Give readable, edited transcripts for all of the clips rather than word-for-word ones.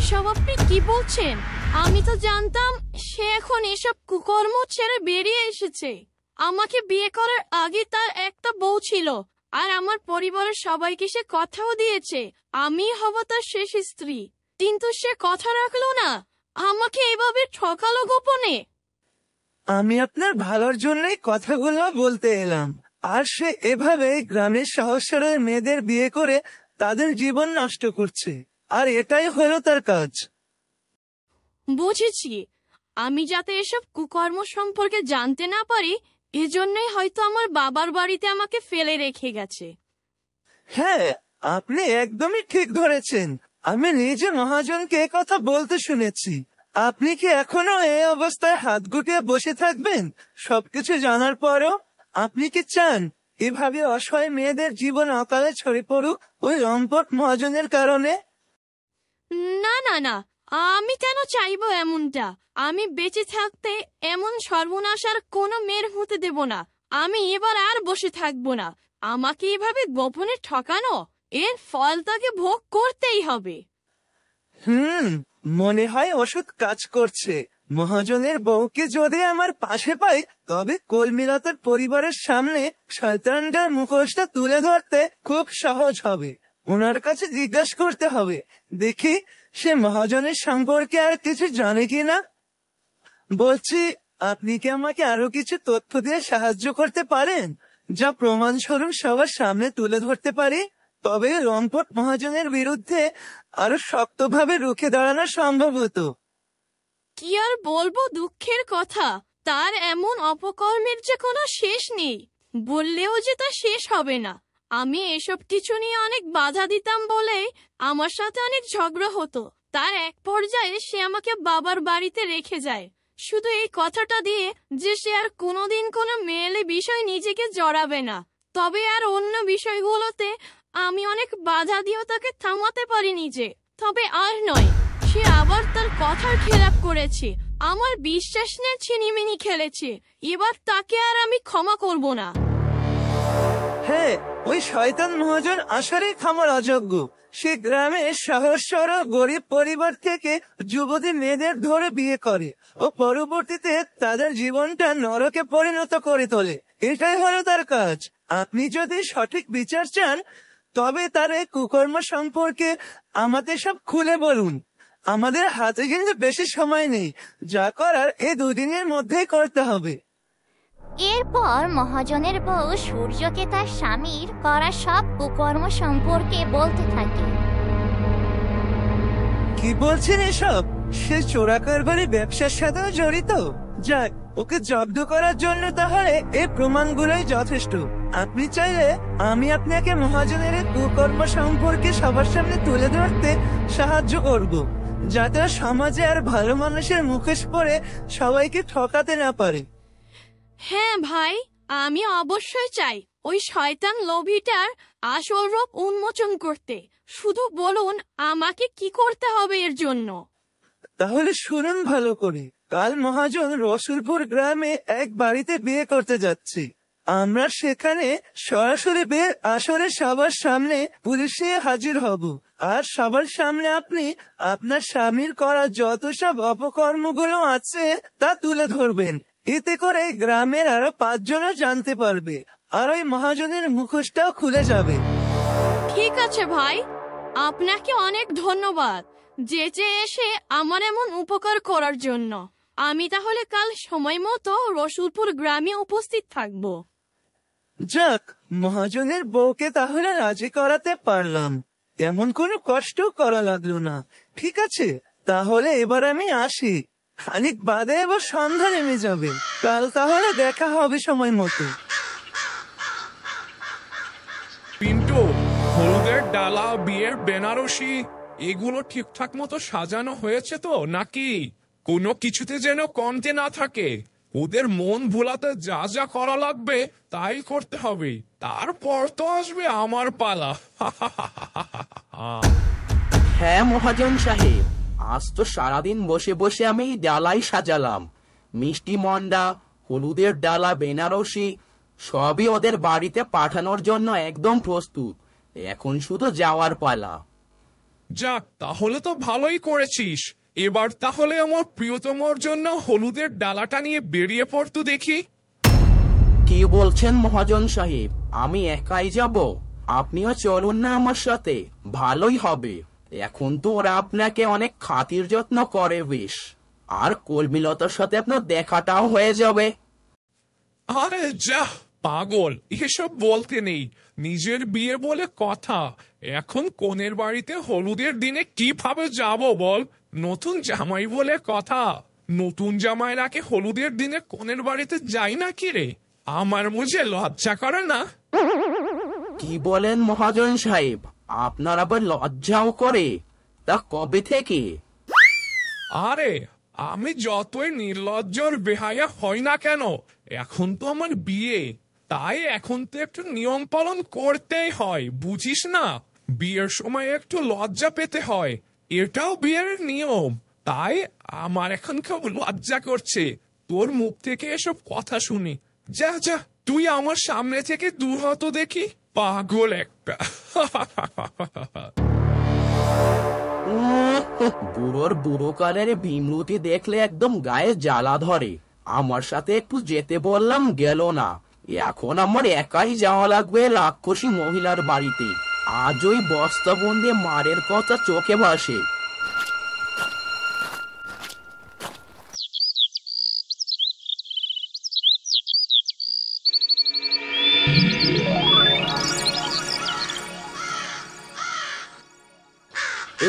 এসব আপনি কি বলছেন? আমি তো জানতাম সে এখন এসব কুকর্ম ছেড়ে বেরিয়ে এসেছে। আমাকে বিয়ে করার আগে তার একটা বউ ছিল, আর আমার পরিবারের সবাইকে সে কথাও দিয়েছে আমি হব তার শেষ স্ত্রী। কিন্তু সে কথা রাখলো না, আমাকে এভাবে ঠকালো গোপনে। আমি আপনার ভালোর জন্যই কথাগুলো বলতে এলাম। আর সে এভাবে গ্রামের সহজ সরল মেয়েদের বিয়ে করে তাদের জীবন নষ্ট করছে, আর এটাই হলো তার কাজ। বুঝেছি। আমি যাতে এসব কুকর্ম সম্পর্কে জানতে না পারি, এজন্যই হয়তো আমার বাবার বাড়িতে আমাকে ফেলে রেখে গেছে। হ্যাঁ, আপনি একদমই ঠিক ধরেছেন। আমি নিজে মহাজনকে কথা বলতে শুনেছি। আপনি কি এখনো এই অবস্থায় হাত গুটিয়ে বসে থাকবেন? সবকিছু জানার পরও আপনি কি চান এভাবে অসহায় মেয়েদের জীবন অকালে ছড়ে পড়ুক ওই লম্পট মহাজনের কারণে? না না না, আমি কেন চাইবো এমনটা? আমি বেঁচে থাকতে এমন সর্বনাশ আর কোনো মেয়ের হতে দেব না। আমি এবার আর বসে থাকবো না। আমাকে এভাবে গোপনে ঠকানো, এর ফল তাকে ভোগ করতেই হবে। মনে হয় ওষুধ কাজ করছে। মহাজনের বউকে যদি আমার পাশে পাই, তবে কলমিলতার পরিবারের সামনে শয়তানটার মুখোশটা তুলে ধরতে খুব সহজ হবে। ওনার কাছে জিজ্ঞাসা করতে হবে, দেখি সে মহাজনের সম্পর্কে আর কিছু জানে কিনা। বলছি, আপনি কি আমাকে আরো কিছু তথ্য দিয়ে সাহায্য করতে পারেন, যা প্রমাণস্বরূপ সবার সামনে তুলে ধরতে পারি? তবে লম্পট মহাজনের বিরুদ্ধে আরো শক্তভাবে রুখে দাঁড়ানো সম্ভব হতো। কি আর বলবো দুঃখের কথা, তার এমন অপকর্মের যে কোনো শেষ নেই, বললেও যে তা শেষ হবে না। আমি এসব কিছু নিয়ে অনেক বাধা দিতাম বলেই আমার সাথে অনেক ঝগড়া হতো। তার এক পর্যায়ে সে আমাকে বাবার বাড়িতে রেখে যায়, শুধু এই কথাটা দিয়ে যে সে আর কোনোদিন কোনো মেয়েলে বিষয় নিজেকে জড়াবে না। তবে আর অন্য বিষয়গুলোতে আমি অনেক বাধা দিয়েও তাকে থামাতে পারিনি। যে তবে আর নয়, সে আবার তার কথার খেলাপ করেছে, আমার বিশ্বাস নিয়ে ছিনিমিনি খেলেছে। এবার তাকে আর আমি ক্ষমা করব না। হ্যাঁ, ওই শয়তান মহাজন আসলেই ক্ষমার অযোগ্য। সে গ্রামে সহজ সরল গরিব পরিবার থেকে যুবতী মেয়েদের ধরে বিয়ে করে ও পরবর্তীতে তাদের জীবনটা নরকে পরিণত করে তোলে। এটাই হলো তার কাজ। আপনি যদি সঠিক বিচার চান, তবে তার এই কুকর্ম সম্পর্কে আমাদের সব খুলে বলুন। আমাদের হাতে কিন্তু বেশি সময় নেই, যা করার এই দুদিনের মধ্যেই করতে হবে। এরপর মহাজনের বউ সূর্যকে তার স্বামীর করা সব কুকর্ম সম্পর্কে বলতে থাকে। কি বলছেন এসব? সে চোরা কারবারি ব্যবসার সাথেও জড়িত? যাক, ওকে জব্দ করার জন্য তাহলে এই প্রমাণগুলোই যথেষ্ট। আপনি চাইলে আমি আপনাকে মহাজনের এই কুকর্ম সম্পর্কে সবার সামনে তুলে ধরতে সাহায্য করব, যাতে সমাজে আর ভালো মানুষের মুখোশ পরে সবাইকে ঠকাতে না পারে। হ্যাঁ ভাই, আমি অবশ্যই চাই ওই শয়তান লোভীটার আসল রূপ উন্মোচন করতে। শুধু বলুন আমাকে কি করতে হবে এর জন্য। তাহলে শুনুন ভালো করে। কাল মহাজন রসুলপুর গ্রামে এক বাড়িতে বিয়ে করতে যাচ্ছি। আমরা সেখানে সরাসরি বিয়ের আসরে সবার সামনে পুলিশ নিয়ে হাজির হব, আর সবার সামনে আপনি আপনার স্বামীর করা যত সব অপকর্মগুলো আছে তা তুলে ধরবেন। এতে করে গ্রামের আরো 5 জনও জানতে পারবে, আর ওই মহাজনের মুখোশটাও খুলে যাবে। ঠিক আছে ভাই, আপনাকে অনেক ধন্যবাদ যেচে এসে আমার এমন উপকার করার জন্য। আমি তাহলে কাল সময় মতো রসুলপুর গ্রামে উপস্থিত থাকব। যাক, মহাজনের বউকে তাহলে রাজি করাতে পারলাম। তেমন কোনো কষ্ট করা লাগলো না। ঠিক আছে, তাহলে এবার আমি আসি। খানিক বাদে এবার সন্ধ্যা নেমে যাবে। কাল তাহলে দেখা হবে সময় মতো। পিন্টু, হলুদের ডালা, বিয়ের বেনারসি এগুলো ঠিকঠাক মতো সাজানো হয়েছে তো নাকি? কোনো কিছুতে যেন কমতে না থাকে। ওদের মন ভোলাতে যা যা করা লাগবে তাই করতে হবে। তারপর তো আসবে আমার পালা। হ্যাঁ মহাজন সাহেব, আজ তো সারাদিন বসে বসে আমি ডালাই সাজালাম। মিষ্টি মন্ডা, হলুদের ডালা, বেনারসি সবই ওদের বাড়িতে পাঠানোর জন্য একদম প্রস্তুত। এখন শুধু যাওয়ার পালা। যাক, তাহলে তো ভালোই করেছিস। এবার তাহলে আমার প্রিয়তমর জন্য হলুদের ডালাটা নিয়ে বেরিয়ে পড়তো দেখি। কি বলছেন মহাজন সাহেব? আমি একাই যাব? আপনিও চলুন না আমার সাথে, ভালোই হবে। এখন তো ওরা আপনাকে অনেক খাতির যত্ন করে বেশ, আর কলমিলতার সাথে আপনার দেখাটাও হয়ে যাবে। আরে যা পাগল, এসব বলতে নেই। নিজের বিয়ে বলে কথা। এখন কনের বাড়িতে হলুদের দিনে কিভাবে যাব বল? নতুন জামাই বলে কথা। নতুন জামাইরাকে হলুদের দিনে কনের বাড়িতে যাই না কি রে? আমার মুঝে লজ্জা করে না? কি বলেন মহাজন সাহেব? আপনার আবার লজ্জাও করে? তা কবে থেকে? আরে আমি যতই নির্লজ্জর বেহায়া হই না কেন, এখন তো আমার বিয়ে। তাই এখন তো একটু নিয়ম পালন করতেই হয়, বুঝিস না? বিয়ের সময় একটু লজ্জা পেতে হয়, এটাও বিয়ের নিয়ম। তাই আমার এখন খুব লজ্জা করছে তোর মুখ থেকে এসব কথা শুনি। যা যা, তুই আমার সামনে থেকে দূর হতো দেখি, পাগল একটা। বুড়োর বুড়ো কালের ভীমরুতি দেখলে একদম গায়ে জ্বালা ধরে। আমার সাথে একটু যেতে বললাম, গেল না। এখন আমার একাই যাওয়া লাগবে রাক্ষসী মহিলার বাড়িতে। আজ ওই বস্তাবন্দি মারের কথা চোখে ভাসে।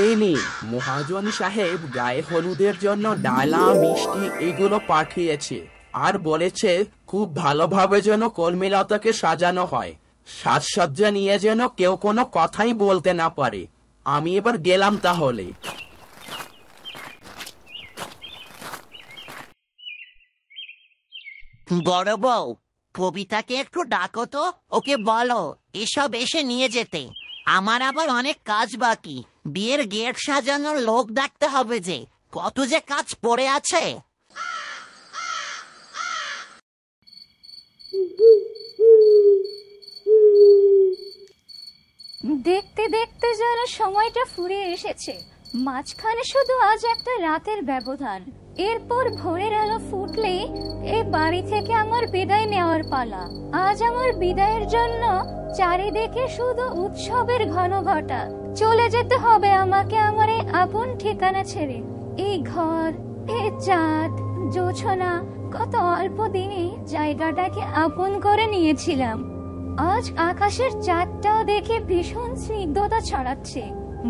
এই নিন, মহাজন সাহেব গায়ে হলুদের জন্য ডালা, মিষ্টি এগুলো পাঠিয়েছে, আর বলেছে খুব ভালোভাবে যেন কলমিলতাকে সাজানো হয়। সাজসজ্জা নিয়ে যেন কেউ কোনো কথাই বলতে না পারে। আমি এবার গেলাম তাহলে। বড় বউ, কবিতাকে একটু ডাকো তো, ওকে বলো এসব এসে নিয়ে যেতে। আমার আবার অনেক কাজ বাকি। বিয়ের গেট সাজানোর লোক ডাকতে হবে, যে কত যে কাজ পড়ে আছে। দেখতে দেখতে যেন সময়টা ফুরিয়ে এসেছে। মাঝখানে শুধু আজ একটা রাতের ব্যবধান। এরপর ভোরের আলো ফুটলেই এই বাড়ি থেকে আমার বিদায় নেওয়ার পালা। আজ আমার বিদায়ের জন্য চারিদিকে শুধু উৎসবের ঘনঘটা। চলে যেতে হবে আমাকে আমার এই আপন ঠিকানা ছেড়ে। এই ঘর, এই চাঁদ, জোছনা, কত অল্প দিনে জায়গাটাকে আপন করে নিয়েছিলাম। আজ আকাশের চাঁদটাও দেখে ভীষণ স্নিগ্ধতা ছড়াচ্ছে।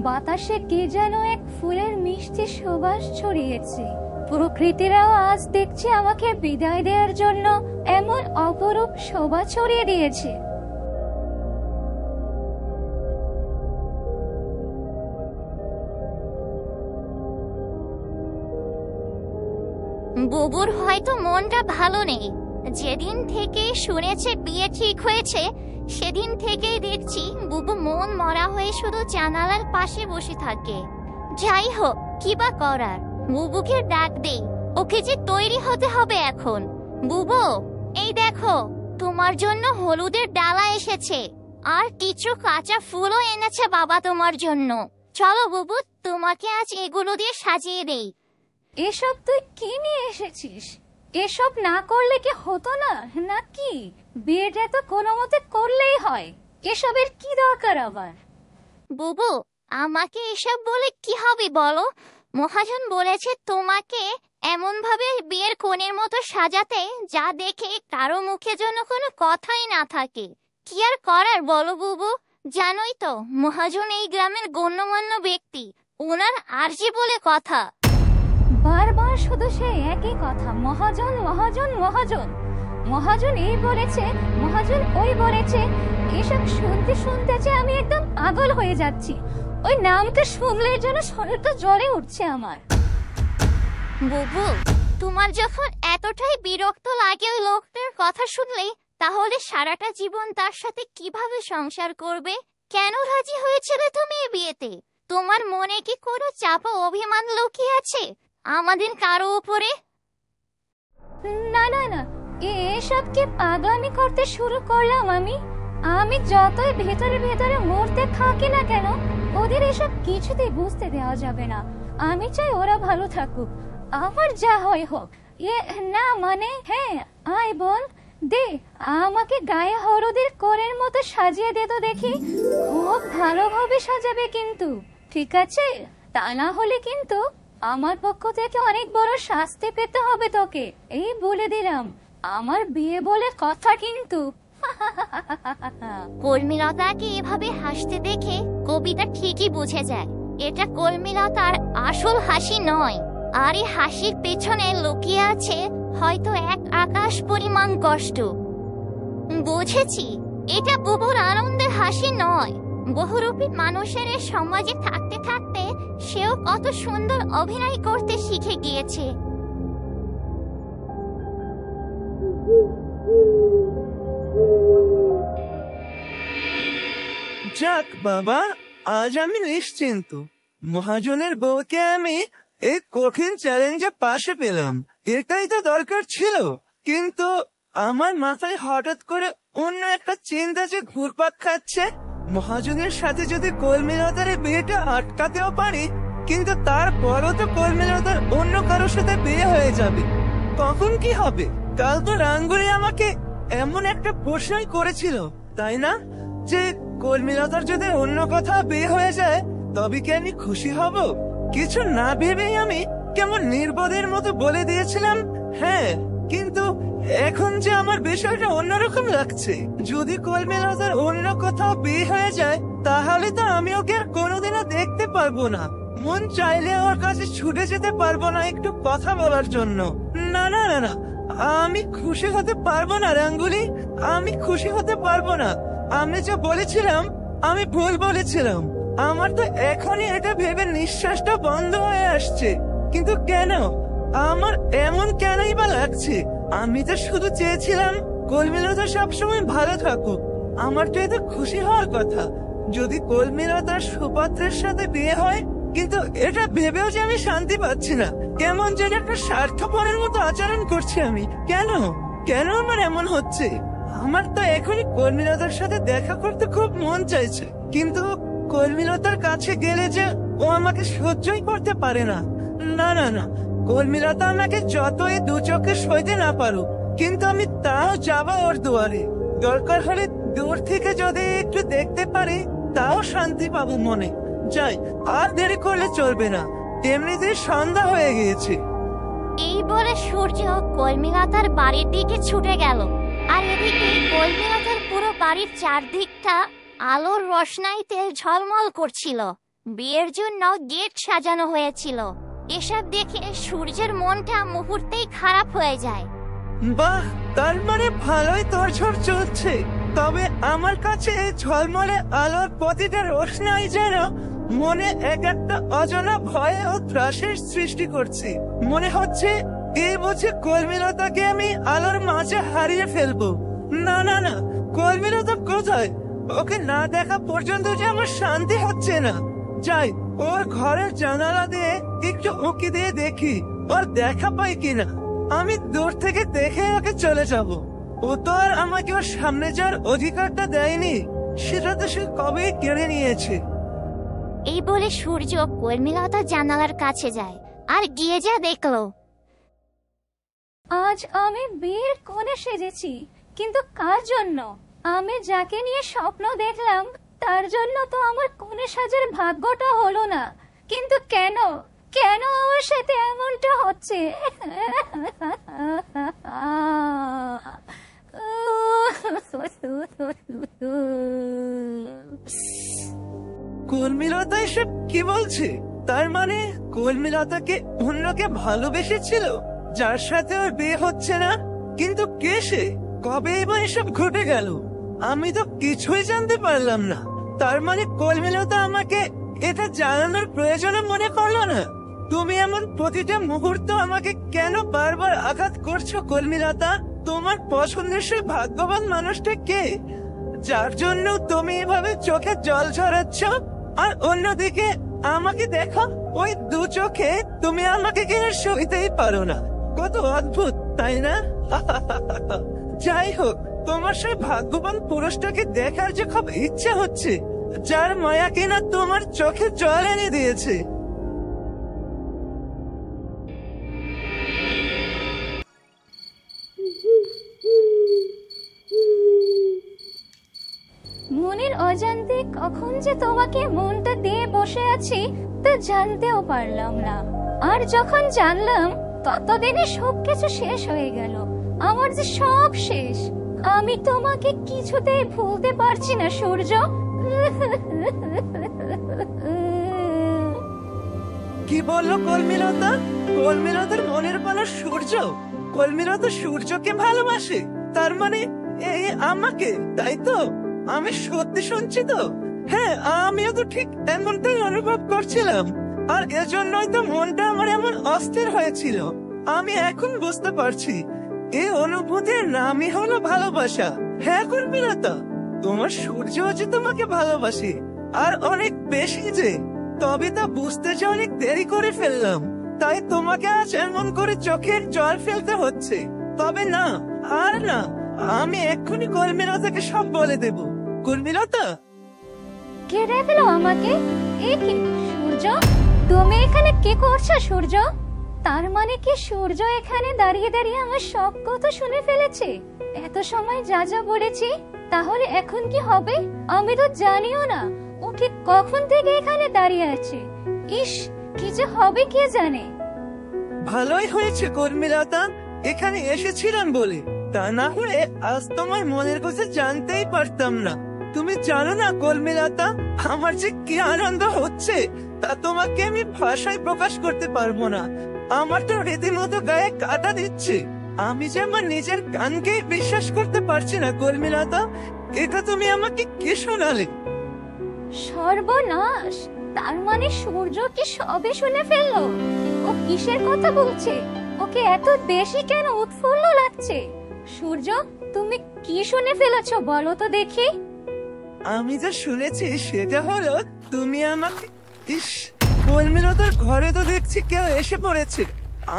বাতাসে কে যেন এক ফুলের মিষ্টি সুবাস ছড়িয়েছে। প্রকৃতিরাও আজ দেখছে আমাকে বিদায় দেওয়ার জন্য এমন অপরূপ শোভা ছড়িয়ে দিয়েছে। বুবুর হয়তো মনটা ভালো নেই। যেদিন থেকে শুনেছে বিয়ে ঠিক হয়েছে, সেদিন থেকেই দেখছি বুবু মন মরা হয়ে শুধু জানালার পাশে বসে থাকে। যাই হোক, কি বা করার, বুবুকে ডাক দেই। ওকে যে তৈরি হতে হবে এখন। বুবু, এই দেখো, তোমার জন্য হলুদের ডালা এসেছে, আর কিছু কাঁচা ফুলও এনেছে বাবা তোমার জন্য। চলো বুবু, তোমাকে আজ এগুলো দিয়ে সাজিয়ে দেই। এসব তুই কি নিয়ে এসেছিস? এসব না করলে কি হতো না নাকি? বিয়েটা তো কোনো মতে করলেই হয়। এসবের কি দরকার আবার? বুবু, আমাকে এসব বলে কি হবে বলো? মহাজন বলেছে তোমাকে এমন ভাবে বিয়ের কোণের মতো সাজাতে, যা দেখে কারো মুখে যেন কোনো কথাই না থাকে। কি আর করার বলো বুবু? জানোই তো মহাজন এই গ্রামের গণ্যমান্য ব্যক্তি, ওনার আরজি বলে কথা। বারবার শুধু সেই একই কথা, মহাজন মহাজন মহাজন। মহাজন এই বলেছে, মহাজন ওই বলেছে। এসব শুনতে শুনতে যে আমি একদম পাগল হয়ে যাচ্ছি। ওই নামটা শুনলেই যেন শরীরটা জ্বলে উঠছে আমার। বুবু, তোমার যখন এতটাই বিরক্ত লাগে ওই লোকটার কথা শুনলেই, তাহলে সারাটা জীবন তার সাথে কিভাবে সংসার করবে? কেন রাজি হয়েছিলে তুমি এই বিয়েতে? তোমার মনে কি কোনো চাপা অভিমান লুকিয়ে আছে আমাদের কারো উপরে? না না না, এসব কি পাগলামি করতে শুরু করলাম আমি? আমি যতই ভেতরে ভেতরে মরতে থাকি না কেন, ওদের এসব কিছুতেই বুঝতে দেওয়া যাবে না। আমি চাই ওরা ভালো থাকুক, আমার যা হয় হোক। না মানে হ্যাঁ, আয় বল, দে আমাকে গায়ে হলুদের কোরের মতো সাজিয়ে দে তো দেখি। খুব ভালোভাবে সাজাবে কিন্তু, ঠিক আছে? তা না হলে কিন্তু আমার পক্ষ থেকে অনেক বড় শাস্তি পেতে হবে তোকে, এই বলে দিলাম। আমার বিয়ে বলে কথা কিন্তু। কর্মীলতাকে এভাবে হাসতে দেখে কবিতা ঠিকই বুঝে যায় এটা কর্মীলতার আসল হাসি নয়, আর এই হাসির পেছনে লুকিয়ে আছে হয়তো এক আকাশ পরিমাণ কষ্ট। বুঝেছি, এটা বুবুর আনন্দের হাসি নয়। বহুরূপী মানুষের এই সমাজে থাকতে থাকতে সেও কত সুন্দর অভিনয় করতে শিখে গিয়েছে। যাক বাবা, আজ আমি নিশ্চিন্ত। মহাজনের বউকে আমি এই কঠিন চ্যালেঞ্জে পাশে পেলাম, এটাই তো দরকার ছিল। কিন্তু আমার মাথায় হঠাৎ করে অন্য একটা চিন্তা যে ঘুরপাক খাচ্ছে। মহাজনের সাথে যদি কর্মীলতার বিয়েটা আটকাতেও পারি, কিন্তু তারপরও তো কর্মীলতার অন্য কারোর সাথে বিয়ে হয়ে যাবে। তখন কি হবে? কাল তো রাঙ্গুলি আমাকে এমন একটা প্রশ্নই করেছিল, তাই না, যে কর্মীলতার যদি অন্য কথা বিয়ে হয়ে যায় তবে কি আমি খুশি হব? কিছু না ভেবেই আমি কেমন নির্বোধের মতো বলে দিয়েছিলাম হ্যাঁ। কিন্তু এখন যে আমার বিষয়টা অন্যরকম লাগছে। যদি কর্মীলতার অন্য কোথাও বিয়ে হয়ে যায় তাহলে তো আমি ওকে আর কোনোদিনও দেখতে পারবো না। মন চাইলে ওর কাছে ছুটে যেতে পারবো না একটু কথা বলার জন্য। না না না না, আমি খুশি হতে পারবো না রাঙ্গুলি, আমি খুশি হতে পারবো না। আমি যে বলেছিলাম আমি ভুল বলেছিলাম। আমার তো এখনই এটা ভেবে নিঃশ্বাসটা বন্ধ হয়ে আসছে। কিন্তু কেন? আমার এমন কেনই বা লাগছে? আমি তো শুধু চেয়েছিলাম কর্মীলতা সবসময় ভালো থাকুক। আমার তো এতে খুশি হওয়ার কথা যদি কর্মীলতার সুপাত্রের সাথে বিয়ে হয়। কিন্তু এটা ভেবেও যে আমি শান্তি পাচ্ছি না। কেমন যেন একটা স্বার্থপরের মতো আচরণ করছি আমি। কেন কেন আমার এমন হচ্ছে? আমার তো এখনই কর্মীলতার সাথে দেখা করতে খুব মন চাইছে, কিন্তু কর্মীলতার কাছে গেলে যে ও আমাকে সহ্যই করতে পারে না। না না না, কর্মীলতা আমাকে যতই দু চোখে সইতে না পারুক, কিন্তু আমি তাও যাবো ওর দুয়ারে। দরকার হলে দূর থেকে যদি একটু দেখতে পারি তাও শান্তি পাবো মনে। যাই, আর দেরি করলে চলবে না, এমনিতেই সন্ধ্যা হয়ে গিয়েছে। এই বলে সূর্য কর্মীলতার বাড়ির দিকে ছুটে গেল। আর এদিকে কর্মীলতার পুরো বাড়ির চারদিকটা আলোর রোশনাইতে ঝলমল করছিল। বিয়ের জন্য গেট সাজানো হয়েছিল। এসব দেখে সূর্যের মনটা মুহূর্তেই খারাপ হয়ে যায়। বাহ, তার মানে ভালোই তোড়জোড় চলছে। তবে আমার কাছে এই ঝলমলে আলোর প্রতিটা রোশনাই যেন মনে এক একটা অজানা ভয় ও ত্রাসের সৃষ্টি করছে। মনে হচ্ছে এই বুঝি কর্মীলতাকে আমি আলোর মাঝে হারিয়ে ফেলবো। না না না, কর্মীলতা কোথায়? ওকে না দেখা পর্যন্ত যে আমার শান্তি হচ্ছে না। যাই, ওর ঘরের জানালা দিয়ে একটু উঁকি দিয়ে দেখি ওর দেখা পাই কিনা। আমি দূর থেকে দেখে ওকে চলে যাব। ও তো আর আমাকে ওর সামনে যাওয়ার অধিকারটা দেয়নি, সেটা তো সে কবেই কেড়ে নিয়েছে। এই বলে সূর্য কর্মীলতা জানালার কাছে যায় আর গিয়ে যা দেখলো। আজ আমি বিয়ের কোণে সেজেছি, কিন্তু কার জন্য? আমি যাকে নিয়ে স্বপ্ন দেখলাম তার জন্য তো আমার কোণে সাজার ভাগ্যটা হলো না। কিন্তু কেন কেন আমার সাথে এমনটা হচ্ছে? কর্মীলতা এসব কি বলছে? তার মানে কর্মীলতাকে অন্যকে ভালোবেসেছিল, যার সাথে ওর বিয়ে হচ্ছে না। কিন্তু কে সে? কবে এবার এসব ঘটে গেল? আমি তো কিছুই জানতে পারলাম না। তার মানে কর্মীলতা আমাকে এটা জানানোর প্রয়োজন মনে করলো না। তুমি এমন প্রতিটা মুহূর্ত আমাকে কেন বারবার আঘাত করছো কর্মীলতা? তোমার পছন্দের সেই ভাগ্যবান মানুষটা কে, যার জন্য তুমি এভাবে চোখে জল ঝরাচ্ছ? আর অন্যদিকে আমাকে দেখো, ওই দু চোখে তুমি আমাকে কিনে সইতেই পারো না। কত অদ্ভুত, তাই না? যাই হোক, তোমার সেই ভাগ্যবান পুরুষটাকে দেখার যে খুব ইচ্ছে হচ্ছে। যার মায়া কিনা তোমার চোখে জল এনে দিয়েছে। মনের অজান্তে কখন যে তোমাকে মনটা দিয়ে বসে আছি তা জানতেও পারলাম না। আর যখন জানলাম ততদিনে সবকিছু শেষ হয়ে গেল। আমার যে সব শেষ। আমি তোমাকে কিছুতেই ভুলতে পারছি না সূর্য। কি বললো কলমিলতা? কলমিলতার মনের মানুষ সূর্য? কলমিলতা সূর্যকে ভালোবাসে? তার মানে এই আমাকে, তাই তো? আমি সত্যি শুনছি তো? হ্যাঁ, আমিও তো ঠিক এমনটাই অনুভব করছিলাম। আর এজন্যই তো মনটা আমার এমন অস্থির হয়েছিল। আমি এখন বুঝতে পারছি এই অনুভূতির নামই হলো ভালোবাসা। হ্যাঁ কলমিলতা, তোমার সূর্য যে তোমাকে ভালোবাসে, আর অনেক বেশি যে। তবে তা বুঝতে যে অনেক দেরি করে ফেললাম, তাই তোমাকে আজ এমন করে চোখের জল ফেলতে হচ্ছে। তবে না, আর না, আমি এক্ষুনি কলমিলতাকে সব বলে দেব। কলমিলতা, কে ডাকলো আমাকে? এ কি সূর্য? তুমি এখানে কি করছো সূর্য? তার মানে কি সূর্য এখানে দাঁড়িয়ে দাঁড়িয়ে আমার সব কথা শুনে ফেলেছে? এত সময় যা যা বলেছি, তাহলে এখন কি হবে? আমি তো জানিও না ও ঠিক কখন থেকে এখানে দাঁড়িয়ে আছে। ইস, কি যে হবে কে জানে। ভালোই হয়েছে কলমিলতা এখানে এসেছিলাম বলে, তা না হলে আজ তোমার মনের কথা জানতেই পারতাম না। তুমি জানো না কলমিলতা, আমার যে কি আনন্দ হচ্ছে তা তোমাকে আমি ভাষায় প্রকাশ করতে পারবো না। আমার তো রীতিমতো গায়ে কাটা দিচ্ছে। আমি যে আমার নিজের কানকেই বিশ্বাস করতে পারছি না কলমিলতা। এটা তুমি আমাকে কি শোনালে? সর্বনাশ! তার মানে সূর্য কি সবে শুনে ফেললো? ও কিসের কথা বলছে? ওকে এত বেশি কেন উৎফুল্ল লাগছে? সূর্য, তুমি কি শুনে ফেলেছো বলো তো দেখি। আমি যা শুনেছি সেটা হলো তুমি আমাকে। ইস, কলমিলতার ঘরে তো দেখছি কেউ এসে পড়েছে।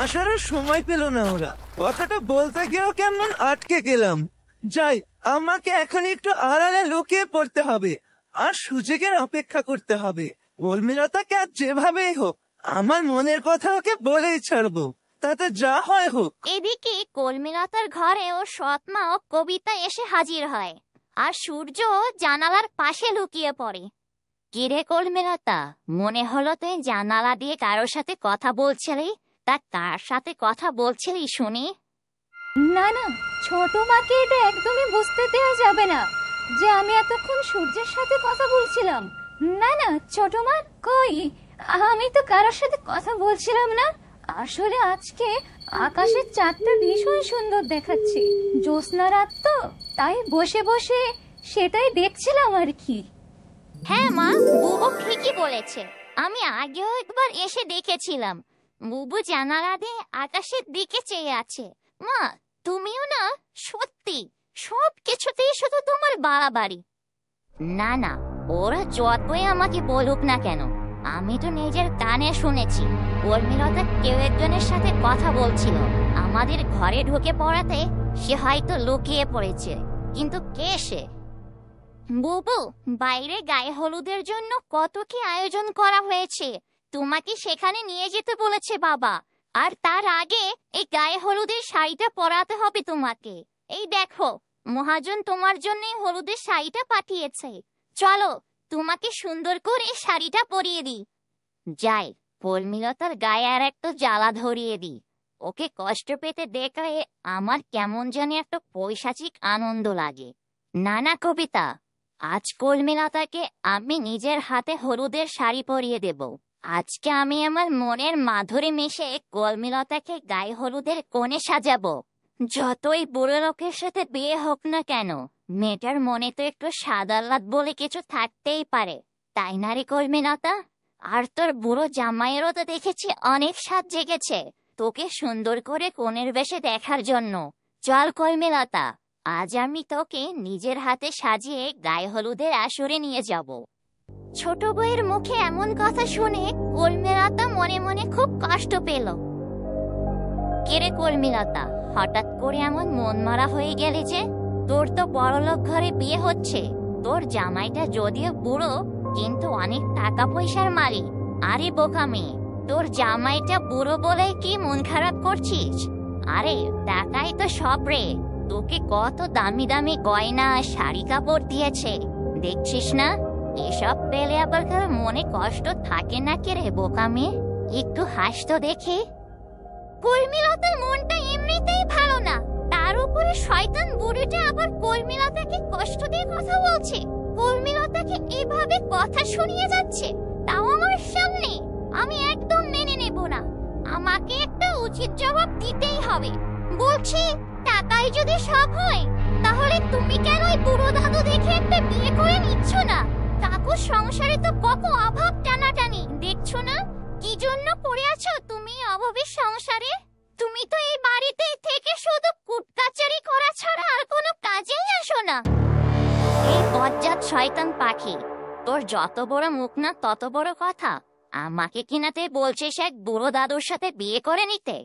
আসারও সময় পেল না ওরা। কথাটা বলতে গিয়েও কেমন আটকে গেলাম। যাই, আমাকে এখন একটু আড়ালে লুকিয়ে পড়তে হবে আর সুযোগের অপেক্ষা করতে হবে। কলমিলতাকে আজ যেভাবেই হোক আমার মনের কথা ওকে বলেই ছাড়বো, তাতে যা হয় হোক। এদিকে কলমিলতার ঘরে ও সৎমা ও কবিতা এসে হাজির হয়, আর সূর্য জানালার পাশে লুকিয়ে পড়ে। কিরে কলমিলতা, মনে হলো তুই জানালা দিয়ে কারোর সাথে কথা বলছিলি। তা কার সাথে কথা বলছিলি শুনি? না না, ছোট মাকে এটা একদমই বুঝতে দেওয়া যাবে না যে আমি এতক্ষণ সূর্যের সাথে কথা বলছিলাম। না না ছোট মা, কই, আমি তো কারোর সাথে কথা বলছিলাম না। আসলে আজকে আকাশের চাঁদটা ভীষণ সুন্দর দেখাচ্ছে। জ্যোৎস্না রাত তো, তাই বসে বসে সেটাই দেখছিলাম আর কি। হ্যাঁ মা, বুবু ঠিকই বলেছে। আমি আগেও একবার এসে দেখেছিলাম। বুবু জানালা দিয়ে আকাশের দিকে চেয়ে আছে। মা, তুমিও না সত্যি সব কিছুতেই শুধু তোমার বাড়াবাড়ি। না না, ওরা যতই আমাকে বলুক না কেন, আমি তো নিজের কানে শুনেছি কলমিলতা কেউ একজনের সাথে কথা বলছিল। আমাদের ঘরে ঢুকে পড়াতে সে হয়তো লুকিয়ে পড়েছে, কিন্তু কে সে? বুবু, বাইরে গায়ে হলুদের জন্য কত কি আয়োজন করা হয়েছে। তোমাকে সেখানে নিয়ে যেতে বলেছে বাবা। আর তার আগে এই গায়ে হলুদের শাড়িটা পরাতে হবে তোমাকে। এই দেখো, মহাজন তোমার জন্য হলুদের শাড়িটা পাঠিয়েছে। চলো, তোমাকে সুন্দর করে শাড়িটা পরিয়ে দিই। যাই, কলমিলতার গায়ে আর একটা জ্বালা ধরিয়ে দিই। ওকে কষ্ট পেতে দেখলে আমার কেমন জানি একটা পৈশাচিক আনন্দ লাগে। না না কবিতা, আজ কলমিলতাকে আমি নিজের হাতে হলুদের শাড়ি পরিয়ে দেব। আজকে আমি আমার মনের মাধুরী মিশে কলমিলতাকে গায়ে হলুদের কোণে সাজাবো। যতই বুড়ো লোকের সাথে বিয়ে হোক না কেন, মেয়েটার মনে তো একটু সাদাল্লাদ বলে কিছু থাকতেই পারে, তাই না রে কলমিলতা? আর তোর বুড়ো জামাইয়েরও তো দেখেছি অনেক স্বাদ জেগেছে তোকে সুন্দর করে কোণের বেশে দেখার জন্য। চল কলমিলতা, আজ আমি তোকে নিজের হাতে সাজিয়ে গায়ে হলুদের আসরে নিয়ে যাব। ছোট বউয়ের মুখে এমন কথা শুনে কলমিলতা মনে মনে খুব কষ্ট পেল। কেরে কলমিলতা, হঠাৎ করে এমন মন মারা হয়ে গেলে যে? তোর তো বড়লোক ঘরে বিয়ে হচ্ছে, তোর জামাইটা যদিও বুড়ো কিন্তু অনেক টাকা পয়সার মালিক। আরে বোকা মেয়ে, তোর জামাইটা বুড়ো বলে কি মন খারাপ করছিস? আরে টাকাই তো সব রে। তোকে কত দামি দামি গয়না শাড়ি কাপড় দিয়েছে, দেখছিস না? এসব পেলে আবার কার মনে কষ্ট থাকে না কে রে বোকা মেয়ে? একটু হাস তো দেখি। কর্মীলতার মনটা এমনিতেই ভালো না, তার উপরে শয়তান বুড়িটা আবার কর্মীলতাকে কষ্ট দিয়ে কথা বলছে। কর্মীলতাকে এভাবে কথা শুনিয়ে যাচ্ছে, তাও আমার সামনে। আমি একদম মেনে নেব না, আমাকে একটা উচিত জবাব দিতেই হবে। বলছি, টাকাই যদি সব হয় তাহলে তুমি কেন ওই বুড়ো দাদু দেখে একটা বিয়ে করে নিচ্ছ না? কাকুর সংসারে তো কত অভাব টানাটানি, দেখছো না কি জন্য পড়ে আছো তুমি অভাবের সংসারে? তুমি তো এই বাড়িতে থেকে শুধু কুটকাচারি করা ছাড়া আর কোনো কাজেই আসো না। এই বজ্জাত শয়তান পাখি, তোর যত বড় মুখ না তত বড় কথা। আমাকে কিনাতে বলছিস এক বুড়ো দাদুর সাথে বিয়ে করে নিতে?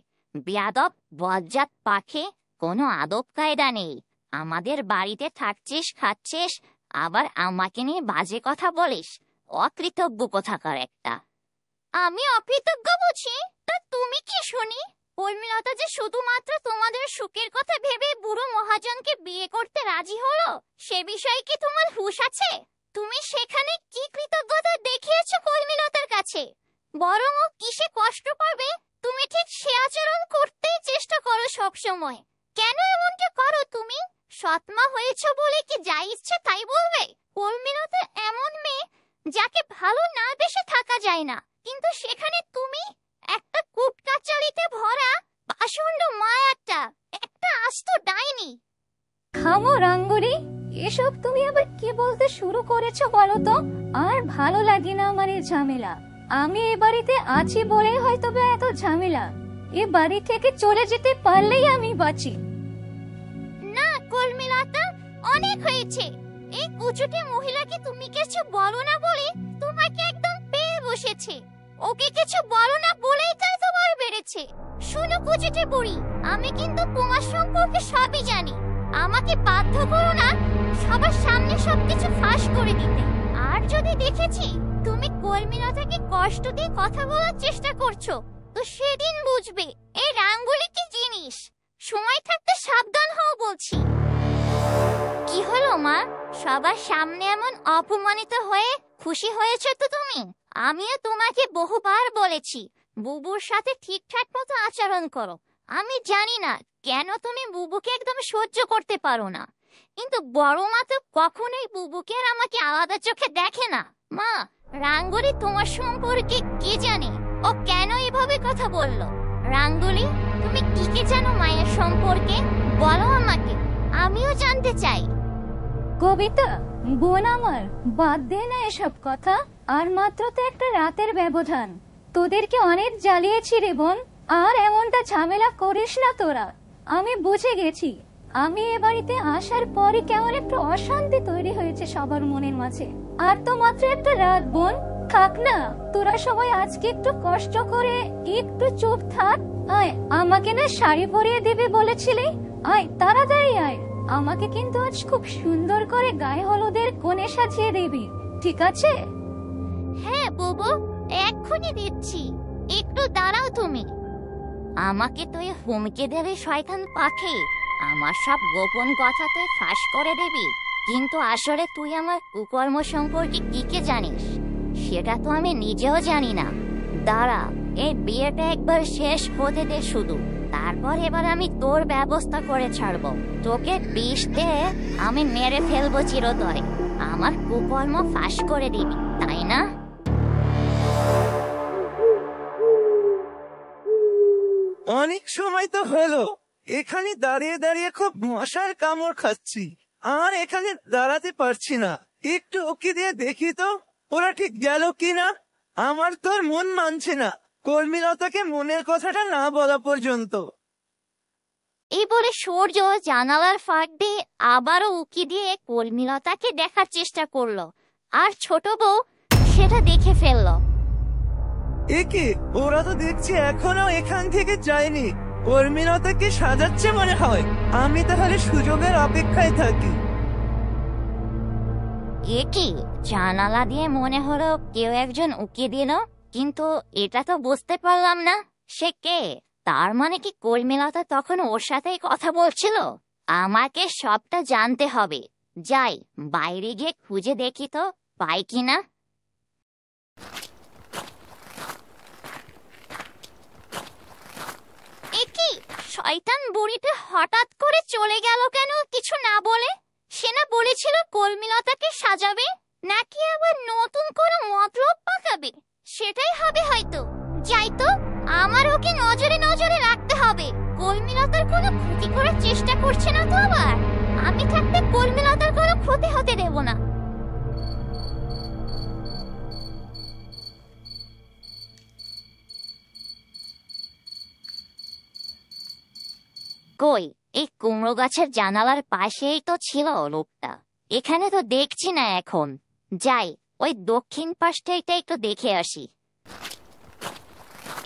বেয়াদব বজ্জাত পাখি, কোনো আদব কায়দা নেই। আমাদের বাড়িতে থাকছিস, খাচ্ছিস, আবার আমাকে নিয়ে বাজে কথা বলিস। অকৃতজ্ঞ কোথাকার একটা। আমি অকৃতজ্ঞ বুঝি? তা তুমি কি শুনি? কর্মীলতা যে শুধুমাত্র তোমাদের সুখের কথা ভেবে বুড়ো মহাজনকে বিয়ে করতে রাজি হলো, সে বিষয়ে কি তোমার হুঁশ আছে? তুমি সেখানে কি কৃতজ্ঞতা দেখিয়েছো কর্মীলতার কাছে? বরং ও কিসে কষ্ট পাবে তুমি ঠিক সে আচরণ করতেই চেষ্টা করো সব সময়। কেন এমনটা করো তুমি? সৎমা হয়েছ বলে কি যা ইচ্ছে তাই বলবে? কর্মীলতা এমন মেয়ে যাকে ভালো না বেশে থাকা যায় না, কিন্তু সেখানে তুমি একটা কুটকাচারিতে ভরা পাষণ্ড মা, একটা আস্ত ডাইনি। থামো রাঙ্গুরি, এসব তুমি আবার কি বলতে শুরু করেছো বলো তো? আর ভালো লাগে না আমার এই ঝামেলা। আমি এ বাড়িতে আছি বলেই হয়তো বা এত ঝামেলা। এ বাড়ি থেকে চলে যেতে পারলেই আমি বাঁচি। না কর্মীলতা, অনেক হয়েছে। এই কুচুটে মহিলাকে তুমি কিছু বলো না বলে তোমাকে একদম পেয়ে বসেছে। ওকে কিছু বলো না বলেই তাই তোমার বেড়েছে। শুনো কুচুটে বুড়ি, আমি কিন্তু তোমার সম্পর্কে সবই জানি। আমাকে বাধ্য করো না সবার সামনে সবকিছু ফাঁস করে দিতে। আর যদি দেখেছি তুমি কর্মীলতাকে কষ্ট দিয়ে কথা বলার চেষ্টা করছো, তো সেদিন বুঝবে এই রাঙ্গুলি কি জিনিস। সময় থাকতে সাবধান হও বলছি। কি হলো মা, সবার সামনে এমন অপমানিত হয়ে খুশি হয়েছে তো তুমি? আমিও তোমাকে বহুবার বলেছি বুবুর সাথে ঠিকঠাক মতো আচরণ করো। আমি জানি না কেন তুমি বুবুকে একদম সহ্য করতে পারো না, কিন্তু বড় মা তো কখনোই বুবুকে আর আমাকে আলাদা চোখে দেখে না। মা, রাঙ্গুলি তোমার সম্পর্কে কি জানে? ও কেন এভাবে কথা বললো? রাঙ্গুলি, তুমি কি কি জানো মায়ের সম্পর্কে? বলো আমাকে, আমিও জানতে চাই। কবিতা, বোন আমার, বাদ দে না এসব কথা। আর মাত্র তো একটা রাতের ব্যবধান। তোদেরকে অনেক জ্বালিয়েছি রে বোন, আর এমনটা ঝামেলা করিস না তোরা। আমি বুঝে গেছি। আমি এ বাড়িতে আসার পরে কেমন একটু অশান্তি তৈরি হয়েছে সবার মনের মাঝে। আর তো মাত্র একটা রাত বোন, থাক না তোরা সবাই আজকে একটু কষ্ট করে একটু চুপ থাক। আয়, আমাকে না শাড়ি পরিয়ে দিবি বলেছিলি? আয় তাড়াতাড়ি আয়। আমাকে কিন্তু আজ খুব সুন্দর করে গায়ে হলুদের কোণে সাজিয়ে দিবি, ঠিক আছে? হ্যাঁ বুবু, এক্ষুনি দিচ্ছি, একটু দাঁড়াও তুমি। আমাকে তুই হুমকি দেবে শয়তান পাখি, আমার সব গোপন কথা তুই ফাঁস করে দিবি। কিন্তু আসলে তুই আমার কুকর্ম সম্পর্কে কি কি জানিস সেটা তো আমি নিজেও জানি না। দাঁড়া, এই বিয়েটা একবার শেষ হতে দে শুধু, তারপর এবার আমি তোর ব্যবস্থা করে ছাড়বো। তোকে বিষ দিয়ে আমি মেরে ফেলবো চিরতরে। আমার কুকর্ম ফাঁস করে দিবি, তাই না? অনেক সময় তো হলো এখানে দাঁড়িয়ে দাঁড়িয়ে খুব মশার কামড় খাচ্ছি, আর এখানে দাঁড়াতে পারছি না। একটু ওকে দিয়ে দেখি তো ওরা ঠিক গেল কিনা। আমার তোর মন মানছে না কর্মীলতাকে মনের কথাটা না বলা পর্যন্ত। এই বলে সূর্য জানালার ফাঁক দিয়ে আবারও উকি দিয়ে কর্মীলতাকে দেখার চেষ্টা করলো, আর ছোট বউ সেটা দেখে ফেললো। একে ওরা তো দেখছি এখনো এখান থেকে যায়নি। কর্মীলতাকে সাজাচ্ছে মনে হয়। আমি তাহলে সুযোগের অপেক্ষায় থাকি। এ কি, জানালা দিয়ে মনে হলো কেউ একজন উকি দিল, কিন্তু এটা তো বুঝতে পারলাম না সে কে। তার মানে কি কর্মীলতা তখন ওর সাথেই কথা বলছিল? আমাকে সবটা জানতে হবে। যাই, বাইরে গিয়ে খুঁজে দেখি তো পাই কিনা। একি, শয়তান বুড়িটা হঠাৎ করে চলে গেল কেন কিছু না বলে? সে না বলেছিল কর্মীলতাকে সাজাবে, নাকি আবার নতুন কোনো মতলব পাকাবে? সেটাই হবে হয়তো। যাই তো, আমার ওকে নজরে নজরে রাখতে হবে। কর্মীলতার কোনো ক্ষতি করার চেষ্টা করছে না তো আবার? আমি থাকতে কর্মীলতার কোনো ক্ষতি হতে দেব না। কই, এই কুমড়ো গাছের জানালার পাশেই তো ছিল লোকটা। এখানে তো দেখছি না এখন। যাই, ওই দক্ষিণ পাশটাইটা একটু দেখে আসি।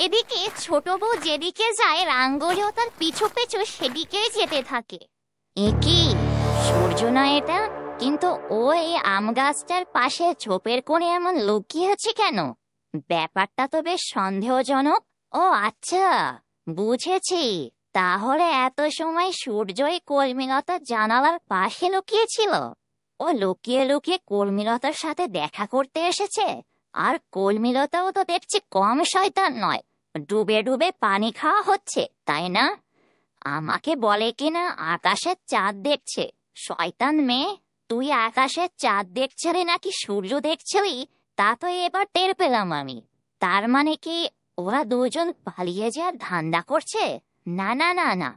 এদিকে ছোট বউ যেদিকে যায়, রাঙ্গলিও তার পিছু পিছু সেদিকেই যেতে থাকে। কি সূর্য না এটা? কিন্তু ও এই আম গাছটার পাশে ঝোপের কোণে এমন লুকিয়ে আছে কেন? ব্যাপারটা তো বেশ সন্দেহজনক। ও আচ্ছা, বুঝেছি। তাহলে এত সময় সূর্যই কর্মীলতার জানালার পাশে লুকিয়েছিল। ও লুকিয়ে লুকিয়ে কর্মীলতার সাথে দেখা করতে এসেছে। আর কর্মীলতাও তো দেখছি কম শয়তান নয়, ডুবে ডুবে পানি খাওয়া হচ্ছে, তাই না? আমাকে বলে কিনা আকাশের চাঁদ দেখছে। শয়তান মেয়ে, তুই আকাশের চাঁদ দেখছিলি নাকি সূর্য দেখছিলি তা তো এবার টের পেলাম আমি। তার মানে কি ওরা দুজন পালিয়ে যাওয়ার ধান্দা করছে? না না না না,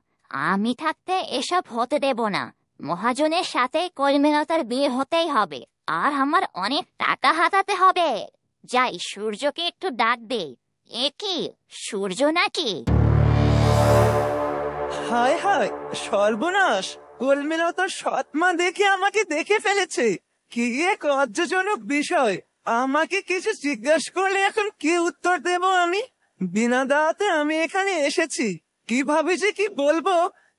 আমি থাকতে এসব হতে দেব না। মহাজনের সাথে কর্মীলতার বিয়ে হতেই হবে, আর আমার অনেক টাকা হাতাতে হবে। যাই, সূর্যকে একটু ডাক দে। এ কি, সূর্য নাকি? হায় হায়, সর্বনাশ! কর্মীলতার সৎমা দেখে আমাকে দেখে ফেলেছে। কি এক লজ্জাজনক বিষয়! আমাকে কিছু জিজ্ঞাসা করলে এখন কি উত্তর দেব আমি? বিনা দাওয়াতে আমি এখানে এসেছি, কিভাবে যে কি বলবো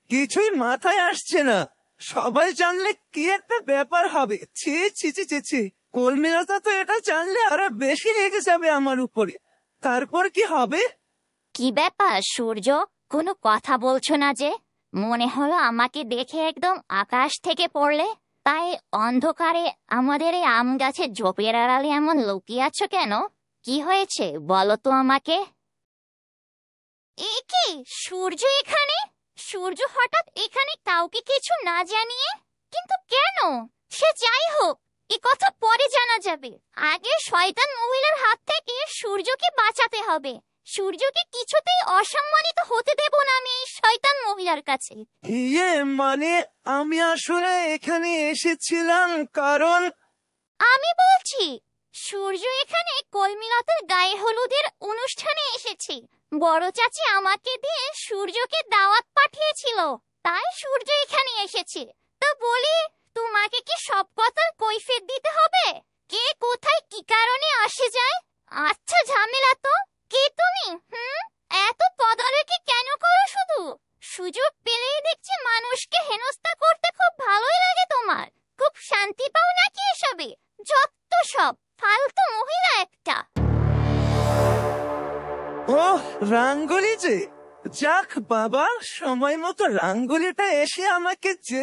কিছুই মাথায় আসছে না। সবাই জানলে কি একটা ব্যাপার হবে। ছি ছি ছি ছি ছি, কর্মীলতা তো এটা জানলে আরো বেশি রেগে যাবে আমার উপরে। তারপর কি হবে? কি ব্যাপার সূর্য, কোনো কথা বলছো না যে? মনে হলো আমাকে দেখে একদম আকাশ থেকে পড়লে। তাই অন্ধকারে আমাদের এই আম গাছের ঝোপের আড়ালে এমন লুকিয়ে আছো কেন? কি হয়েছে বলো তো আমাকে। এ কি, সূর্য এখানে? সূর্য হঠাৎ এখানে কাউকে কিছু না জানিয়ে? কিন্তু কেন? সে যাই হোক, এ কথা পরে জানা যাবে। আগে শয়তান মহিলার হাত থেকে সূর্যকে বাঁচাতে হবে। সূর্যকে কিছুতেই অসম্মানিত হতে দেব না আমি এই শয়তান মহিলার কাছে। মানে আমি আসলে এখানে এসেছিলাম কারণ আমি বলছি, সূর্য এখানে কলমিলতার গায়ে হলুদের অনুষ্ঠানে এসেছে। বড় চাচি আমাকে দিয়ে সূর্যকে দাওয়াত পাঠিয়েছিল, তাই সূর্য এখানে এসেছে। তো বলি, তোমাকে কি সব কথার কৈফিয়ত দিতে হবে? কে কোথায় কি কারণে আসে যায়? আচ্ছা ঝামেলা তো। কে তুমি? এত পদারকি কেন করো শুধু? সুযোগ পেলেই দেখছি মানুষকে হেনস্থা করতে খুব ভালোই লাগে তোমার। খুব শান্তি পাও নাকি এসবে? যত সব ফালতু মহিলা একটা। ওহ, রাঙ্গুলি যে! যাক বাবা, সময় মতো রাঙ্গুলিটা এসে আমাকে যে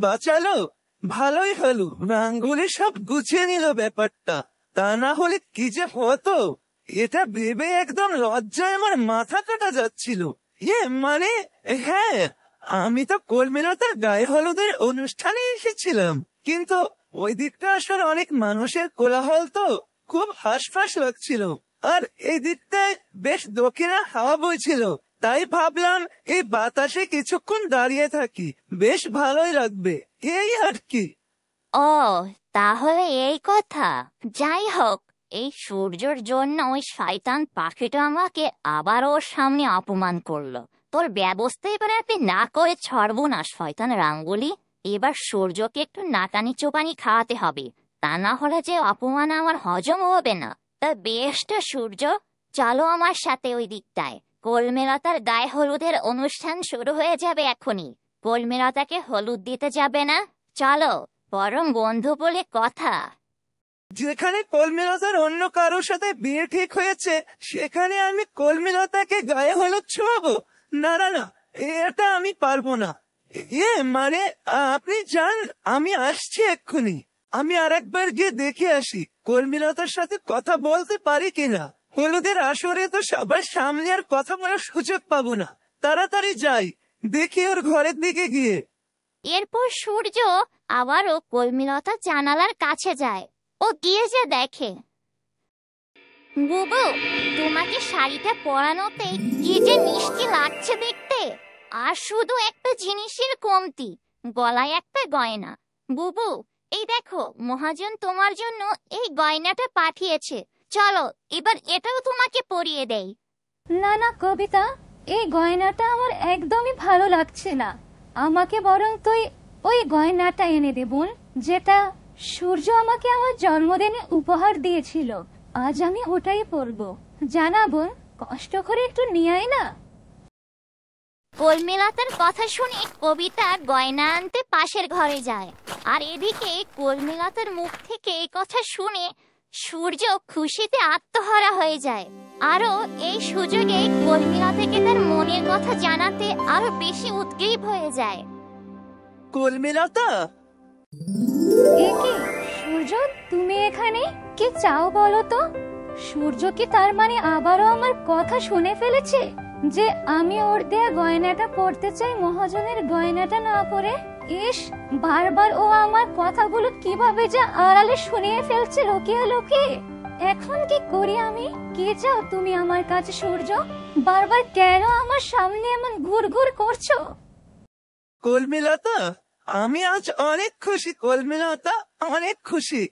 বাঁচালো। ভালোই হলো, রাঙ্গুলি সব গুছিয়ে নিল ব্যাপারটা। তা না হলে কি যে হতো, এটা ভেবে একদম লজ্জায় আমার মাথা কাটা যাচ্ছিল। মানে হ্যাঁ, আমি তো কর্মীলতার গায়ে হলুদের অনুষ্ঠানে এসেছিলাম, কিন্তু ওই দিকটা আসলে অনেক মানুষের কোলাহল, তো খুব হাঁসফাঁস লাগছিল। আর এই দিকটায় বেশ দক্ষিণা হাওয়া বইছিল, তাই ভাবলাম এই বাতাসে কিছুক্ষণ দাঁড়িয়ে থাকি, বেশ ভালোই লাগবে, এই আর কি। ও, তাহলে এই কথা। যাই হোক, এই সূর্যের জন্য ওই শয়তান পাখিটা আমাকে আবার ওর সামনে অপমান করলো। তোর ব্যবস্থা এবার আপনি না করে ছাড়বো না শয়তান রাঙ্গুলি। এবার সূর্যকে একটু নাকানি চোপানি খাওয়াতে হবে, তা না হলে যে অপমান আমার হজম হবে না। তা বেশটা সূর্য, চলো আমার সাথে ওই দিকটায়। কলমেলতার গায়ে হলুদের অনুষ্ঠান শুরু হয়ে যাবে এখনই। কলমেলতাকে হলুদ দিতে যাবে না? চলো, বরং বন্ধু বলে কথা। যেখানে কলমিলতার অন্য কারোর সাথে বিয়ে ঠিক হয়েছে সেখানে আমি কলমিলতাকে গায়ে হলুদ ছোঁয়াবো? না না না, এটা আমি পারবো না। মানে আপনি যান, আমি আসছি এক্ষুনি। আমি আরেকবার গিয়ে দেখে আসি কলমিলতার সাথে কথা বলতে পারি কিনা। হলুদের আসরে তো সবার সামনে আর কথা বলার সুযোগ পাবো না। তাড়াতাড়ি যাই, দেখি ওর ঘরের দিকে গিয়ে। এরপর সূর্য আবারও কলমিলতা জানালার কাছে যায়। ও গিয়ে যে দেখে, বুবু, তোমাকে শাড়িটা পরানোতে কি যে মিষ্টি লাগছে দেখতে। আর শুধু একটা জিনিসের কমতি, গলায় একটা গয়না। বুবু, এই দেখো, মহাজন তোমার জন্য এই গয়নাটা পাঠিয়েছে। চলো এবার এটাও তোমাকে পরিয়ে দেই। না না কবিতা, এই গয়নাটা আমার একদমই ভালো লাগছে না। আমাকে বরং তুই ওই গয়নাটা এনে দে বোন, যেটা সূর্য আমাকে আমার জন্মদিনে উপহার দিয়েছিল। আজ আমি ওটাই পরবো। জানা বোন, কষ্ট করে একটু নিয়ে আয় না। কলমিলতার কথা শুনে কবিতা গয়না আনতে পাশের ঘরে যায়। আর এদিকে কলমিলতার মুখ থেকে এই কথা শুনে সূর্য খুশিতে আত্মহারা হয়ে যায়। আরো এই সুযোগে কলমিলতাকে তার মনের কথা জানাতে আরো বেশি উদ্গ্রীব হয়ে যায়। কলমিলতা, এ কি সূর্য, তুমি এখানে কি চাও বলো তো? সূর্য কি তার মানে আবারও আমার কথা শুনে ফেলেছে যে আমি ওর দেয়া গয়নাটা পরতে চাই, মহাজনের গয়নাটা না পরে? ইস, বারবার ও আমার কথাগুলো কিভাবে যে আড়ালে শুনিয়ে ফেলছে লুকিয়ে লুকিয়ে। এখন কি করি আমি? কি চাও তুমি আমার কাছে সূর্য? বারবার কেন আমার সামনে এমন ঘুরঘুর করছো? কলমিলতা, আমি আজ অনেক খুশি কলমিলতা, অনেক খুশি,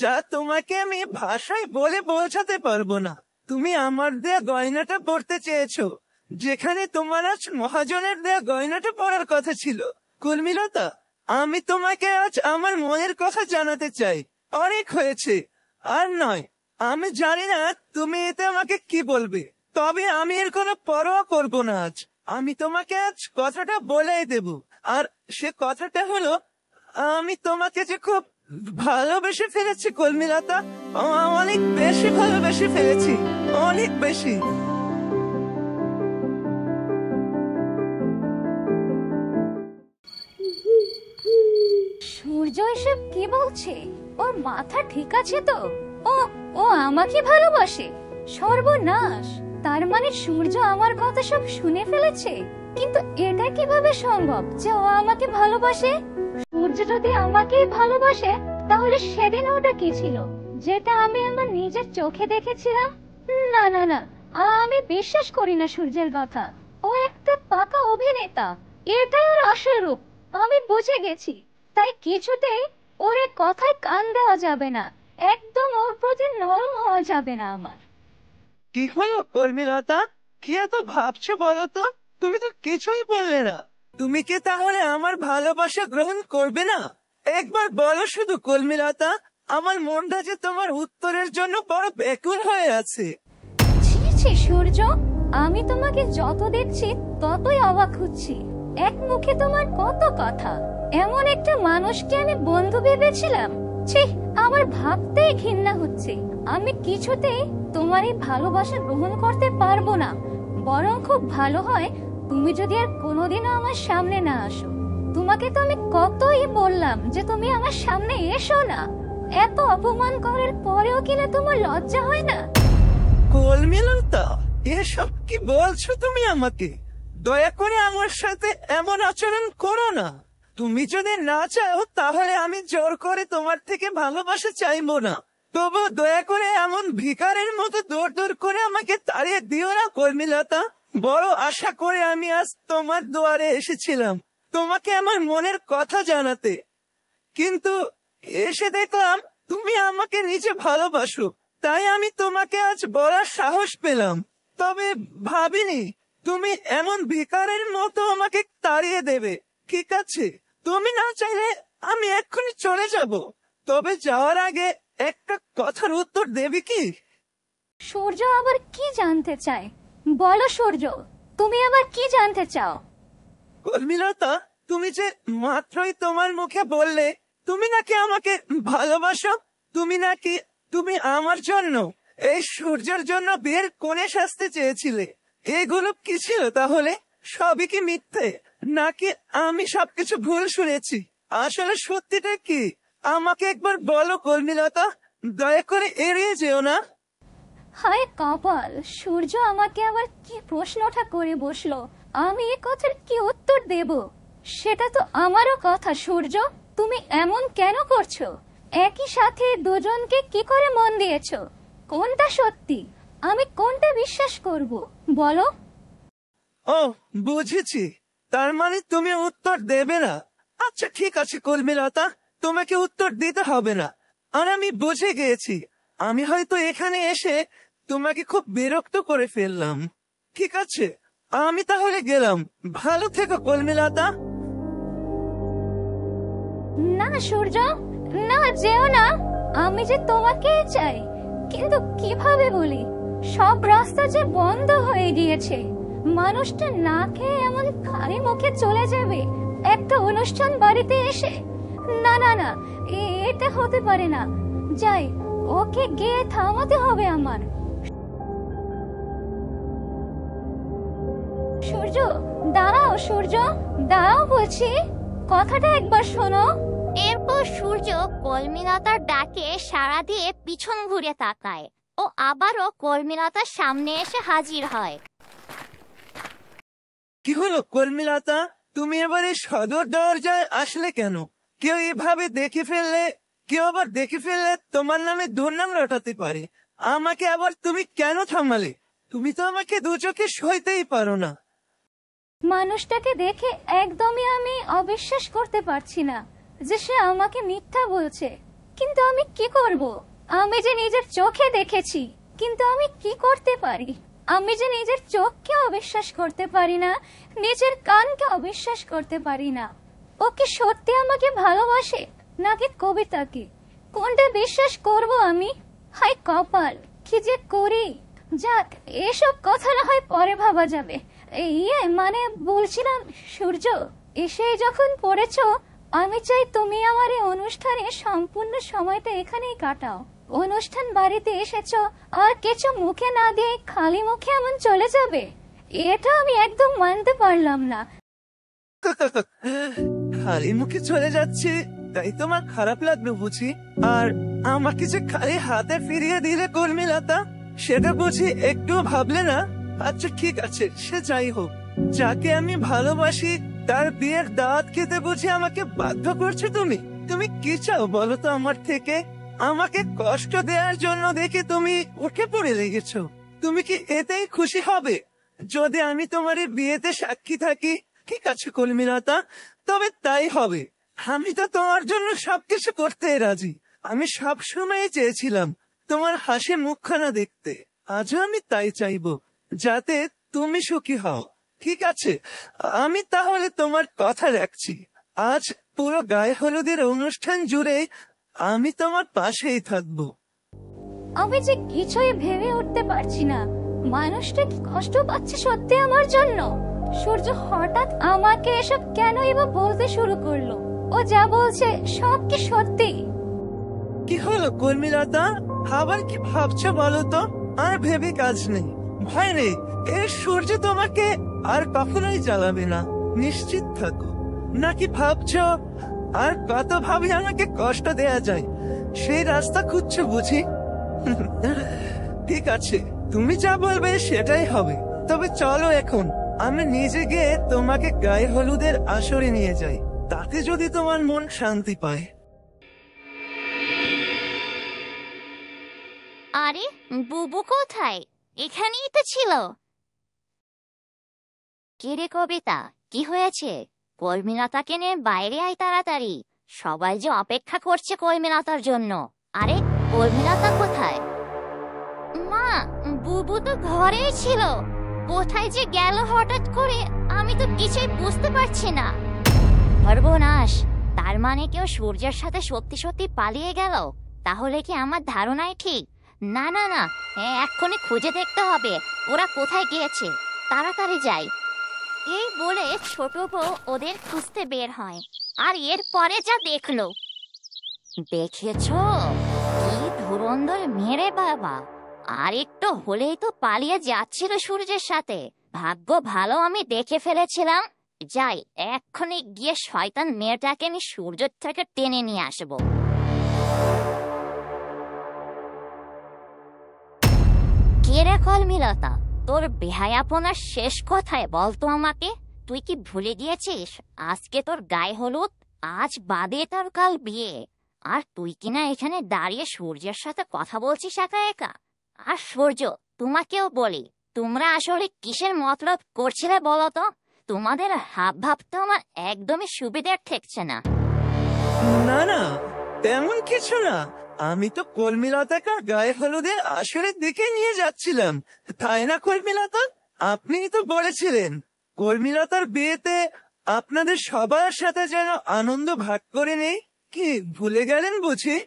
যা তোমাকে আমি ভাষায় বলে বোঝাতে পারবো না। তুমি আমার দেয়া গয়নাটা পরতে চেয়েছো, যেখানে তোমার আজ মহাজনের দেয়া গয়নাটা পরার কথা ছিল। কলমিলতা, আমি তোমাকে আজ আমার মনের কথা জানাতে চাই। অনেক হয়েছে, আর নয়। আমি জানি না তুমি এতে আমাকে কি বলবে, তবে আমি এর কোনো পরোয়া করবো না। আজ আমি তোমাকে আজ কথাটা বলেই দেব। আর সে কথাটা হলো, আমি তোমাকে যে খুব ভালোবেসে ফেলেছি কলমিলতা, অনেক বেশি ভালোবেসে ফেলেছি, অনেক বেশি। সূর্য এসব কি বলছে? ওর মাথা ঠিক আছে তো? ও ও আমাকে ভালোবাসে? সর্বনাশ! তার মানে সূর্য আমার কথা সব শুনে ফেলেছে। কিন্তু এটা কিভাবে সম্ভব যে ও আমাকে ভালোবাসে? সূর্য যদি আমাকে ভালোবাসে, তাহলে সেদিন ওটা কি ছিল যেটা আমি আমার নিজের চোখে দেখেছিলাম? না না না, আমি বিশ্বাস করি না সূর্যের কথা। ও একটা পাকা অভিনেতা, এটাই ওর আসল রূপ। আমি বুঝে গেছি, তাই কিছুতেই ওর কথায় কান দেওয়া যাবে না। একদম ওর প্রতি নরম হওয়া যাবে না আমার। কি হলো কলমিলতা, কি এত ভাবছো বলো তো? তুমি তো কিছুই বললে না। তুমি কি তাহলে আমার ভালোবাসা গ্রহণ করবে না? একবার বলো শুধু কলমিলতা, আমার মনটা যে তোমার উত্তরের জন্য বড় ব্যাকুল হয়ে আছে। ছি ছি সূর্য, আমি তোমাকে যত দেখছি ততই অবাক হচ্ছি। এক মুখে তোমার কত কথা, এমন একটা মানুষকে আমি বন্ধু ভেবেছিলাম। ছি, আমার ভাবতেই ঘৃণা হচ্ছে। আমি কিছুতেই তোমার এই ভালোবাসা গ্রহণ করতে পারবো না। বরং খুব ভালো হয় তুমি যদি আর কোনোদিনও আমার সামনে না আসো। তোমাকে তো আমি কতই বললাম যে তুমি আমার সামনে এসো না। এত অপমান করার পরেও কিনা তোমার লজ্জা হয় না? কলমিলতা, এসব কি বলছো তুমি আমাকে? দয়া করে আমার সাথে এমন আচরণ করো না। তুমি যদি না চাও তাহলে আমি জোর করে তোমার থেকে ভালোবাসা চাইবো না। তবু দয়া করে এমন ভিখারের মতো দৌড় দৌড় করে আমাকে তাড়িয়ে দিও না কলমিলতা। বড় আশা করে আমি আজ তোমার দুয়ারে এসেছিলাম তোমাকে আমার মনের কথা জানাতে, কিন্তু এসে দেখলাম তুমি আমাকে নিজে ভালোবাসো। তাই আমি তোমাকে আজ বলার সাহস পেলাম, তবে ভাবিনি তুমি এমন ভিখারের মতো আমাকে তাড়িয়ে দেবে। ঠিক আছে, তুমি না চাইলে আমি এক্ষুনি চলে যাব, তবে যাওয়ার আগে একটা কথার উত্তর দেবে কি? সূর্য আবার কি জানতে চায়? বলো সূর্য, তুমি আবার কি জানতে চাও? কলমিলতা, তুমি যে মাত্রই তোমার মুখে বললে তুমি নাকি আমাকে ভালোবাসো? তুমি আমার জন্য, এই সূর্যের জন্য বিয়ের কোণে সাজতে চেয়েছিলে? এগুলো কি ছিল তাহলে? সবই কি মিথ্যে, নাকি আমি সবকিছু ভুল শুনেছি? আসলে সত্যিটা কি আমাকে একবার বলো কলমিলতা, দয়া করে এড়িয়ে যেও না। হায় কপাল, সূর্য আমাকে আবার কি প্রশ্নটা করে বসলো। আমি এ কথার কি উত্তর দেব? সেটা তো আমারও কথা। সূর্য, তুমি এমন কেন করছো? একই সাথে দুজনকে কি করে মন দিয়েছো? কোনটা সত্যি, আমি কোনটা বিশ্বাস করব বলো? ও, বুঝেছি, তার মানে তুমি উত্তর দেবে না। আচ্ছা ঠিক আছে কলমিলতা, তোমাকে উত্তর দিতে হবে না। আর আমি বুঝে গিয়েছি, আমি হয়তো এখানে এসে তোমাকে খুব বিরক্ত করে ফেললাম। ঠিক আছে, আমি তাহলে গেলাম। ভালো থেকো কলমিলতা। না সূর্য, না যেও না। আমি যে তোমাকে চাই, কিন্তু কিভাবে বলি? সব রাস্তা যে বন্ধ হয়ে গিয়েছে। মানুষটা না খেয়ে এমন খালি মুখে চলে যাবে একটা অনুষ্ঠান বাড়িতে এসে? না না না, এটা হতে পারে না। যাই, ওকে গিয়ে থামাতে হবে আমার। সূর্য দাঁড়াও, সূর্য দাঁড়াও বলছি, কথাটা একবার শোনো। এরপর সূর্য কলমিলতার ডাকে সাড়া দিয়ে পিছন ঘুরে তাকায় ও আবারও কলমিলতার সামনে এসে হাজির হয়। কি হলো কলমিলতা, তুমি এবারে সদর দরজায় আসলে কেন? কেউ এভাবে কেউ আবার দেখে ফেললে তোমার নামে দুর্নাম রটাতে পারে। আমাকে আবার তুমি কেন থামালে? তুমি তো আমাকে দু চোখে সইতেই পারো না। মানুষটাকে দেখে একদমই আমি অবিশ্বাস করতে পারছি না যে সে আমাকে মিথ্যা বলছে। কিন্তু আমি কি করব? আমি যে নিজের চোখে দেখেছি, কিন্তু আমি কি করতে পারি? আমি যে নিজের চোখকে অবিশ্বাস করতে পারি না, নিজের কানকে অবিশ্বাস করতে পারি না। ও কি সত্যি আমাকে ভালোবাসে, নাকি কবিতাকে? কোনটা বিশ্বাস করব আমি? হায় কপাল, কি যে করি। যাক, এসব কথা না হয় পরে ভাবা যাবে। মানে বলছিলাম সূর্য, এসেই যখন পড়েছো, আমি চাই তুমি আমার এই অনুষ্ঠানে সম্পূর্ণ সময়টা এখানেই কাটাও। অনুষ্ঠান বাড়িতে এসেছো আর কিছু মুখে না দিয়ে খালি মুখে এমন চলে যাবে? এটা আমি একদম মানতে পারলাম না। খালি মুখে চলে যাচ্ছি তাই তোমার খারাপ লাগবে বুঝি? আর আমাকে যে খালি হাতে ফিরিয়ে দিলে কলমিলতা, সেটা বুঝি একটু ভাবলে না? আচ্ছা ঠিক আছে, সে যাই হোক, যাকে আমি ভালোবাসি তার বিয়ের দাওয়াত খেতে বুঝি আমাকে বাধ্য করছো তুমি? তুমি কি চাও বলো তো আমার থেকে? আমাকে কষ্ট দেওয়ার জন্য দেখে তুমি উঠে পড়ে লেগেছো। তুমি কি এতেই খুশি হবে যদি আমি তোমার এই বিয়েতে সাক্ষী থাকি? ঠিক আছে কলমিলতা, তবে তাই হবে। আমি তো তোমার জন্য সবকিছু করতে রাজি। আমি সবসময় চেয়েছিলাম তোমার হাসি মুখখানা দেখতে। আজও আমি তাই চাইবো, যাতে তুমি সুখী হও। ঠিক আছে, আমি তাহলে তোমার কথা রাখছি। আজ পুরো গায়ে হলুদের অনুষ্ঠান জুড়ে আমি তোমার পাশেই থাকবো। আমি যে কিছুই ভেবে উঠতে পারছি না। মানুষটা কি কষ্ট পাচ্ছে সত্যি আমার জন্য? সূর্য হঠাৎ আমাকে এসব কেনই বা বলতে শুরু করলো? ও যা বলছে সব কি সত্যি? কি হলো কলমিলতা, আবার কি ভাবছো বলো তো? আর ভেবে কাজ নেই, ভয় নেই। এই সূর্য তোমাকে আর কখনোই জ্বালাবে না, নিশ্চিত থাকো। নাকি ভাবছো আর কত ভাবে আমাকে কষ্ট দেয়া যায় সেই রাস্তা খুঁজছো বুঝি? ঠিক আছে, তুমি যা বলবে সেটাই হবে। তবে চলো এখন আমি নিজে গিয়ে তোমাকে গায়ে হলুদের আসরে নিয়ে যাই, তাতে যদি তোমার মন শান্তি পায়। আরে বুবু কোথায়? এখানেই তো ছিল। কে রে কবিতা, কি হয়েছে? কলমিলতাকে নিয়ে বাইরে আয় তাড়াতাড়ি। সবাই যে অপেক্ষা করছে কলমিলতার জন্য। আরে কলমিলতা কোথায়? মা, বুবু তো ঘরেই ছিল। কোথায় যে গেল হঠাৎ করে, আমি তো কিছুই বুঝতে পারছি না। সর্বনাশ, তার মানে কেউ সূর্যের সাথে সত্যি সত্যি পালিয়ে গেল? তাহলে কি আমার ধারণাই ঠিক? না না না, এক্ষুনি খুঁজে দেখতে হবে ওরা কোথায় গিয়েছে। তাড়াতাড়ি যাই। এই বলে ছোট বউ ওদের খুঁজতে বের হয়। আর এরপরে যা দেখলো, দেখেছো কি ধুরন্ধর মেরে বাবা, আর একটু হলেই তো পালিয়ে যাচ্ছিল সূর্যের সাথে। ভাগ্য ভালো আমি দেখে ফেলেছিলাম। যাই, এক্ষুনি গিয়ে শয়তান মেয়েটাকে আমি সূর্য থেকে টেনে নিয়ে আসবো। কে রে কলমিলতা, তোর বেহায়াপনার শেষ কথায় বলতো আমাকে। তুই কি ভুলে গিয়েছিস আজকে তোর গায়ে হলুদ, আজ বাদে তোর কাল বিয়ে, আর তুই কিনা এখানে দাঁড়িয়ে সূর্যের সাথে কথা বলছিস একা একা। আর সূর্য, তোমাকেও বলি, তোমরা আসলে কিসের মতলব করছিলে বলো তো? তোমাদের হাব ভাব তো আমার একদমই সুবিধার ঠেকছে না। না না, তেমন কিছু না। আমি তো কলমিলতাকে গায়ে হলুদের আসরের দিকে নিয়ে যাচ্ছিলাম, তাই না কলমিলতা? আপনিই তো বলেছিলেন কলমিলতার বিয়েতে আপনাদের সবার সাথে যেন আনন্দ ভাগ করে নেই। কি ভুলে গেলেন বুঝি?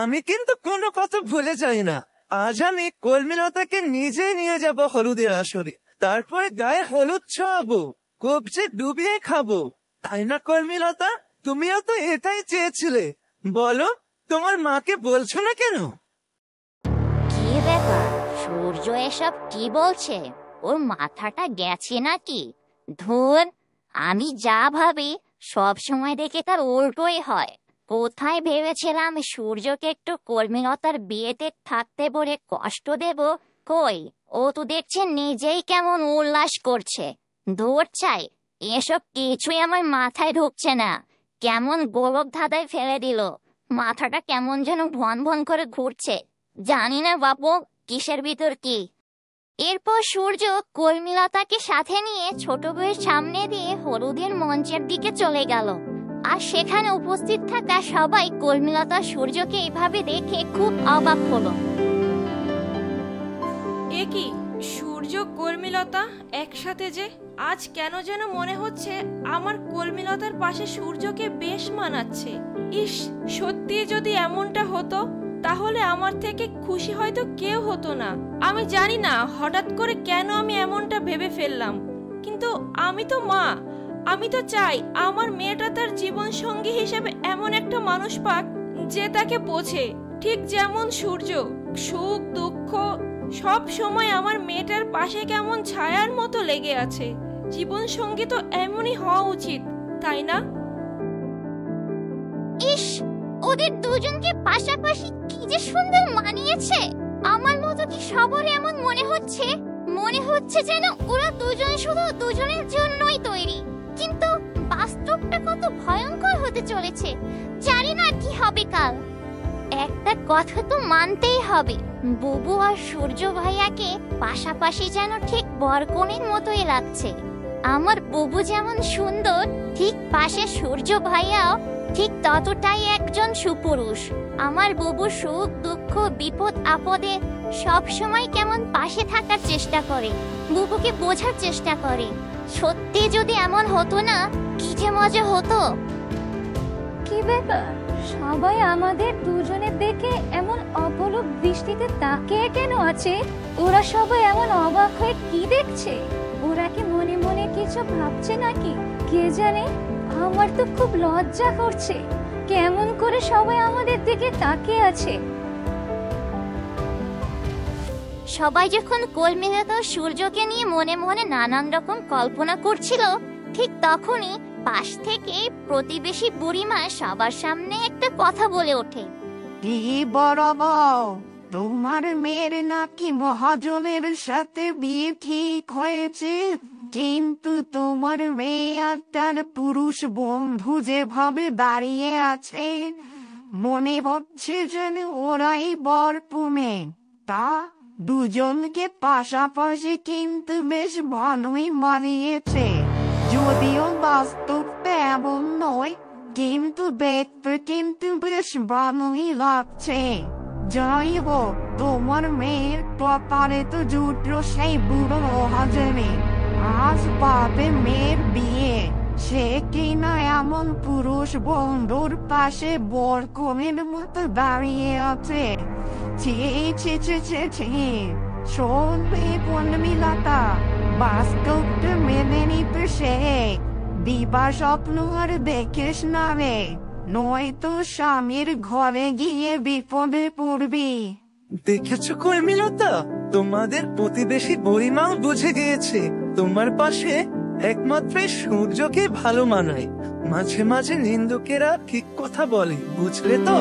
আমি কিন্তু কোনো কথা ভুলে যাই না। আজ আমি কলমিলতাকে নিজে নিয়ে যাব হলুদের আসরে, তারপরে গায়ে হলুদ ছোঁয়াবো, কবজে ডুবিয়ে খাবো, তাই না কলমিলতা? তুমিও তো এটাই চেয়েছিলে। বলো, তোমার মাকে বলছো না কেন? কি ব্যাপার, সূর্য এসব কি বলছে? ওর মাথাটা গেছে নাকি? ধুর, আমি যা ভাবি সব সময় দেখে তার উল্টোই হয়। কোথায় ভেবেছিলাম সূর্যকে একটু কলমিলতার বিয়েতে থাকতে বলে কষ্ট দেব, কই ও তো দেখছে নিজেই কেমন উল্লাস করছে। ধুর চাই, এসব কিছুই আমার মাথায় ঢুকছে না। কেমন গোলক ধাঁধায় ফেলে দিল, মাথাটা কেমন যেন ভন ভন করে ঘুরছে। জানি না বাপু কিসের ভিতর কি। এরপর সূর্য কলমিলতাকে সাথে নিয়ে ছোট বউয়ের সামনে দিয়ে হলুদের মঞ্চের দিকে চলে গেল। আর সেখানে উপস্থিত থাকা সবাই কলমিলতা সূর্যকে এভাবে দেখে খুব অবাক হলো। এ কি, সূর্য কলমিলতা একসাথে যে? আজ কেন যেন মনে হচ্ছে আমার কলমিলতার পাশে সূর্যকে বেশ মানাচ্ছে। ইস, সত্যি যদি এমনটা হতো তাহলে আমার থেকে খুশি হয়তো কেউ হতো না। আমি জানি না হঠাৎ করে কেন আমি এমনটা ভেবে ফেললাম, কিন্তু আমি তো মা। আমি তো চাই আমার মেয়েটা তার জীবন সঙ্গী হিসেবে এমন একটা মানুষ পাক যে তাকে বোঝে। ঠিক যেমন সূর্য সুখ দুঃখ সব সময় আমার মেয়েটার পাশে কেমন ছায়ার মতো লেগে আছে। জীবন সঙ্গী তো এমনই হওয়া উচিত, তাই না? ইস, ওদের দুজনকে পাশাপাশি কি যে সুন্দর মানিয়েছে। আমার মতো কি সবার এমন মনে হচ্ছে? মনে হচ্ছে যেন ওরা দুজন শুধু দুজনের জন্যই তৈরি। কিন্তু বাস্তবটা কত ভয়ঙ্কর হতে চলেছে। জানি না কি হবে কাল। একটা কথা তো মানতেই হবে, বুবু আর সূর্য ভাইয়াকে পাশাপাশি যেন ঠিক বরকনের মতোই লাগছে। আমার বুবু যেমন সুন্দর, ঠিক পাশে সূর্য ভাইয়াও ঠিক ততটাই একজন সুপুরুষ। আমার বুবু সুখ দুঃখ বিপদ আপদে সব সময় কেমন পাশে থাকার চেষ্টা করে, বুবুকে বোঝার চেষ্টা করে। সত্যি যদি এমন হতো না, কি যে মজা হতো। কি ব্যাপার, সবাই আমাদের দুজনের দেখে এমন অপলক দৃষ্টিতে তাকিয়ে কেন আছে? ওরা সবাই এমন অবাক হয়ে কি দেখছে? ওরা কি মনে মনে কিছু ভাবছে নাকি কে জানে? আমার তো খুব লজ্জা করছে। কেমন করে সবাই আমাদের দিকে তাকিয়ে আছে? সবাই যখন কলমিলতা সূর্যকে নিয়ে মনে মনে নানান রকম কল্পনা করছিল, ঠিক তখনই পাশ থেকে প্রতিবেশী বুড়িমা সবার সামনে একটা কথা বলে ওঠে। কি বড় বউ, তোমার মেয়ের নাকি মহাজনের সাথে বিয়ে ঠিক হয়েছে, কিন্তু তোমার মেয়ে আর তার পুরুষ বন্ধু যেভাবে দাঁড়িয়ে আছে, মনে হচ্ছে যেন ওরাই বর কনে। তা দুজনকে পাশাপাশি কিন্তু বেশ ভালোই মানিয়েছে। যদিও বাস্তবটা এমন নয়, কিন্তু দেখতে কিন্তু বেশ ভালোই লাগছে। যাই হোক, তোমার মেয়ের কপালে তো জুটলো সেই বুড়ো মহাজনে। আজ পাবে মেয়ের বিয়ে, সে কিনা এমন পুরুষ বন্ধুর পাশে বরকনের মতো দাঁড়িয়ে আছে। শোনবে কলমিলতা, বাস্তবটা মেনে নিতে সে বিবাহ স্বপ্ন আর দেখিস না রে। নয়তো স্বামীর ঘরে গিয়ে বিপদে পড়বি। দেখেছো কর্মীলতা, তোমাদের প্রতিবেশী বুড়িমাও বুঝে গিয়েছে তোমার পাশে একমাত্র সূর্যকে ভালো মানায়। মাঝে মাঝে নিন্দুকেরা ঠিক কথা বলে, বুঝলে তো?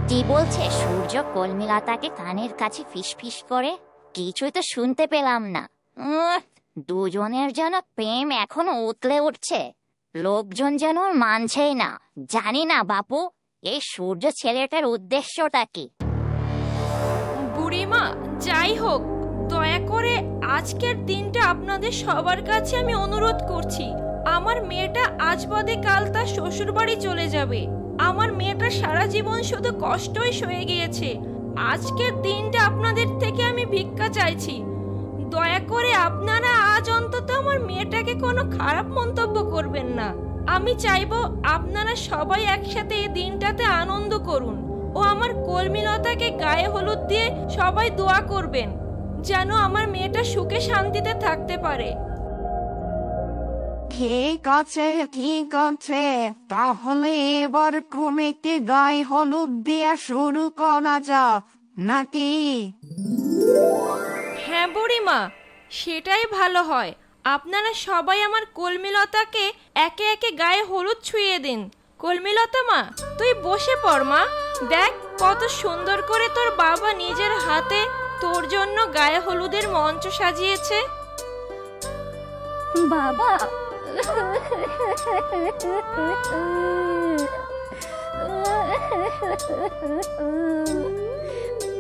কি বলছে সূর্য কলমিলতাকে কানের কাছে ফিসফিস করে? কিছুই তো শুনতে পেলাম না। দুজনের যেন প্রেম এখনো উতলে উঠছে। লোকজন যেন মানছেই না। জানি না বাপু, এই সূর্য ছেলেটার উদ্দেশ্যটা কি? বুড়িমা, যাই হোক, দয়া করে আজকের দিনটা আপনাদের সবার কাছে আমি অনুরোধ করছি। আমার মেয়েটা আজ বাদে কাল তার শ্বশুর বাড়ি চলে যাবে। আমার মেয়েটা সারা জীবন শুধু কষ্টই সয়ে গিয়েছে। আজকের দিনটা আপনাদের থেকে আমি ভিক্ষা চাইছি। দয়া করে আপনারা আজ অন্তত আমার মেয়েটাকে কোনো খারাপ মন্তব্য করবেন না। আমি চাইবো আপনারা সবাই একসাথে এই দিনটাতে আনন্দ করুন ও আমার কলমিলতাকে গায়ে হলুদ দিয়ে সবাই দোয়া করবেন যেন আমার মেয়েটা সুখে শান্তিতে থাকতে পারে। ঠিক আছে, ঠিক আছে, তাহলে এবার কমিটি গায়ে হলুদ দিয়ে শুরু করা যাক নাকি? হ্যাঁ বুড়িমা, সেটাই ভালো হয়। আপনারা সবাই আমার কলমিলতাকে একে একে গায়ে হলুদ ছুঁয়ে দিন। কলমিলতা মা, তুই বসে পড় মা। দেখ কত সুন্দর করে তোর বাবা নিজের হাতে তোর জন্য গায়ে হলুদের মঞ্চ সাজিয়েছে। বাবা,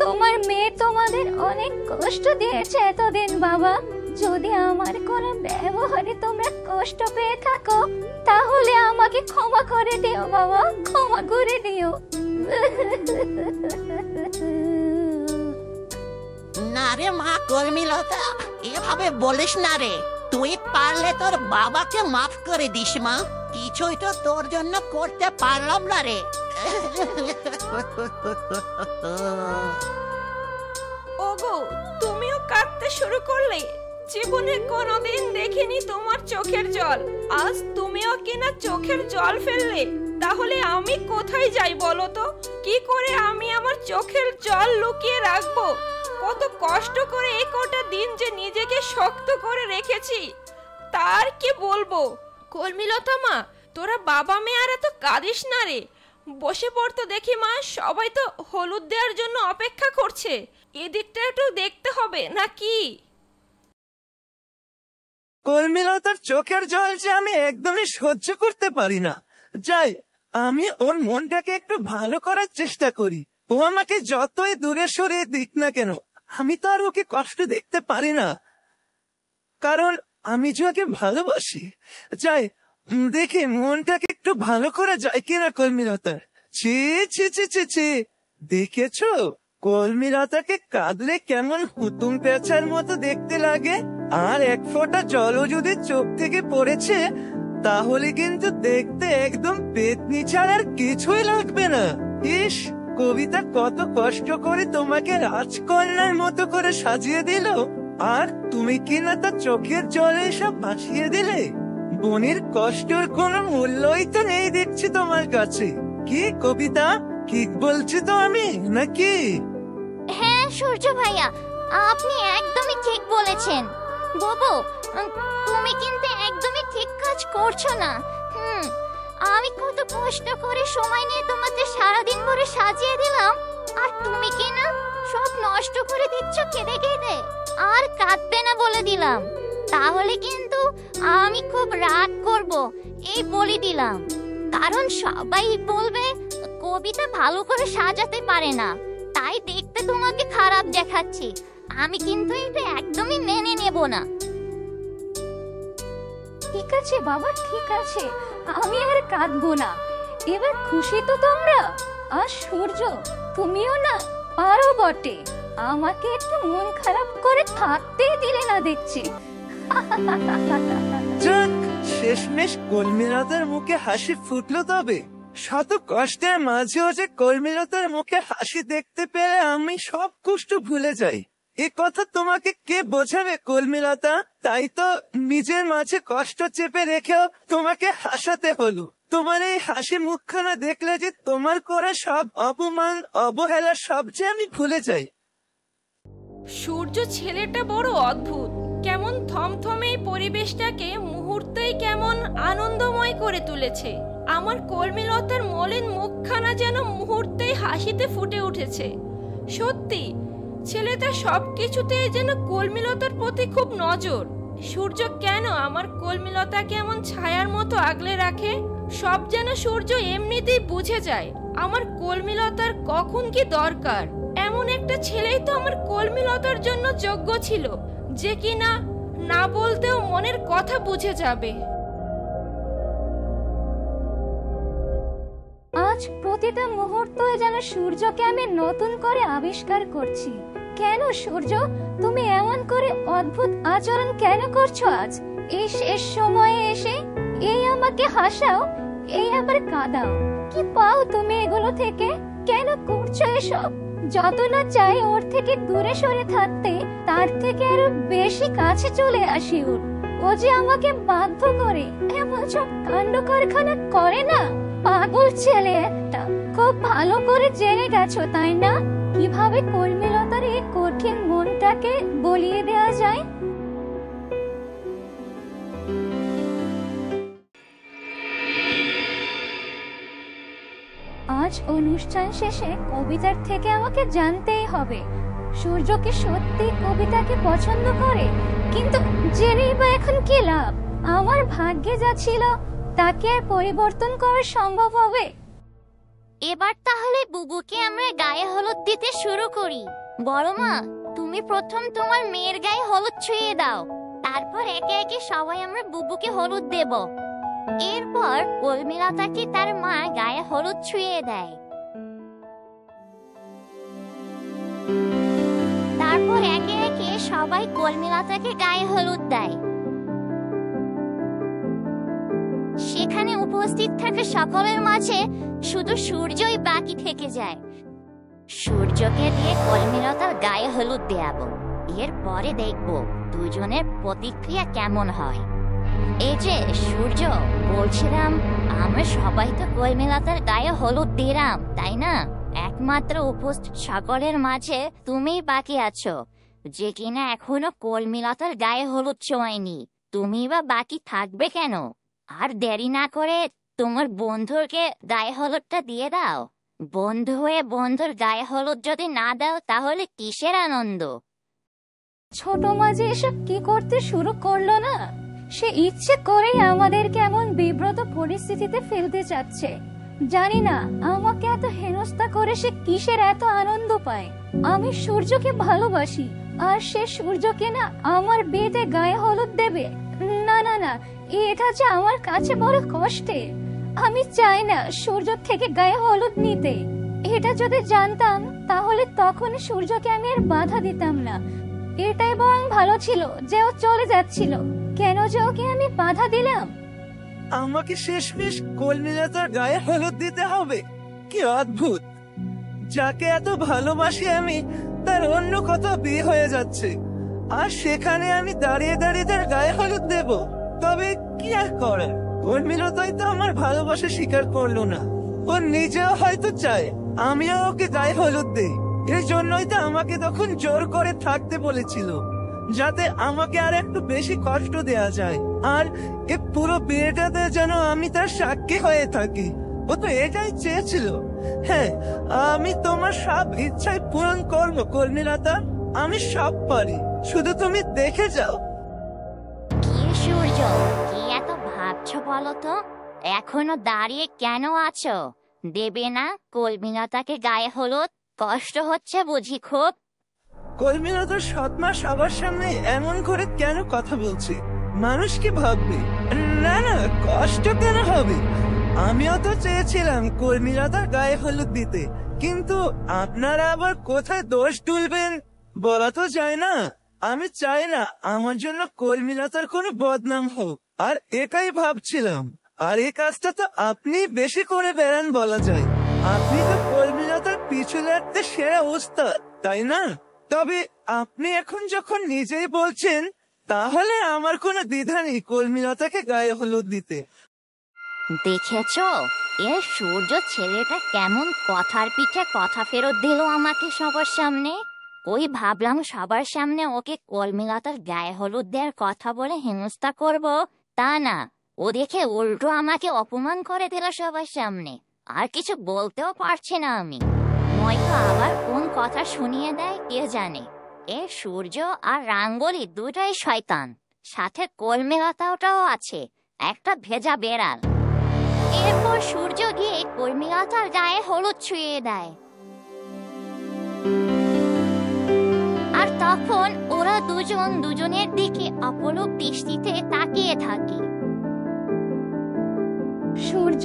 তোমার মেয়ে তোমাদের অনেক কষ্ট দিয়েছে এতদিন বাবা। যদি আমার কোনো ব্যবহারে তোমরা কষ্ট পেয়ে থাকো তাহলে আমাকে ক্ষমা করে দিও বাবা, ক্ষমা করে দিও। না রে মা কর্মীলতা, এভাবে বলিস না রে। তুই পারলে তোর বাবাকে মাফ করে দিস মা। কিছুই তো তোর জন্য করতে পারলাম না রে। ওগো, তুমিও কাঁদতে শুরু করলে? জীবনে কোনোদিন দেখিনি তোমার চোখের জল, আজ তুমিও কিনা চোখের জল ফেললে। তাহলে আমি কোথায় যাই বলো তো? কি করে আমি আমার চোখের জল লুকিয়ে রাখবো? কত কষ্ট করে এই কটা দিন যে নিজেকে শক্ত করে রেখেছি, তার কি বলবো। কলমিলতা মা, তোরা বাবা মেয়ে আর এত কাঁদিস না রে। বসে পড়তো দেখি মা, সবাই তো হলুদ দেওয়ার জন্য অপেক্ষা করছে। এদিকটা একটু দেখতে হবে নাকি? কর্মীলতার চোখের জল যে আমি একদমই সহ্য করতে পারি না। যাই, আমি ওর মনটাকে একটু ভালো করার চেষ্টা করি। ও আমাকে যতই দূরে সরিয়ে দিক না কেন, আমি তো আর ওকে কষ্ট দেখতে পারি না, কারণ আমি যে ওকে ভালোবাসি। যাই, দেখি মনটাকে একটু ভালো করা যায় কিনা কর্মীলতার। ছি ছি ছি ছি ছি, দেখেছো কলমিলতাকে কাঁদলে কেমন হুতুম পেঁচার মতো দেখতে লাগে? আর এক ফোঁটা জলও যদি চোখ থেকে পড়েছে তাহলে কিন্তু দেখতে একদম পেতনি ছাড়া আর কিছুই লাগবে না। ইস, কবিতা কত কষ্ট করে তোমাকে রাজকন্যার মতো করে সাজিয়ে দিল, আর তুমি কিনা তার চোখের জলে সব ভাসিয়ে দিলে। বোনের কষ্টের কোনো মূল্যই তো নেই দেখছি তোমার কাছে। কি কবিতা, ঠিক বলছি তো আমি নাকি? হ্যাঁ সূর্য ভাইয়া, আপনি একদমই ঠিক বলেছেন। বাবু, তুমি কিন্তু একদমই ঠিক কাজ করছো না। আমি কত কষ্ট করে সময় নিয়ে তোমাদের সারাদিন ভরে সাজিয়ে দিলাম, আর তুমি কি না সব নষ্ট করে দিচ্ছ কেঁদে কেঁদে। আর কাঁদবে না বলে দিলাম, তাহলে কিন্তু আমি খুব রাগ করব, এই বলে দিলাম। কারণ সবাই বলবে কবিতা ভালো করে সাজাতে পারে না, তাই দেখতে তোমাকে খারাপ দেখাচ্ছি। আমি কিন্তু এটা একদমই মেনে নেব না। ঠিক আছে বাবা, ঠিক আছে, আমি আর কাঁদবো না। এবার খুশি তো তোমরা? আর সূর্য, তুমিও না পারো বটে, আমাকে একটু মন খারাপ করে থাকতেই দিলে না দেখছি। যাক, শেষমেশ কলমিলতার মুখে হাসি ফুটলো। তবে শত কষ্টের মাঝেও যে কলমিলতার মুখে হাসি দেখতে পেলে আমি সব কষ্ট ভুলে যাই। এ কথা তোমাকে কে বোঝাবে কলমিলতা? তাই তো নিজের মাঝে কষ্ট চেপে রেখেও তোমাকে হাসাতে হলো। তোমার এই হাসি মুখখানা দেখলে যে তোমার করা সব অপমান অবহেলা সব যে আমি ভুলে যাই। সূর্য ছেলেটা বড় অদ্ভুত, কেমন থমথমে এই পরিবেশটাকে মুহূর্তেই কেমন আনন্দময় করে তুলেছে। আমার কলমিলতার মলিন মুখখানা যেন মুহূর্তেই হাসিতে ফুটে উঠেছে। সত্যি ছেলেটা সবকিছুতেই যেন কলমিলতার প্রতি খুব নজর। সূর্য কেন আমার কলমিলতাকে এমন ছায়ার মতো আগলে রাখে? সব যেন সূর্য এমনিতেই বুঝে যায় আমার কলমিলতার কখন কি দরকার। এমন একটা ছেলেই তো আমার কলমিলতার জন্য যোগ্য ছিল, যে কিনা না বলতেও মনের কথা বুঝে যাবে। আজ প্রতিটা মুহূর্তে যেন সূর্যকে আমি নতুন করে আবিষ্কার করছি। কেন সূর্য, তুমি এমন করে অদ্ভুত আচরণ কেন করছো আজ এই শেষ সময়ে এসে? এই আমাকে হাসাও, এই আবার কাঁদাও। কি পাও তুমি এগুলো থেকে? কেন করছো এসব? যত না চাই ওর থেকে দূরে সরে থাকতে, তার থেকে আরো বেশি কাছে চলে আসি ওর। ও যে আমাকে বাধ্য করে এমন সব কাণ্ড কারখানা করে না। পাগল ছেলে একটা। খুব ভালো করে জেনে গেছো তাই না কিভাবে কলমিলতার এই কঠিন মনটাকে বলিয়ে দেওয়া যায়। আজ অনুষ্ঠান শেষে কবিতার থেকে আমাকে জানতেই হবে সূর্যকে সত্যি কবিতাকে পছন্দ করে। কিন্তু জেনেই বা এখন কি লাভ? আমার ভাগ্যে যা ছিল তাকে আর পরিবর্তন করা সম্ভব হবে? এবার তাহলে বুবুকে আমরা গায়ে হলুদ দিতে শুরু করি। বড় মা, তুমি প্রথম তোমার মেয়ের গায়ে হলুদ ছুঁয়ে দাও, তারপর একে একে সবাই আমরা বুবুকে হলুদ দেব। এরপর কলমিলতাকে তার মা গায়ে হলুদ ছুঁয়ে দেয়। তারপর একে একে সবাই কলমিলতাকে গায়ে হলুদ দেয়। সেখানে উপস্থিত থাকা সকলের মাঝে শুধু সূর্যই বাকি থেকে যায়। সূর্যকে দিয়ে কলমিলতার গায়ে হলুদ দেয়াবো, এরপরে দেখবো দুজনের প্রতিক্রিয়া কেমন হয়। এই যে সূর্য, বলছিলাম আমরা সবাই তো কলমিলতার গায়ে হলুদ দিলাম তাই না? একমাত্র উপস্থিত সকলের মাঝে তুমিই বাকি আছো যে কিনা এখনো কলমিলতার গায়ে হলুদ ছোঁয়নি। তুমি বা বাকি থাকবে কেন? আর দেরি না করে তোমার বন্ধুকে গায়ে হলুদটা দিয়ে দাও। বন্ধু হয়ে বন্ধুর গায়ে হলুদ যদি না দাও তাহলে কিসের আনন্দ? ছোট মাঝে এসব কি করতে শুরু করলো না? সে ইচ্ছে করেই আমাদেরকে এমন বিব্রত পরিস্থিতিতে ফেলতে চাচ্ছে। জানি না আমাকে এত হেনস্থা করে সে কিসের এত আনন্দ পায়। আমি সূর্যকে ভালোবাসি, আর সে সূর্যকে না আমার বিয়েতে গায়ে হলুদ দেবে? না না না, এটা যে আমার কাছে বড় কষ্টের। আমি চাই না সূর্য থেকে গায়ে হলুদ নিতে। এটা যদি জানতাম তাহলে তখনই সূর্যকে আমি আর বাধা দিতাম না। এটাই বরং ভালো ছিল যে ও চলে যাচ্ছিল। কেন যে ওকে আমি বাধা দিলাম? আমাকে শেষমেশ কলমিলতার গায়ে হলুদ দিতে হবে? কি অদ্ভুত! যাকে এত ভালোবাসি আমি, তার অন্য কোথাও বিয়ে হয়ে যাচ্ছে, আর সেখানে আমি দাঁড়িয়ে দাঁড়িয়ে তার গায়ে হলুদ দেব? তবে কি আর করার? কলমিলতাই তো আমার ভালোবাসা স্বীকার করলো না। ও নিজেও হয়তো চায় আমিও ওকে গায়ে হলুদ দেই। এই জন্যই তো আমাকে তখন জোর করে থাকতে বলেছিল, যাতে আমাকে আর একটু বেশি কষ্ট দেয়া যায়, আর এ পুরো বিয়েটাতে যেন আমি তার সাক্ষী হয়ে থাকি। ও তো এটাই চেয়েছিল। হ্যাঁ, আমি তোমার সব ইচ্ছাই পূরণ করবো কলমিলতা। আমি সব পারি, শুধু তুমি দেখে যাও। কি সূর্য, কি এত ভাবছো বলো তো? এখনো দাঁড়িয়ে কেন আছো? দেবে না কলমিলতাকে গায়ে হলুদ? কষ্ট হচ্ছে বুঝি খুব? কলমিলতার সৎমা সবার সামনে এমন করে কেন কথা বলছে? মানুষ কি ভাববে? না না, কষ্ট কেন হবে? আমিও তো চেয়েছিলাম কলমিলতার গায়ে হলুদ দিতে, কিন্তু আপনারা আবার কোথায় দোষ তুলবেন বলা তো যায় না। আমি চাই না আমার জন্য কলমিলতার কোনো বদনাম হোক, আর এটাই ভাবছিলাম। আর এই কাজটা তো আপনি বেশি করে বেড়ান বলা যায়। আপনি তো কলমিলতার পিছু লাগতে সেরা ওস্তাদ, তাই না? তবে আপনি এখন যখন নিজেই বলছেন, তাহলে আমার কোনো দ্বিধা নেই কলমিলতাকে গায়ে হলুদ দিতে। দেখেছো এ সূর্য ছেলেটা কেমন কথার পিঠে কথা ফেরত দিল আমাকে সবার সামনে। ওই ভাবলাম সবার সামনে ওকে কলমিলতার গায়ে হলুদ দেওয়ার কথা বলে হেনস্থা করব, তা না, ও দেখে উল্টো আমাকে অপমান করে দিল সবার সামনে। আর কিছু বলতেও পারছি না আমি, নয়তো আবার কোন কথা শুনিয়ে দেয় কে জানে। এ সূর্য আর রাঙ্গলি দুটাই শয়তান, সাথে কলমিলতাটাও আছে, একটা ভেজা বেড়াল। এরপর সূর্য গিয়ে কলমিলতার গায়ে হলুদ ছুঁয়ে দেয়। আর তখন ওরা দুজন দুজনের দিকে অপলক দৃষ্টিতে তাকিয়ে থাকে। সূর্য,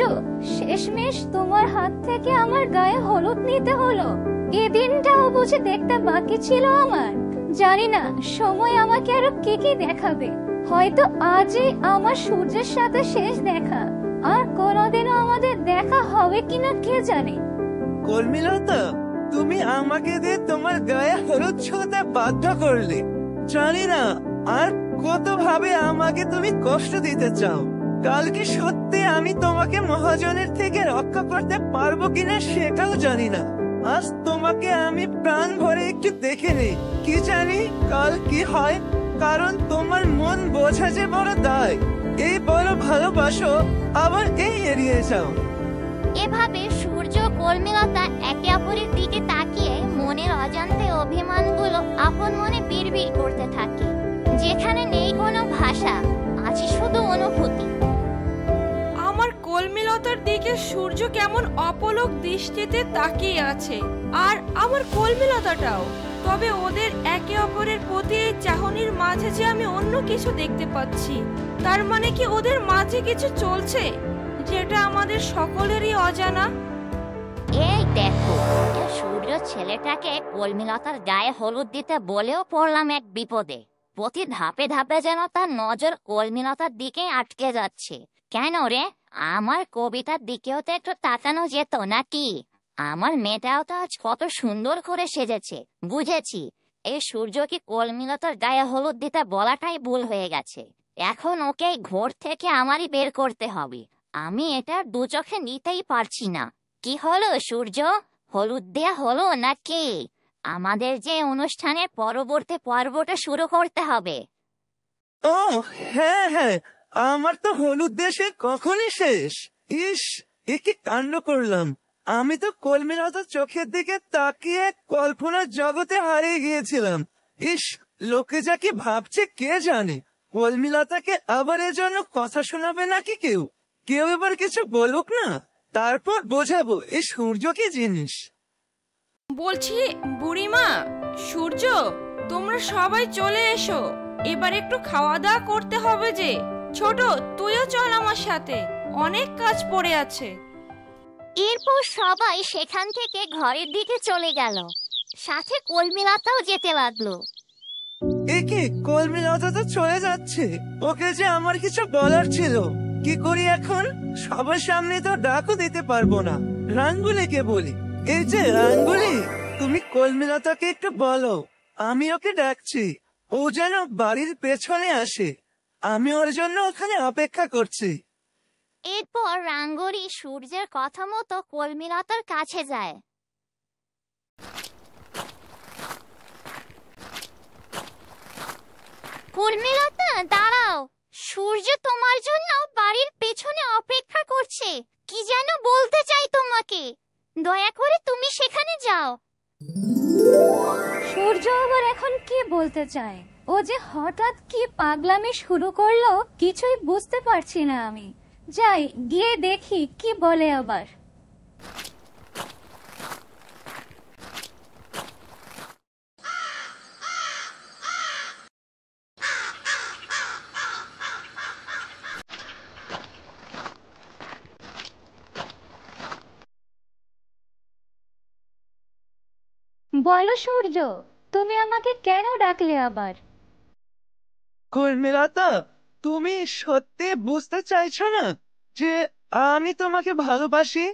শেষমেশ তোমার হাত থেকে আমার গায়ে হলুদ নিতে হলো। এ দিনটাও বুঝে দেখতে বাকি ছিল আমার। জানি না সময় আমাকে আরো কি কি দেখাবে। হয়তো আজই আমার সূর্যের সাথে শেষ দেখা, আর কোনোদিনও আমাদের দেখা হবে কিনা কে জানে। কলমিলতা, তুমি আমাকে দিয়ে তোমার গায়ে হলুদ ছোঁয়াতে বাধ্য করলে। জানি না আর কত ভাবে আমাকে তুমি কষ্ট দিতে চাও। কালকে সত্যি আমি তোমাকে মহাজনের থেকে রক্ষা করতে পারবো কিনা সেটাও জানি না। আজ তোমাকে আমি প্রাণ ভরে একটু দেখে নেই, কি জানি কাল কি হয়। কারণ তোমার মন বোঝা যে বড় দায়। এই বড় ভালোবাসো, আবার এই এড়িয়ে যাও। এভাবে সূর্য কলমিলতা একে অপরের দিকে তাকিয়ে মনের অজান্তে অভিমানগুলো আপন মনে বিড়বিড় করতে থাকে। যেখানে নেই কোনো ভাষা, আছে শুধু অনুভূতি। আমার কলমিলতার দিকে সূর্য কেমন অপলক দৃষ্টিতে তাকিয়ে আছে, আর আমার কলমিলতাটাও। তবে ওদের একে অপরের প্রতি এই চাহনির মাঝে যে আমি অন্য কিছু দেখতে পাচ্ছি। তার মানে কি ওদের মাঝে কিছু চলছে যেটা আমাদের সকলেরই অজানা? এই দেখো, এ সূর্য ছেলেটাকে কলমিলতার গায়ে হলুদ দিতে বলেও পড়লাম এক বিপদে। প্রতি ধাপে ধাপে যেন তার নজর কলমিলতার দিকে আটকে যাচ্ছে। কেন রে, আমার কবিতার দিকেও তো একটু তাকানো যেত নাকি? আমার মেয়েটাও তো আজ কত সুন্দর করে সেজেছে। বুঝেছি, এই সূর্যকে কলমিলতার গায়ে হলুদ দিতে বলাটাই ভুল হয়ে গেছে। এখন ওকে ঘোর থেকে আমারই বের করতে হবে। আমি এটা দু চোখে নিতেই পারছি না। কি হলো সূর্য, হলুদ দেয়া হলো নাকি? আমাদের যে অনুষ্ঠানের পরবর্তী পর্বটা শুরু করতে হবে। ও হ্যাঁ হ্যাঁ, আমার তো হলুদ দেশে কখনই শেষ। ইস, এ কি কাণ্ড করলাম! আমি তো কলমিলতার চোখের দিকে তাকিয়ে কল্পনার জগতে হারিয়ে গিয়েছিলাম। ইস, লোকে যা কি ভাবছে কে জানে। কলমিলতাকে আবার এজন্য কথা শোনাবে নাকি কেউ? কেউ এবার কিছু বলুক না, তারপর বোঝাবো এই সূর্য কি জিনিস। বলছি বুড়িমা, সূর্য, তোমরা সবাই চলে এসো। এবার একটু খাওয়া দাওয়া করতে হবে যে। ছোট, তুইও চল আমার সাথে, অনেক কাজ পড়ে আছে। এরপর সবাই সেখান থেকে ঘরের দিকে চলে গেল, সাথে কলমিলতাও যেতে লাগলো। একে কলমিলতা তো চলে যাচ্ছে, ওকে যে আমার কিছু বলার ছিল। কি করি এখন? সবার সামনে তো ডাকও দিতে পারবো না। রাঙ্গুলিকে বলি। এই যে রাঙ্গুলি, তুমি কলমিলতাকে একটু বলো আমি ওকে ডাকছি, ও যেন বাড়ির পেছনে আসে। আমি ওর জন্য ওখানে অপেক্ষা করছি। এরপর রাঙ্গুলি সূর্যের কথা মতো কলমিলতার কাছে যায়। কলমিলতা, দাঁড়াও, সূর্য তোমার জন্য বাড়ির পেছনে অপেক্ষা করছে। কি যেন বলতে চাই তোমাকে, দয়া করে তুমি সেখানে যাও। সূর্য আবার এখন কি বলতে চায়? ও যে হঠাৎ কি পাগলামি শুরু করলো কিছুই বুঝতে পারছি না আমি। যাই গিয়ে দেখি কি বলে আবার। বলো সূর্য, তুমি আমাকে কেন ডাকলে আবার? কলমিলতা, তুমি সত্যি বুঝতে চাইছো না যে আমি তোমাকে ভালোবাসি?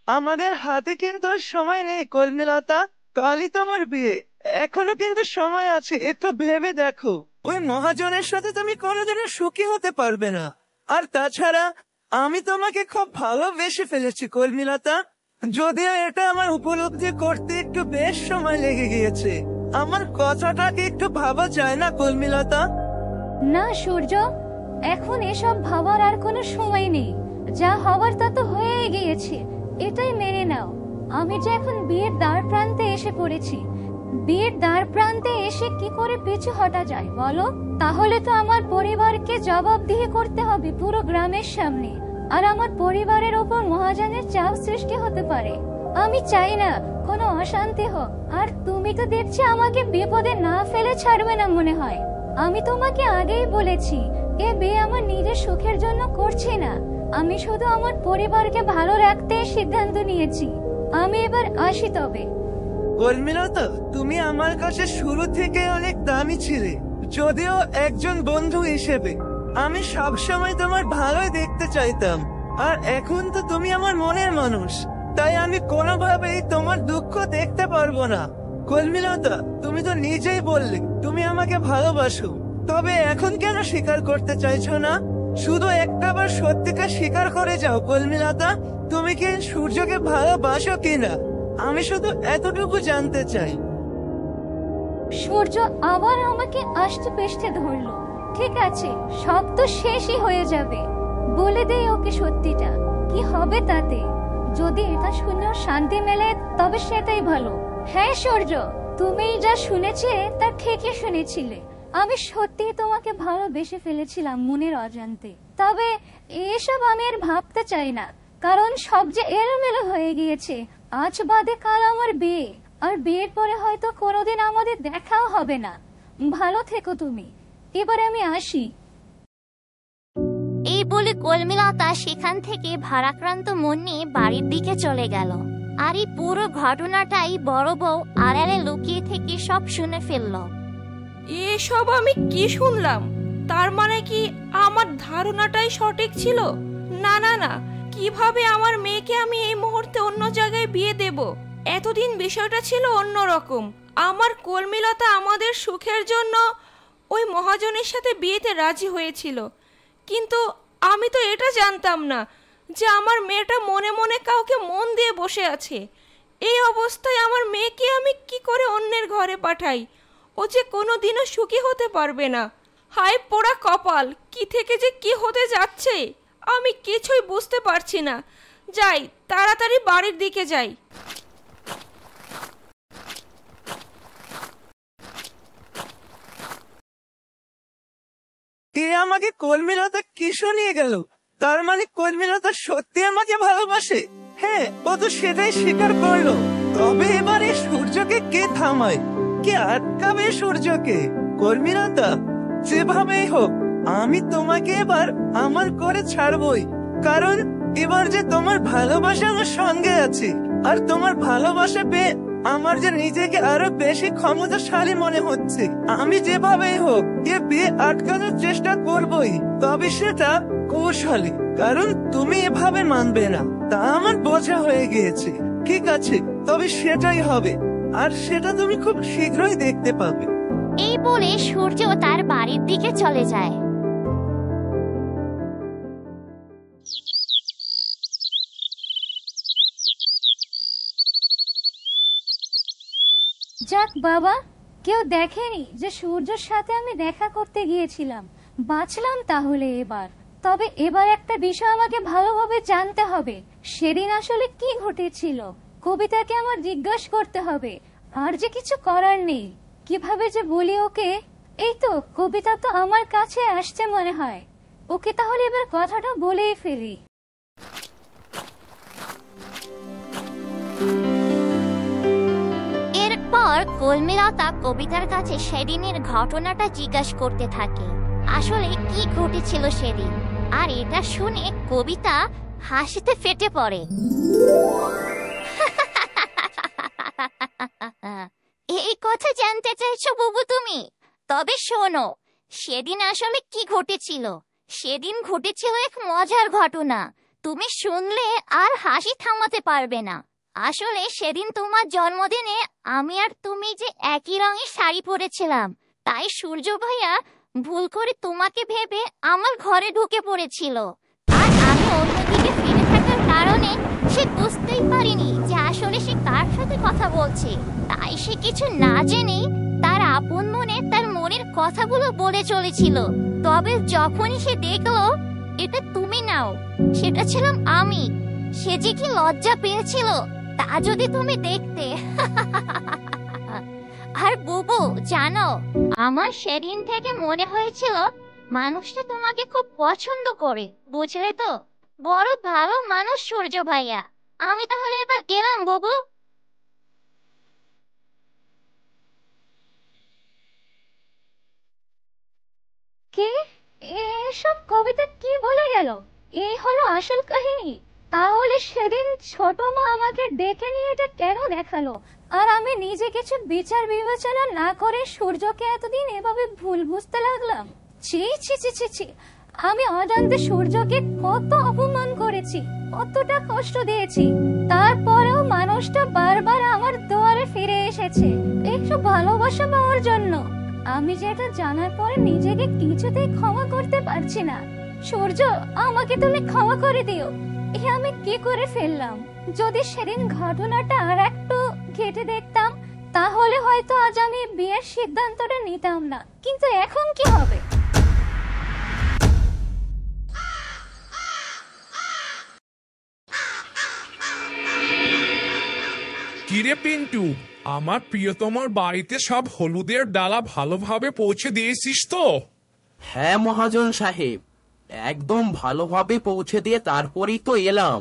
আমাদের হাতে কিন্তু আর সময় নেই কলমিলতা, কালই তোমার বিয়ে। এখনো কিন্তু সময় আছে, একটু ভেবে দেখো। ওই মহাজনের সাথে তুমি কোনোদিনও সুখী হতে পারবে না। আর তাছাড়া আমি তোমাকে খুব ভালোবেসে ফেলেছি কর্মীলতা। যদিও এটা আমার উপলব্ধি করতে একটু বেশ সময় লেগে গিয়েছে। আমার কথাটাকে একটু ভাবা যায় না কর্মীলতা? না সূর্য, এখন এসব ভাবার আর কোনো সময় নেই। যা হওয়ার তা তো হয়েই গিয়েছে, এটাই মেনে নাও। আমি যে এখন বিয়ের দ্বার প্রান্তে এসে পড়েছি। বিয়ের দ্বার প্রান্তে এসে কি করে পিছু হটা যায় বলো? তাহলে তো আমার পরিবারকে জবাবদিহি করতে হবে পুরো গ্রামের সামনে, আর আমার পরিবারের ওপর মহাজনের চাপ সৃষ্টি হতে পারে। আমি চাই না কোনো অশান্তি হোক। আর তুমি তো দেখছি আমাকে বিপদে না ফেলে ছাড়বে না মনে হয়। আমি তোমাকে আগেই বলেছি, এ বিয়ে আমার নিজের সুখের জন্য করছি না। আমি শুধু আমার পরিবারকে ভালো রাখতে সিদ্ধান্ত নিয়েছি। আমি এবার আসি তবে। কর্মীলতা, তুমি আমার কাছে শুরু থেকে অনেক দামি ছিলে। যদিও একজন বন্ধু হিসেবে আমি সবসময় তোমার ভালোই দেখতে চাইতাম। আর এখন তো তুমি আমার মনের মানুষ, তাই আমি কোনোভাবেই তোমার দুঃখ দেখতে পারবো না। কর্মীলতা, তুমি তো নিজেই বললে তুমি আমাকে ভালোবাসো, তবে এখন কেন স্বীকার করতে চাইছো না? শুধু একটাবার সত্যিটা স্বীকার করে যাও কর্মীলতা, তুমি কি সূর্যকে ভালোবাসো কিনা? আমি শুধু এতটুকু জানতে চাই। সূর্য আবার আমাকে আষ্টে পেষ্টে ধরলো। ঠিক আছে, সব তো শেষই হয়ে যাবে। বলে দেই ওকে সত্যিটা, কি হবে তাতে? যদি এটা শুনেও শান্তি মেলে তবে সেটাই ভালো। হ্যাঁ সূর্য, তুমি যা শুনেছিলে তা ঠিকই শুনেছিলে। আমি সত্যি তোমাকে ভালোবেসে ফেলেছিলাম মনের অজান্তে। তবে এসব আমি আর ভাবতে চাই না, কারণ সব যে এলোমেলো হয়ে গিয়েছে। আজ বাদে কাল আমার বিয়ে, আর বিয়ের পরে হয়তো কোনোদিন আমাদের দেখাও হবে না। ভালো থেকো তুমি। এবার আমি আসি। এই বলে কলমিলতা সেখান থেকে ভারাক্রান্ত মন নিয়ে বাড়ির দিকে চলে গেল। আর এই পুরো ঘটনাটাই বড় বউ আড়ালে লুকিয়ে থেকে সব শুনে ফেলল। এসব আমি কি শুনলাম? তার মানে কি আমার ধারণাটাই সঠিক ছিল? না না না, কিভাবে আমার মেয়েকে আমি এই মুহূর্তে অন্য জায়গায় বিয়ে দেব? এতদিন বিষয়টা ছিল অন্যরকম। আমার কলমিলতা আমাদের সুখের জন্য ওই মহাজনের সাথে বিয়েতে রাজি হয়েছিল, কিন্তু আমি তো এটা জানতাম না যে আমার মেয়েটা মনে মনে কাউকে মন দিয়ে বসে আছে। এই অবস্থায় আমার মেয়েকে আমি কি করে অন্যের ঘরে পাঠাই? ও যে কোনোদিনও সুখী হতে পারবে না। হায় পোড়া কপাল, কি থেকে যে কি হতে যাচ্ছে আমি কিছুই বুঝতে পারছি না। যাই, তাড়াতাড়ি বাড়ির দিকে যাই। কে আমাকে কর্মীলতা কিসু নিয়ে গেল? তার মানে কর্মীলতা সত্যি আমাকে ভালোবাসে। হ্যাঁ, ও তো সেটাই স্বীকার করলো। তবে এবারে সূর্যকে কে থামায়? কে আটকাবে সূর্যকে? কর্মীলতা, যেভাবেই হোক আমি তোমাকে এবার আমার করে ছাড়বই। কারণ এবার যে তোমার ভালোবাসা আমার সঙ্গে আছে, আর তোমার ভালোবাসা পেয়ে আমার যে নিজেকে আরো বেশি ক্ষমতাশালী মনে হচ্ছে। আমি যেভাবেই হোক এ বিয়ে আটকানোর চেষ্টা করবই, তবে সেটা কৌশলে। কারণ তুমি এভাবে মানবে না, তা আমার বোঝা হয়ে গিয়েছে। ঠিক আছে, তবে সেটাই হবে, আর সেটা তুমি খুব শীঘ্রই দেখতে পাবে। এই বলে সূর্য তার বাড়ির দিকে চলে যায়। যাক বাবা, কেউ দেখেনি যে সূর্যের সাথে আমি দেখা করতে গিয়েছিলাম। বাঁচলাম তাহলে এবার। তবে এবার একটা বিষয় আমাকে ভালোভাবে জানতে হবে, সেদিন আসলে কি ঘটেছিল। কবিতাকে আমার জিজ্ঞাসা করতে হবে, আর যে কিছু করার নেই। কিভাবে যে বলি ওকে? এই তো কবিতা তো আমার কাছে আসছে মনে হয়। ওকে তাহলে এবার কথাটা বলেই ফেলি। এরপর কলমিলতা কবিতার কাছে সেদিনের ঘটনাটা জিজ্ঞাসা করতে থাকে, আসলে কি ঘটেছিল সেদিন। আর এটা শুনে কবিতা হাসিতে ফেটে পড়ে। এই কথা জানতে চাইছো বুবু তুমি? তবে শোনো, সেদিন আসলে কি ঘটেছিল। সেদিন ঘটেছিল এক মজার ঘটনা। তুমি শুনলে আর হাসি থামাতে পারবে না। আসলে সেদিন তোমার জন্মদিনে আমি আর তুমি যে একই রঙের শাড়ি পরেছিলাম, তাই সূর্য ভাইয়া ভুল করে তোমাকে ভেবে আমার ঘরে ঢুকে পড়েছিল। আর আমি অন্যদিকে ফিরে থাকার কারণে সে বুঝতেই পারিনি যে আসলে সে কার সাথে কথা বলছে। তাই সে কিছু না জেনে তার আপন মনে তার মনের কথাগুলো বলে চলেছিল। তবে যখনই সে দেখলো এটা তুমি নাও, সেটা ছিলাম আমি, সে যে কি লজ্জা পেয়েছিল তা যদি তুমি দেখতে। আর বুবু জানো, আমার সেদিন থেকে মনে হয়েছিল মানুষটা তোমাকে খুব পছন্দ করে, বুঝলে তো? বড় ভালো মানুষ সূর্য ভাইয়া। আমি তাহলে এবার গেলাম বুবু। কে এসব কবিতা কি বলে গেল? এই হলো আসল কাহিনী। তাহলে সেদিন ছোট মা আমাকে ডেকে নিয়ে এটা কেন দেখালো? আর আমি নিজে কিছু বিচার বিবেচনা না করে সূর্যকে এতদিন এভাবে ভুল বুঝতে লাগলাম। ছি ছি ছি ছি ছি, আমি অজান্তে সূর্যকে কত অপমান করেছি, কতটা কষ্ট দিয়েছি। তারপরেও মানুষটা বারবার আমার দুয়ারে ফিরে এসেছে একটু ভালোবাসা পাওয়ার জন্য। আমি যেটা জানার পরে নিজেকে কিছুতেই ক্ষমা করতে পারছি না। সূর্য, আমাকে তুমি ক্ষমা করে দিও। এ আমি কি করে ফেললাম? যদি সেদিন ঘটনাটা আর একটু ঘেটে দেখতাম তাহলে হয়তো আজ আমি বিয়ের সিদ্ধান্তটা নিতাম না। কিন্তু এখন কি হবে? কিরে পিন্টু, আমার প্রিয়তমার বাড়িতে সব হলুদের ডালা ভালোভাবে পৌঁছে দিয়েছিস তো? হ্যাঁ মহাজন সাহেব, একদম ভালোভাবে পৌঁছে দিয়ে তারপরেই তো এলাম।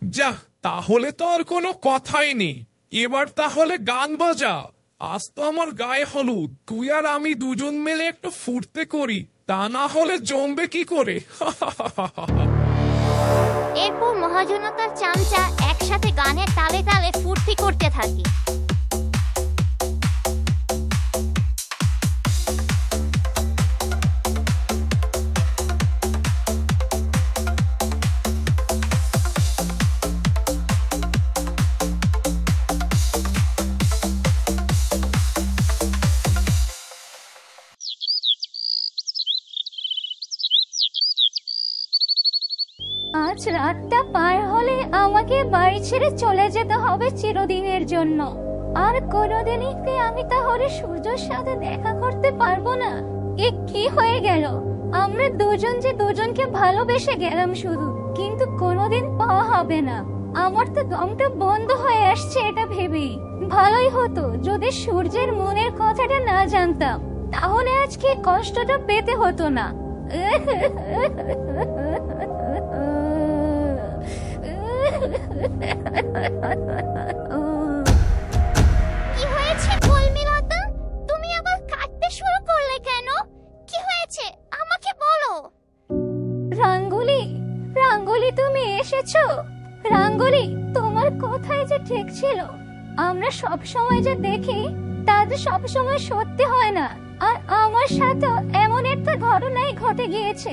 যা, তাহলে তো আর কোনো কথাই নেই। এবার তাহলে গান বাজা। আজ তো আমার গায়ে হলুদ, তুই আর আমি দুজন মিলে একটু ফুর্তি করি, তা না হলে জমবে কি করে? এরপর মহাজন ও তার চামচা একসাথে গানের তালে তালে ফুর্তি করতে থাকে। আজ রাতটা পার হলে আমাকে বাড়ি ছেড়ে চলে যেতে হবে চিরদিনের জন্য। আর কোনোদিনই কি আমি তাহলে সূর্যের সাথে দেখা করতে পারবো না? এ কি হয়ে গেল? আমরা দুজন যে দুজনকে ভালোবেসে গেলাম শুধু, কিন্তু কোনোদিন পাওয়া হবে না। আমার তো দমটা বন্ধ হয়ে আসছে এটা ভেবেই। ভালোই হতো যদি সূর্যের মনের কথাটা না জানতাম, তাহলে আজকে কষ্টটা পেতে হতো না। কি হয়েছে কলমিলতা? তুমি আবার কাঁদতে শুরু করলে কেন? কি হয়েছে আমাকে বলো। রাঙ্গুলি, রাঙ্গুলি তুমি এসেছো? রাঙ্গুলি, তোমার কথাই যে ঠিক ছিল। আমরা সব সময় যে দেখি তা যে সব সময় সত্যি হয় না। আর আমার সাথেও এমন একটা ঘটনাই ঘটে গিয়েছে।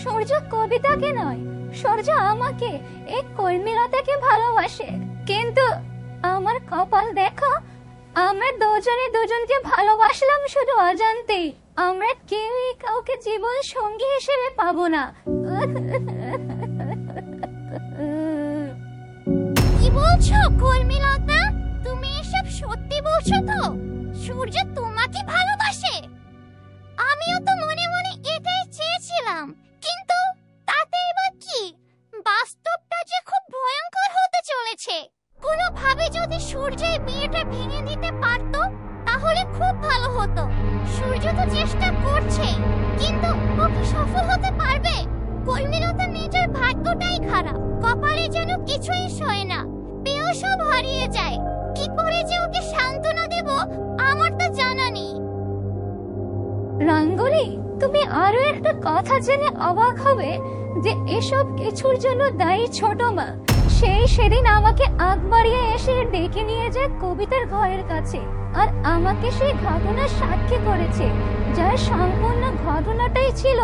সূর্য কবিতাকে নয়, সূর্য আমাকে, এই কলমিলতাকে ভালোবাসে। কিন্তু আমার কপাল দেখো, আমরা দুজনে দুজনকে ভালোবাসলাম শুধু অজান্তেই। আমরা কেউই কাউকে জীবন সঙ্গী হিসেবে পাবো না। কি বলছো কলমিলতা? তুমি এসব সত্যি বলছো তো? সূর্য তোমাকে ভালোবাসে? আমিও তো মনে মনে এটাই চেয়েছিলাম, কিন্তু তাতে এবার কি? বাস্তবটা যে খুব ভয়ঙ্কর হতে চলেছে। কোনোভাবে যদি সূর্যের বিয়েটা ভেঙে দিতে পারতো তাহলে খুব ভালো হতো। সূর্য তো চেষ্টা করছে, কিন্তু ও কি সফল হতে পারবে? কলমিলতার নিজের ভাগ্যটাই খারাপ, কপালে যেন কিছুই সয় না, পেয়েও সব হারিয়ে যায়। কি করে যে ওকে সান্ত্বনা দেব আমার তো জানা নেই। রাঙ্গুলি, তুমি আরো একটা কথা জেনে অবাক হবে যে এসব কিছুর জন্য দায়ী ছোট মা। সেদিন আমাকে আগ বাড়িয়ে এসে ডেকে নিয়ে যায় কবিতার ঘরের কাছে, আর আমাকে সেই ঘটনার সাক্ষী করেছে, যার সম্পূর্ণ ঘটনাটাই ছিল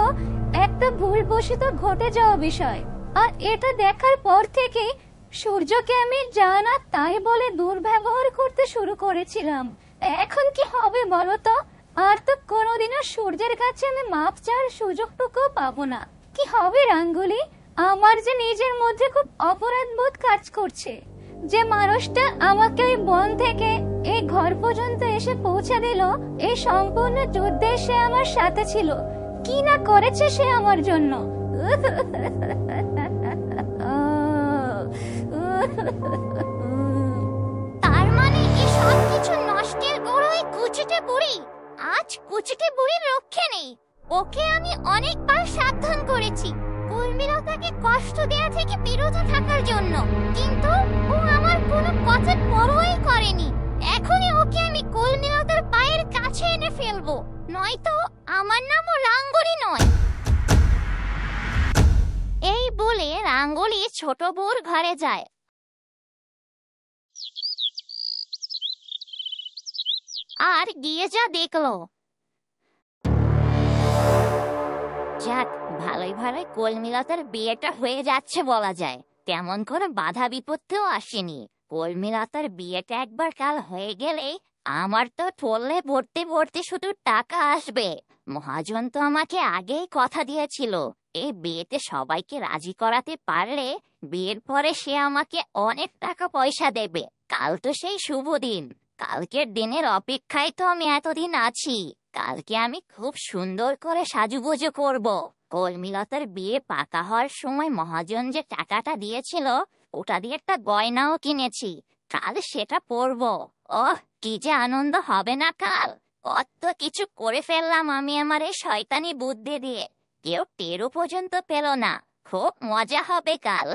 একটা ভুলবশত ঘটে যাওয়া বিষয়। আর এটা দেখার পর থেকে সূর্যকে আমি যা না তাই বলে দুর্ব্যবহার করতে শুরু করেছিলাম। এখন কি হবে বলো তো? আর তো কোনোদিনও সূর্যের কাছে আমি মাপ চাওয়ার সুযোগটুকু পাবো না। কি হবে রাঙ্গুলি? আমার যে নিজের মধ্যে খুব অপরাধ বোধ কাজ করছে। যে মানুষটা আমাকে ওই বন থেকে এই ঘর পর্যন্ত এসে পৌঁছে দিল, এই সম্পূর্ণ যুদ্ধে সে আমার সাথে ছিল, কি না করেছে সে আমার জন্য। তার মানে এই সব কিছু নষ্টের গোড়ায় কুচিটে বুড়ি। আজ কুচিটে বুড়ির রক্ষে নেই। ওকে আমি অনেকবার সাবধান করেছি কর্মীলতাকে কষ্ট দেয়া থেকে বিরত থাকার জন্য, কিন্তু ও আমার কোনো কথার পরোয়াই করেনি। এখনই ওকে আমি কর্মীলতার পায়ের কাছে এনে ফেলবো, নয়তো আমার নামও রাঙ্গুলি নয়। এই বলে রাঙ্গুলি ছোট বউর ঘরে যায়। আর গিয়ে যা দেখলো, যাক ভালোই ভালোই কলমিলতার বিয়েটা হয়ে যাচ্ছে বলা যায়। তেমন কোনো বাধা বিপত্তিও আসেনি। কলমিলতার বিয়েটা একবার কাল হয়ে গেলেই আমার তো টললে ভর্তি ভর্তি শুধু টাকা আসবে। মহাজন তো আমাকে আগেই কথা দিয়েছিল, এই বিয়েতে সবাইকে রাজি করাতে পারলে বিয়ের পরে সে আমাকে অনেক টাকা পয়সা দেবে। কাল তো সেই শুভ দিন। কালকের দিনের অপেক্ষায় তো আমি এতদিন আছি। কালকে আমি খুব সুন্দর করে সাজুগুজু করব। কলমিলতার বিয়ে পাকা হওয়ার সময় মহাজন যে টাকাটা দিয়েছিল, ওটা দিয়ে একটা গয়নাও কিনেছি। কাল সেটা পরবো। ওহ, কি যে আনন্দ হবে না কাল! কত কিছু করে ফেললাম আমি আমার এই শয়তানি বুদ্ধি দিয়ে, কেউ টেরও পর্যন্ত পেল না। খুব মজা হবে কাল।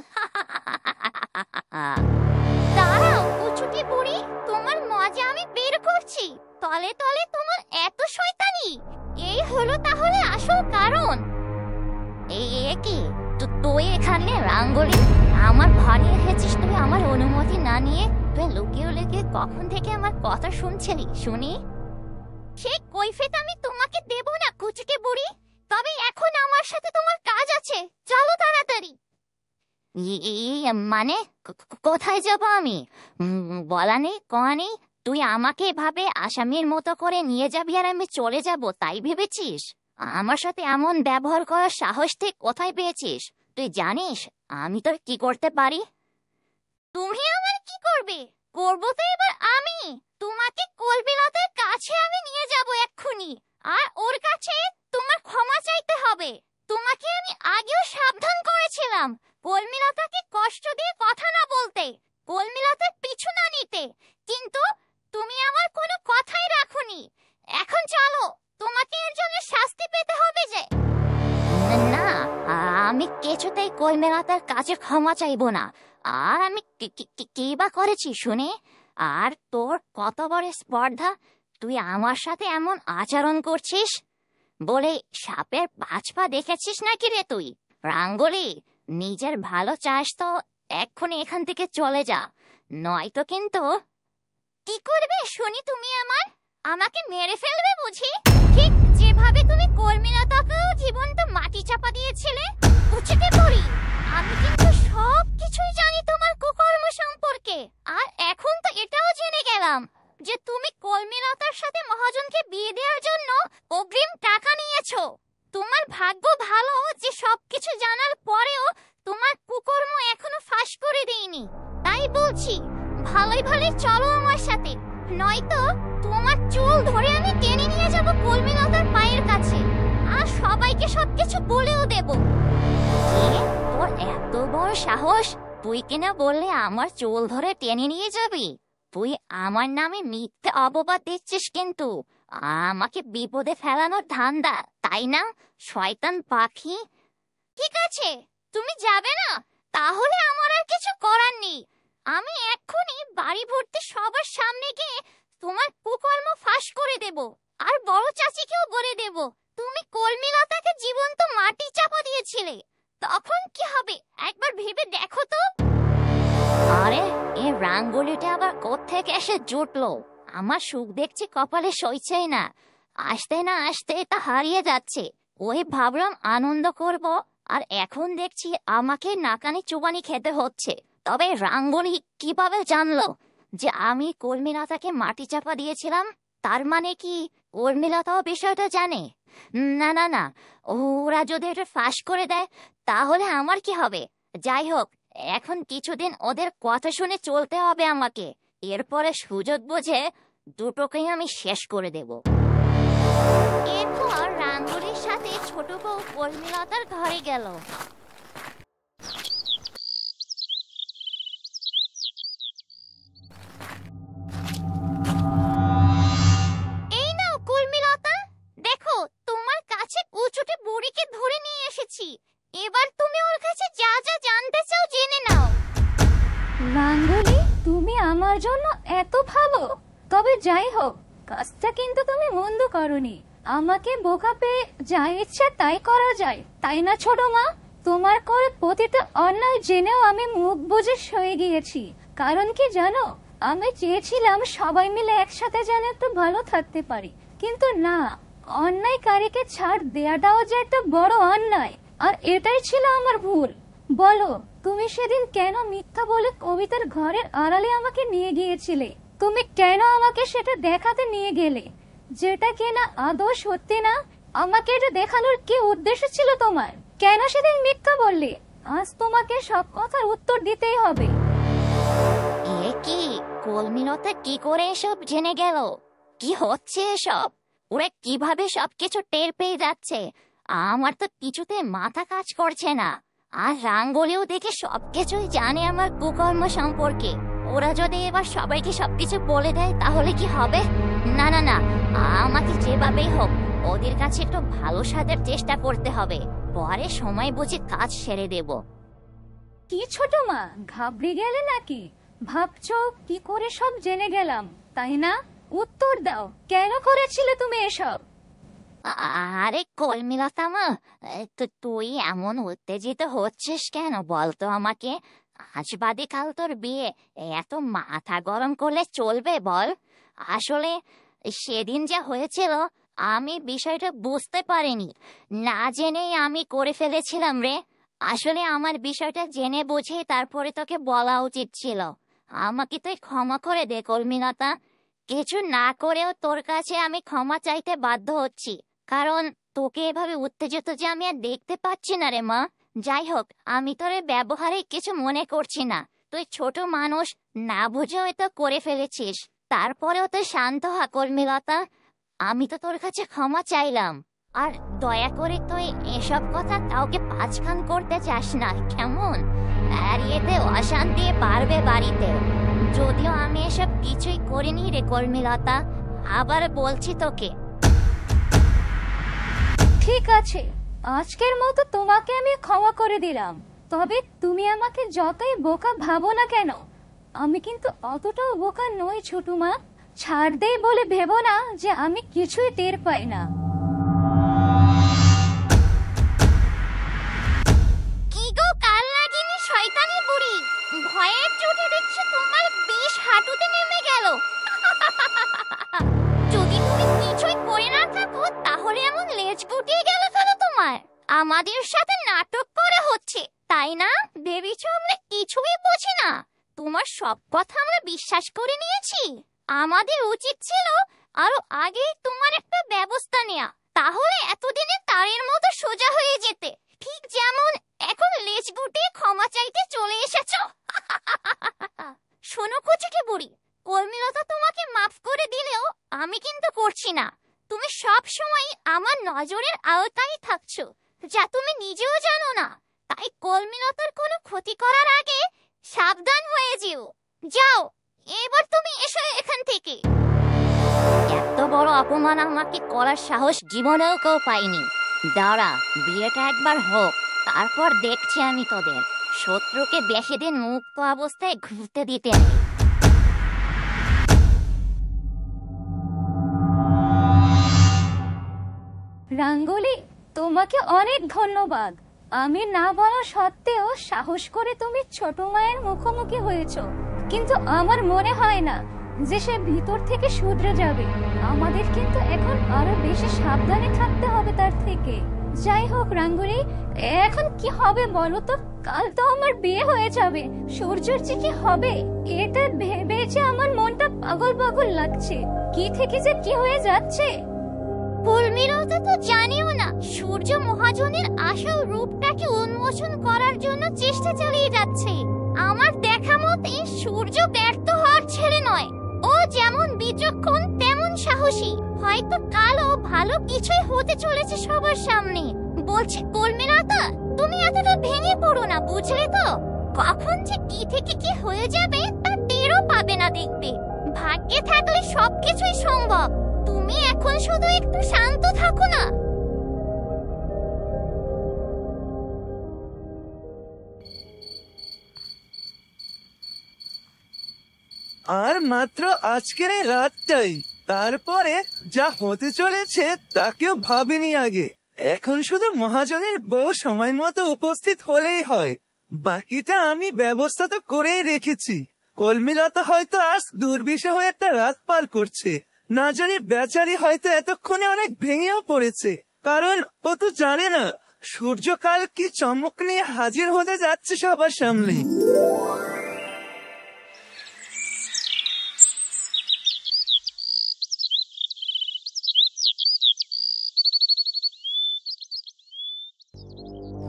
দাঁড়াও কুচুটি বুড়ি, তোমার মজা আমি বের করছি। তলে তলে তোমার এত শয়তানি, এই হলো তাহলে আসল কারণ। এই কি তুই এখানে রাঙ্গুলি? আমার ঘরে এসেছিস তুই আমার অনুমতি না নিয়ে? তুই লুকিয়ে লুকিয়ে কখন থেকে আমার কথা শুনছিলি শুনি? সেই কৈফিয়ত আমি তোমাকে দেব না কুচুটি বুড়ি, তবে এখন আমার সাথে তোমার কাজ আছে, চলো তাড়াতাড়ি। মানে কোথায় যাব আমি? বলা নেই কয়া নেই, তুই আমাকে এভাবে আসামির মতো করে নিয়ে যাবি আর আমি চলে যাব তাই ভেবেছিস? আমার সাথে এমন ব্যবহার করার সাহস তুই কোথায় পেয়েছিস? তুই জানিস আমি তোর কি করতে পারি? তুমি আমার কি করবে? করবো তো এবার আমি। তোমাকে কলমিলতার কাছে আমি নিয়ে যাব এক্ষুনি, আর ওর কাছে তোমার ক্ষমা চাইতে হবে। তোমাকে আমি আগেও সাবধান করেছিলাম কলমিলতাকে কষ্ট দিয়ে কথা না বলতে, কলমিলতার পিছু না নিতে, কিন্তু তুমি আমার কোনো কথাই রাখোনি। এখন চলো, তোমাকে এর জন্য শাস্তি পেতে হবে যে। না, আমি কিছুতেই কলমিলতার কাছে ক্ষমা চাইবো না। আর আমি কি বা করেছি শুনে? আর তোর কত বড় স্পর্ধা, তুই আমার সাথে এমন আচরণ করছিস? বলে সাপের 5 পা দেখেছিস নাকি রে তুই? রাঙ্গুলি, নিজের ভালো চাস তো এক্ষুনি এখান থেকে চলে যা, নয়তো কিন্তু। কি করবে শুনি তুমি? আমাকে মেরে ফেলবে বুঝি? ঠিক যেভাবে তুমি কলমিলতাকেও জীবন্ত মাটি চাপা দিয়েছিলে। বুঝতে পারি আমি কিন্তু সব কিছুই জানি তোমার কুকর্ম সম্পর্কে। আর এখন তো এটাও জেনে গেলাম যে তুমি কলমিলতার সাথে মহাজনকে বিয়ে দেওয়ার জন্য অগ্রিম টাকা নিয়েছো। তোমার ভাগ্য ভালো যে সবকিছু জানার পরেও তোমার কুকর্ম এখনো ফাঁস করে দেইনি। তাই বলছি ভালোই ভালোই চলো আমার সাথে, নয়তো তোমার চুল ধরে আমি টেনে নিয়ে যাব কলমিলতার পায়ের কাছে, আর সবাইকে সবকিছু বলেও দেব। তোর এত বড় সাহস, তুই কিনা বললে আমার চুল ধরে টেনে নিয়ে যাবি? তুই আমার নামে মিথ্যে অপবাদ দিচ্ছিস কিন্তু। আমাকে বিপদে ফেলানোর ধান্দা, তাই না শয়তান পাখি? ঠিক আছে, তুমি যাবে না, তাহলে আমার আর কিছু করার নেই। আমি এক্ষুনি বাড়ি ভর্তি সবার সামনে গিয়ে তোমার কুকর্ম ফাঁস করে দেব, আর বড় চাচিকেও বলে দেব তুমি কলমিলতাকে জীবন্ত মাটি চাপা দিয়েছিলে। তখন কি হবে একবার ভেবে দেখো তো। আরে এই রাঙ্গুলিটা আবার কোত্থেকে এসে জুটলো? আমার সুখ দেখছি কপালে সইছেই না, আসতে না আসতে তা হারিয়ে যাচ্ছে। ওই ভাবলাম আনন্দ করব, আর এখন দেখছি আমাকে নাকানি চুবানি খেতে হচ্ছে। তবে রাঙ্গুলি কিভাবে জানলো যে আমি কর্মীলতাকে মাটি চাপা দিয়েছিলাম? তার মানে কি কর্মীলতাও বিষয়টা জানে? না না না, ওরা যদি এটা ফাঁস করে দেয় তাহলে আমার কি হবে? যাই হোক, এখন কিছুদিন ওদের কথা শুনে চলতে হবে আমাকে। এরপরে সুযোগ বুঝে দুটোকেই আমি শেষ করে দেব। এরপর রাঙ্গুলির সাথে ছোট বউ কর্মীলতার ঘরে গেল। এই নাও কর্মীলতা, দেখো তোমার কাছে কুচুটে বুড়িকে ধরে নিয়ে এসেছি। এবার তুমি ওর কাছে যা যা জানতে চাও জেনে নাও। রাঙ্গুলি, তুমি আমার জন্য এত ভালো। তবে যাই হোক, কাজটা কিন্তু তুমি মন্দ করনি। আমাকে বোকা পেয়ে যা ইচ্ছা তাই করা যায়, তাই না ছোট মা? তোমার করে প্রতিটা অন্যায় জেনেও আমি মুখ বুজে সয়ে গিয়েছি। কারণ কি জানো, আমি চেয়েছিলাম সবাই মিলে একসাথে যেন একটু ভালো থাকতে পারি, কিন্তু না, অন্যায়কারীকে ছাড় দেয়াটাও যে একটা বড় অন্যায়, আর এটাই ছিল আমার ভুল। বলো, তুমি সেদিন কেন মিথ্যা বলে কবিতার ঘরের আড়ালে আমাকে নিয়ে গিয়েছিলে? তুমি কেন আমাকে সেটা দেখাতে নিয়ে গেলে, যেটা কিনা আদৌ সত্যি না? আমাকে এটা দেখানোর কি উদ্দেশ্য ছিল তোমার? কেন সেদিন মিথ্যা বললে? আজ তোমাকে সব কথার উত্তর দিতেই হবে। এ কি, কর্মীলতা কি করে এসব জেনে গেল? কি হচ্ছে এসব? ওরা কিভাবে সবকিছু টের পেয়ে যাচ্ছে? আমার তো কিছুতে মাথা কাজ করছে না। আর রাঙ্গুলিও দেখে সবকিছুই জানে আমার কুকর্ম সম্পর্কে। ওরা যদি এবার সবাইকে সবকিছু বলে দেয় তাহলে কি হবে? না না না, আমাকে যেভাবেই হোক ওদের কাছে একটু ভালো সাজার চেষ্টা করতে হবে। পরে সময় বুঝে কাজ সেরে দেব। কি ছোট মা, ঘাবড়ে গেলে নাকি? ভাবছো কি করে সব জেনে গেলাম, তাই না? উত্তর দাও, কেন করেছিলে তুমি এসব? আরে কর্মীলতা মা, তুই এমন উত্তেজিত হচ্ছিস কেন বলতো আমাকে? আজ বাদে কাল তোর বিয়ে, এত মাথা গরম করলে চলবে বল? আসলে সেদিন যা হয়েছিল আমি বিষয়টা বুঝতে পারিনি, না জেনেই আমি করে ফেলেছিলাম রে। আসলে আমার বিষয়টা জেনে বুঝে তারপরে তোকে বলা উচিত ছিল। আমাকে তুই ক্ষমা করে দে কর্মীলতা। কিছু না করেও তোর কাছে আমি ক্ষমা চাইতে বাধ্য হচ্ছি, কারণ তোকে এভাবে উত্তেজিত যে আমি আর দেখতে পাচ্ছি না রে মা। যাই হোক, আমি তোর ব্যবহারে কিছু মনে করছি না। তুই ছোট মানুষ, না বুঝে হয়তো করে ফেলেছিস। তারপরেও তুই শান্ত হ কর্মীলতা। আমি তো তোর কাছে ক্ষমা চাইলাম। আর দয়া করে তুই এসব কথা কাউকে পাঁচখান করতে চাস না, কেমন? আর এতে অশান্তি বাড়বে বাড়িতে। যদিও আমি এসব কিছুই করিনি রে কর্মীলতা, আবার বলছি তোকে। ঠিক আছে, আজকের মতো তোমাকে আমি ক্ষমা করে দিলাম। তবে তুমি আমাকে যতই বোকা ভাবো না কেন, আমি কিন্তু অতটাও বোকা নই ছোট মা। ছাড় দেই বলে ভেবো না যে আমি কিছুই টের পাই না। কি গো কাল লাগিনি শয়তানি বুড়ি, ভয়ের চোটে দেখছি তোমার বিষ হাঁটুতে নেমে গেল। যদি তুমি কিছুই করে না থাকো তাহলে এমন লেজ গুটিয়ে গেল কেন তোমার? আমাদের সাথে নাটক করা হচ্ছে, তাই না? ভেবেছো আমরা কিছুই বুঝি না? তোমার সব কথা আমরা বিশ্বাস করে নিয়েছি। আমাদের উচিত ছিল আরো আগেই তোমার একটা ব্যবস্থা নেয়া, তাহলে এতদিনে তারের মতো সোজা হয়ে যেতে। ঠিক যেমন এখন লেজ গুটিয়ে ক্ষমা চাইতে চলে এসেছো। শোনো কুচুকে বুড়ি, কর্মীলতা তোমাকে মাফ করে দিলেও আমি কিন্তু করছি না। তুমি সব সময় আমার নজরের আওতায় থাকছো, যা তুমি নিজেও জানো না। তাই কর্মীলতার কোনো ক্ষতি করার আগে সাবধান হয়ে যেও। যাও, এবার তুমি এসো এখান থেকে। এত বড় অপমান আমাকে করার সাহস জীবনেও কেউ পাইনি। দাঁড়া, বিয়েটা একবার হোক, তারপর দেখছি আমি তোদের। শত্রুকে বেশি দিন মুক্ত অবস্থায় ঘুরতে দিতে নেই। রাঙ্গুলি, তোমাকে অনেক ধন্যবাদ। আমি না বলা সত্ত্বেও সাহস করে তুমি ছোট মায়ের মুখোমুখি হয়েছো, কিন্তু আমার মনে হয় না যে সে ভিতর থেকে শুধরে যাবে। আমাদের কিন্তু এখন আরো বেশি সাবধানে থাকতে হবে তার থেকে। যাই হোক রাঙ্গুরি, এখন কি হবে বলো তো? কাল তো আমার বিয়ে হয়ে যাবে, সূর্যর যে কি হবে এটা ভেবে যে আমার মনটা পাগল পাগল লাগছে। কি থেকে যে কি হয়ে যাচ্ছে। কর্মীলতা তো জানিও না সূর্য মহাজনের আসল রূপটাকে উন্মোচন করার জন্য চেষ্টা চালিয়ে যাচ্ছে। আমার দেখা মতে সূর্য ব্যর্থ হওয়ার ছেলে নয়, ও যেমন বিচক্ষণ তেমন সাহসী। হয়তো কালও ভালো কিছুই হতে চলেছে সবার সামনে। বলছি কর্মীলতা, তুমি এতটা ভেঙে পড়ো না, বুঝলে তো? কখন যে কি থেকে কি হয়ে যাবে তা টেরও পাবে না দেখবে। ভাগ্যে থাকলে সবকিছুই সম্ভব। তুমি এখন শুধু একটু শান্ত থাকো না। আর মাত্র আজকের এই রাতটাই, তারপরে যা হতে চলেছে তা কেউ ভাবেনি আগে। এখন শুধু মহাজনের বউ সময় মতো উপস্থিত হলেই হয়, বাকিটা আমি ব্যবস্থা তো করেই রেখেছি। কলমিলতা হয়তো আজ দুর্বিষহ একটা রাত পার করছে, না জানি বেচারি হয়তো এতক্ষণে অনেক ভেঙেও পড়েছে, কারণ ও তো জানে না সূর্যকাল কি চমক নিয়ে হাজির হতে যাচ্ছে সবার সামনে।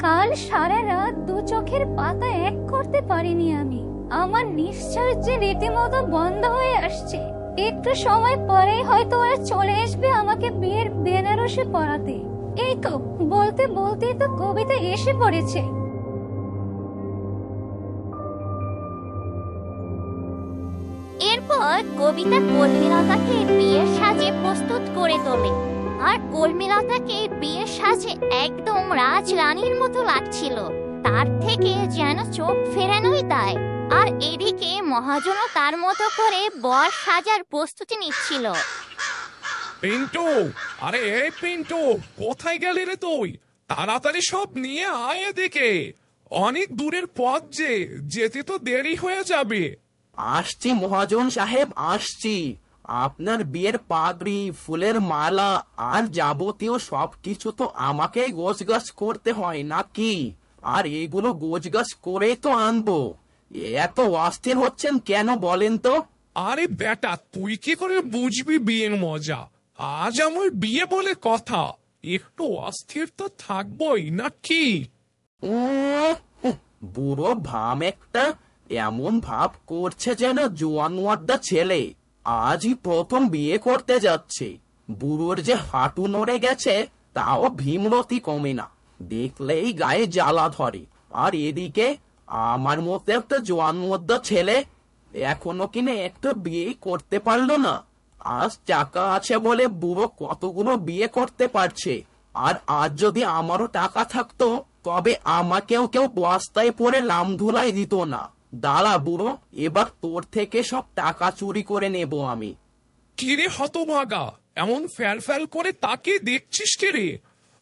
কাল সারা রাত দু চোখের পাতা এক করতে পারিনি আমি। আমার নিশ্বাস যে রীতিমতো বন্ধ হয়ে আসছে। একটু সময় পরেই হয়তো ওরা চলে আসবে আমাকে বিয়ের বেনারসি পরাতে। এই তো বলতে বলতেই তো কবিতা এসে পড়েছে। এরপর কবিতা কর্মীলতাকে বিয়ের সাজে প্রস্তুত করে তোলে। আর কর্মীলতাকে বিয়ের সাজে একদম রাজরানীর মতো লাগছিল, তার থেকে যেন চোখ ফেরানোই দায়। আর এদিকে মহাজনও তার মতো করে বর সাজার প্রস্তুতি নিচ্ছিল। পিন্টু, আরে এই পিন্টু, কোথায় গেলি রে তুই? তাড়াতাড়ি সব নিয়ে আয় এদিকে, অনেক দূরের পথ যে, যেতে তো দেরি হয়ে যাবে। আসছি মহাজন সাহেব, আসছি। আপনার বিয়ের পাগড়ি, ফুলের মালা আর যাবতীয় সবকিছু তো আমাকেই গোছগাছ করতে হয় নাকি? আর এগুলো গোছগাছ করে তো আনবো। এত অস্থির হচ্ছেন কেন বলেন তো? আরে বেটা, তুই কি করে বুঝবি বিয়ের মজা? আজ আমার বিয়ে বলে কথা, একটু অস্থির তো থাকবই নাকি? বুড়ো ভাম একটা, এমন ভাব করছে যেন জোয়ান ওয়ার্দা ছেলে আজই প্রথম বিয়ে করতে যাচ্ছে। বুড়োর যে হাঁটু নড়ে গেছে তাও ভীমরতি কমে না, দেখলেই গায়ে জ্বালা ধরে। আর এদিকে আমার মতো একটা জোয়ান ওয়ার্দা ছেলে এখনো কিনা একটা বিয়ে করতে পারলো না। আজ টাকা আছে বলে বুড়ো কতগুলো বিয়ে করতে পারছে, আর আজ যদি আমারও টাকা থাকতো তবে আমাকেও কেউ বস্তায় পরে লাম ধুলাই দিত না। দাঁড়া বুড়ো, এবার তোর থেকে সব টাকা চুরি করে নেব আমি। কিরে হতভাগা, এমন ফ্যাল ফ্যাল করে তাকে দেখছিস কে রে?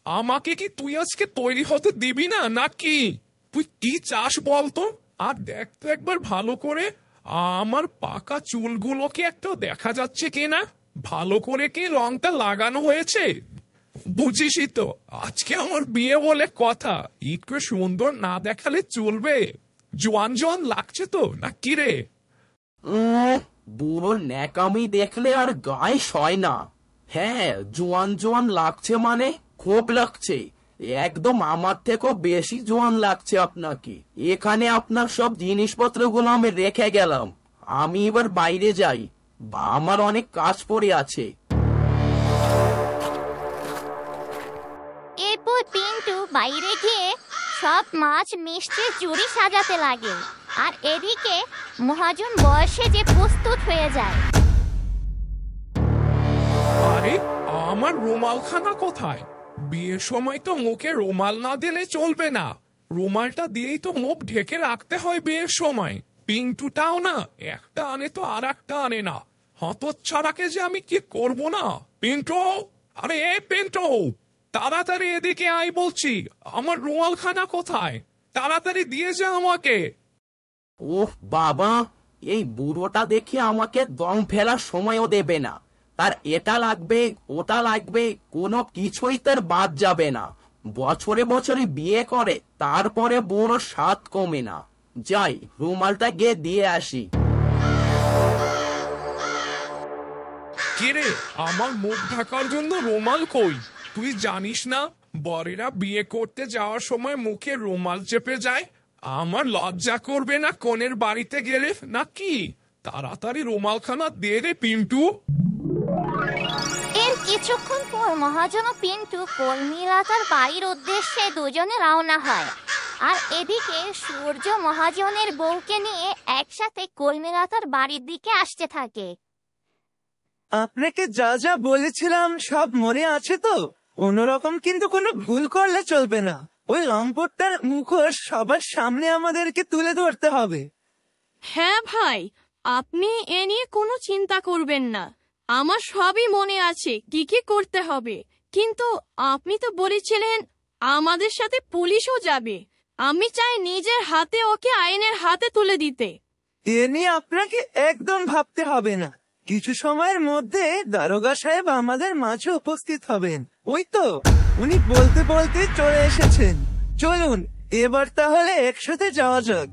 আমাকে কি তুই আজকে তৈরি হতে দিবি না নাকি? তুই কি চাস বলতো? আর দেখ তো একবার ভালো করে, আমার পাকা চুলগুলোকে একটা দেখা যাচ্ছে কিনা, ভালো করে কি রংটা লাগানো হয়েছে? বুঝিসই তো আজকে আমার বিয়ে বলে কথা, একটু সুন্দর না দেখালে চলবে? জোয়ান জোয়ান লাগছে তো নাকি রে? বুড়োর ন্যাকামি দেখলে আর গায়ে সয় না। হ্যাঁ, জোয়ান জোয়ান লাগছে মানে খুব লাগছে, একদম আমার থেকেও বেশি জোয়ান লাগছে আপনাকে। এখানে আপনার সব জিনিসপত্রগুলো আমি রেখে গেলাম, আমি এবার বাইরে যাই, আমার অনেক কাজ পড়ে আছে। এরপর পিন্টু বাইরে গিয়ে সব মাছ মিষ্টির জুড়ি সাজাতে লাগে। আর এদিকে মহাজন বয়সে যে প্রস্তুত হয়ে যায়। আরে আমার রুমালখানা কোথায়? বিয়ের সময় তো মুখে রুমাল না দিলে চলবে না, রুমালটা দিয়েই তো মুখ ঢেকে রাখতে হয় বিয়ের সময়। পিন্টুটাও না একটা আনে তো আর একটা আনে না, হতচ্ছাড়াকে যে আমি কি করব না। পিন্টু, আরে এ পিন্টু, তাড়াতাড়ি এদিকে আয় বলছি, আমার রুমালখানা কোথায়? তাড়াতাড়ি দিয়ে যা আমাকে। ওহ বাবা, এই বুড়োটা দেখে আমাকে দম ফেলার সময়ও দেবে না। তার এটা লাগবে ওটা লাগবে, কোনো কিছুই তার বাদ যাবে না। বছরে বছরে বিয়ে করে তারপরে বুড়ো স্বাদ কমে না। যাই রুমালটা গিয়ে দিয়ে আসি। কিরে, আমার মুখ ঢাকার জন্য রুমাল কই? তুই জানিস না বরেরা বিয়ে করতে যাওয়ার সময় মুখে রুমাল চেপে যায়? আমার লজ্জা করবে না কনের বাড়িতে গেলে নাকি? তাড়াতাড়ি রুমালখানা দে রে পিন্টু। এর কিছুক্ষণ পর মহাজন ও পিন্টু কলমিলতার বাড়ির উদ্দেশ্যে দুজনে রওনা হয়। আর এদিকে সূর্য মহাজনের বউকে নিয়ে একসাথে কলমিলতার বাড়ির দিকে আসতে থাকে। আপনাকে যা যা বলেছিলাম সব মনে আছে তো? কোনোরকম কিন্তু কোনো ভুল করলে চলবে না। ওই রংপুরটার মুখোশ সবার সামনে আমাদেরকে তুলে ধরতে হবে। হ্যাঁ ভাই, আপনি এ নিয়ে কোনো চিন্তা করবেন না। আমার সবই মনে আছে কি কি করতে হবে। কিন্তু আপনি তো বলেছিলেন আমাদের সাথে পুলিশও যাবে। আমি চাই নিজের হাতে ওকে আইনের হাতে তুলে দিতে। এ নিয়ে আপনাকে একদম ভাবতে হবে না। কিছু সময়ের মধ্যে দারোগা সাহেব আমাদের মাঝে উপস্থিত হবেন। ওই তো উনি বলতে বলতে চলে এসেছেন। চলুন এবার তাহলে একসাথে যাওয়া যাক।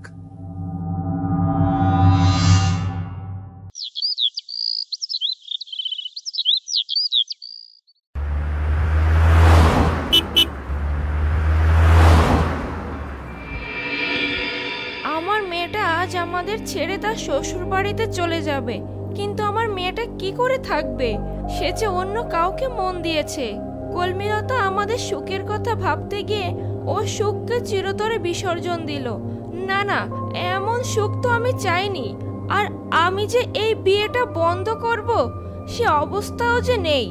আমার মেয়েটা আজ আমাদের ছেড়ে তার শ্বশুর বাড়িতে চলে যাবে, কিন্তু আমার মেয়েটা কি করে থাকবে? সে যে অন্য কাউকে মন দিয়েছে। কলমিলতা আমাদের সুখের কথা ভাবতে গিয়ে ও সুখকে চিরতরে বিসর্জন দিল। না না, এমন সুখ তো আমি চাইনি। আর আমি যে এই বিয়েটা বন্ধ করব সে অবস্থাও যে নেই।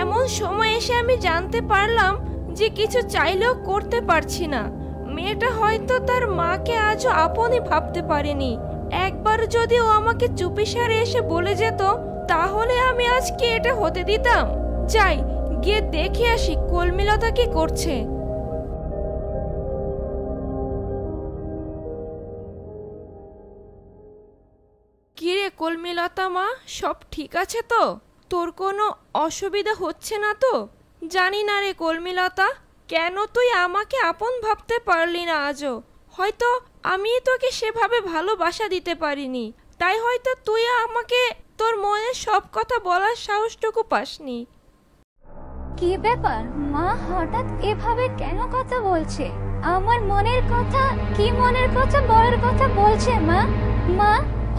এমন সময় এসে আমি জানতে পারলাম যে কিছু চাইলেও করতে পারছি না। মেয়েটা হয়তো তার মাকে আজও আপনই ভাবতে পারেনি। একবার যদি ও আমাকে চুপিসারে এসে বলে যেত তাহলে আমি আজকে এটা হতে দিতাম। যাই গিয়ে দেখে আসি কলমিলতা কি করছে। কিরে কলমিলতা মা, সব ঠিক আছে তো? তোর কোনো অসুবিধা হচ্ছে না তো? জানি না রে কলমিলতা, কেন তুই আমাকে আপন ভাবতে পারলি না আজও। হয়তো আমি তোকে সেভাবে ভালোবাসা দিতে পারিনি, তাই হয়তো তুই আমাকে তোর মনের সব কথা বলার সাহসটুকু পাসনি। কি ব্যাপার মা, হঠাৎ এভাবে কেন কথা বলছে? আমার মনের কথা কি মনের কথা বলার কথা বলছে মা? মা,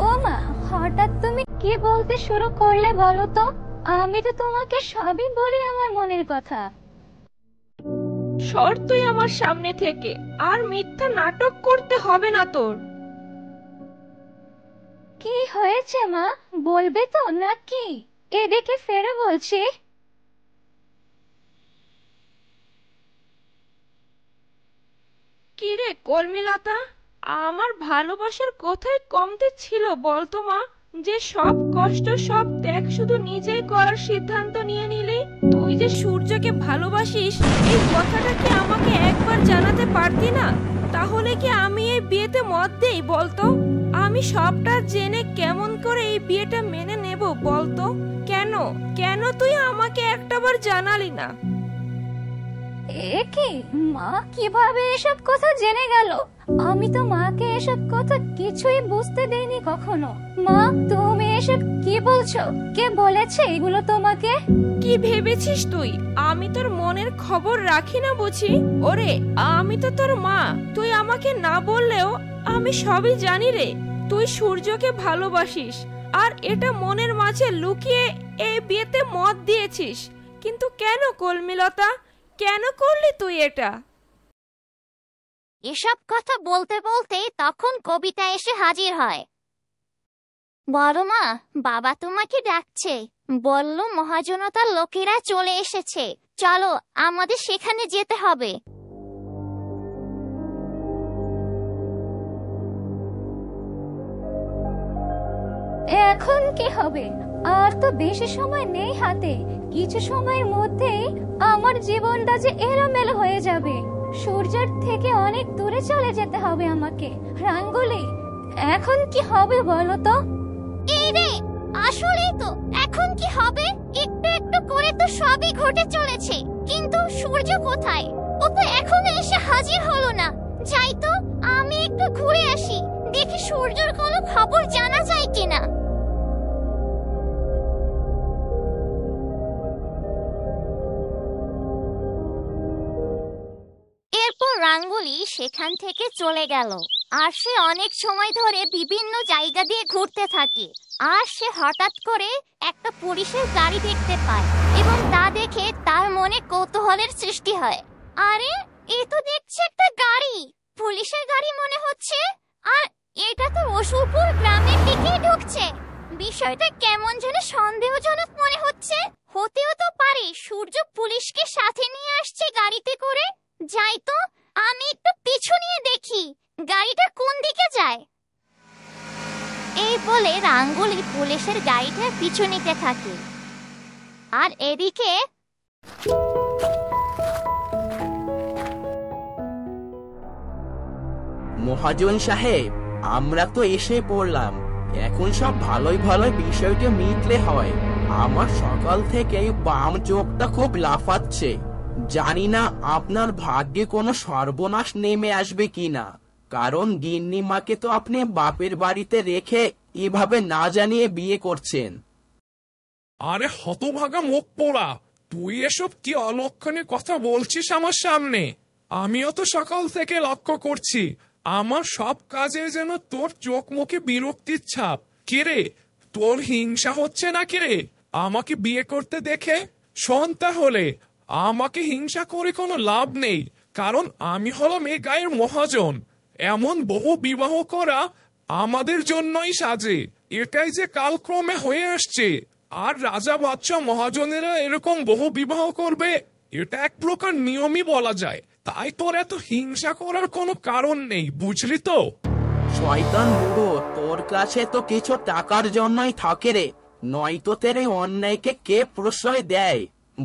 ও মা, হঠাৎ তুমি কি বলতে শুরু করলে বলো তো? আমি তো তোমাকে সবই বলি আমার মনের কথা। সর তুই আমার সামনে থেকে, আর মিথ্যা নাটক করতে হবে না তোর। কি হয়েছে মা, বলবে তো নাকি? এদিকে ফেরো বলছি। কি রে কলমিলতা, আমার ভালোবাসার কোথায় কমতে ছিল বলতো মা? যে সব কষ্ট সব ত্যাগ শুধু নিজেই করার সিদ্ধান্ত নিয়ে নিলি। তুই যে সূর্যকে ভালোবাসিস এই কথাটা কি আমাকে একবার জানাতে পারতি না? তাহলে কি আমি এই বিয়েতে মত দেই বলতো? আমি সবটা জেনে কেমন করে এই বিয়েটা মেনে নেব বলতো? কেন কেন তুই আমাকে একটাবার জানালি না? এ কি মা, কিভাবে এসব কথা জেনে গেল? আমি তো মাকে এসব কথা কিছুই বুঝতে দেইনি কখনো। মা, তুমি এসব কি বলছো? কে বলেছে এগুলো তোমাকে? কি ভেবেছিস তুই আমি তোর মনের খবর রাখি না বুঝি? ওরে, আমি তো তোর মা। তুই আমাকে না বললেও আমি সবই জানি রে। তুই সূর্যকে ভালোবাসিস আর এটা মনের মাঝে লুকিয়ে এই বিয়েতে মত দিয়েছিস। কিন্তু কেন কলমিলতা, কেন করলি তুই এটা? এসব কথা বলতে বলতে তখন কবিতা এসে হাজির হয়। বড় মা, বাবা তোমাকে ডাকছে। বলল মহাজনতার লোকেরা চলে এসেছে, চলো আমাদের সেখানে যেতে হবে। এখন কি হবে? আর তো বেশি সময় নেই হাতে। কিছু সময়ের মধ্যেই আমার জীবনটা যে এলোমেলো হয়ে যাবে। সূর্যের থেকে অনেক দূরে চলে যেতে হবে আমাকে। রাঙ্গুলি, এখন কি হবে বলো তো? এই রে, আসলেই তো এখন কি হবে? একটু একটু করে তো সবই ঘটে চলেছে, কিন্তু সূর্য কোথায়? ও তো এখনো এসে হাজির হলো না। যাই তো, আমি একটু ঘুরে আসি, দেখি সূর্যের কোনো খবর জানা যায় কিনা। এরপর রাঙ্গুলি সেখান থেকে চলে গেল। আর সে অনেক সময় ধরে বিভিন্ন জায়গা দিয়ে ঘুরতে থাকে। আর সে হঠাৎ করে একটা পুলিশের গাড়ি দেখতে পায় এবং তা দেখে তার মনে কৌতূহলের সৃষ্টি হয়। আরে, এ তো দেখছি একটা গাড়ি, পুলিশের গাড়ি মনে হচ্ছে। আর এটা তো রসুলপুর গ্রামের দিকেই ঢুকছে। বিষয়টা কেমন যেন সন্দেহজনক মনে হচ্ছে। হতেও তো পারে সূর্য পুলিশকে সাথে নিয়ে আসছে গাড়িতে করে। যাই তো, আমি একটু পিছু নিয়ে দেখি গাড়িটা কোন দিকে যায়। এই বলে রাঙ্গুলি পুলিশের গাড়িটার পিছু নিতে থাকে। আর এদিকে মহাজন সাহেব, আমরা তো এসে পড়লাম। এখন সব ভালোই ভালোই বিষয়টা মিটলে হয়। আমার সকাল থেকেই বাম চোখটা খুব লাফাচ্ছে। জানি না আপনার ভাগ্যে কোনো সর্বনাশ নেমে আসবে কিনা, কারণ গিন্নিমাকে তো আপনি বাপের বাড়িতে রেখে এভাবে না জানিয়ে বিয়ে করছেন। আরে হতভাগা মুখ পোড়া, তুই এসব কি অলক্ষণে কথা বলছিস আমার সামনে? আমিও তো সকাল থেকে লক্ষ্য করছি আমার সব কাজে যেন তোর চোখ মুখে বিরক্তির ছাপ। কিরে, তোর হিংসা হচ্ছে না কিরে আমাকে বিয়ে করতে দেখে? শোন তাহলে, আমাকে হিংসা করে কোনো লাভ নেই, কারণ আমি হলাম এই গায়ের মহাজন। এমন বহু বিবাহ করা আমাদের জন্যই সাজে, এটাই যে কালক্রমে হয়ে আসছে। আর রাজা বাদশা মহাজনেরা এরকম বহু বিবাহ করবে, এটা এক প্রকার নিয়মই বলা যায়। তাই তোর এত হিংসা করার কোনো কারণ নেই, বুঝলি তো? শয়তান বুড়ো, তোর কাছে তো কিছু টাকার জন্যই থাকে রে, নয়তো তোর এই অন্যায়কে কে প্রশ্রয় দেয়?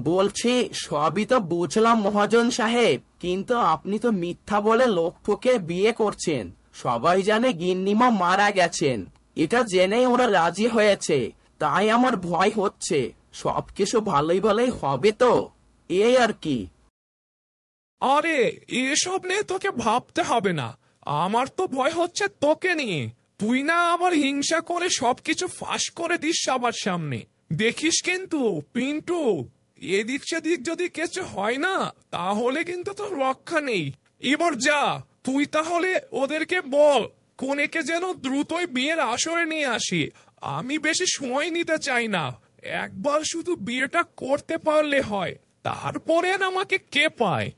বলছি, সবই তো বুঝলাম মহাজন সাহেব, কিন্তু আপনি তো মিথ্যা বলে লোককে বিয়ে করছেন। সবাই জানে গিন্নিমা মারা গেছেন, এটা জেনেই ওরা রাজি হয়েছে। তাই আমার ভয় হচ্ছে সবকিছু ভালোই ভালোই হবে তো, এই আর কি। আরে, এসব নিয়ে তোকে ভাবতে হবে না। আমার তো ভয় হচ্ছে তোকে নিয়ে। তুই না আবার হিংসা করে সবকিছু ফাঁস করে দিস সবার সামনে। দেখিস কিন্তু পিন্টু, এদিক সেদিক যদি কিছু হয় না, তাহলে কিন্তু তোর রক্ষা নেই। এবার যা, তুই তাহলে ওদেরকে বল কনেকে যেন দ্রুতই বিয়ের আসরে নিয়ে আসি। আমি বেশি সময় নিতে চাই না, একবার শুধু বিয়েটা করতে পারলে হয়, তারপরে আমাকে কে পায়।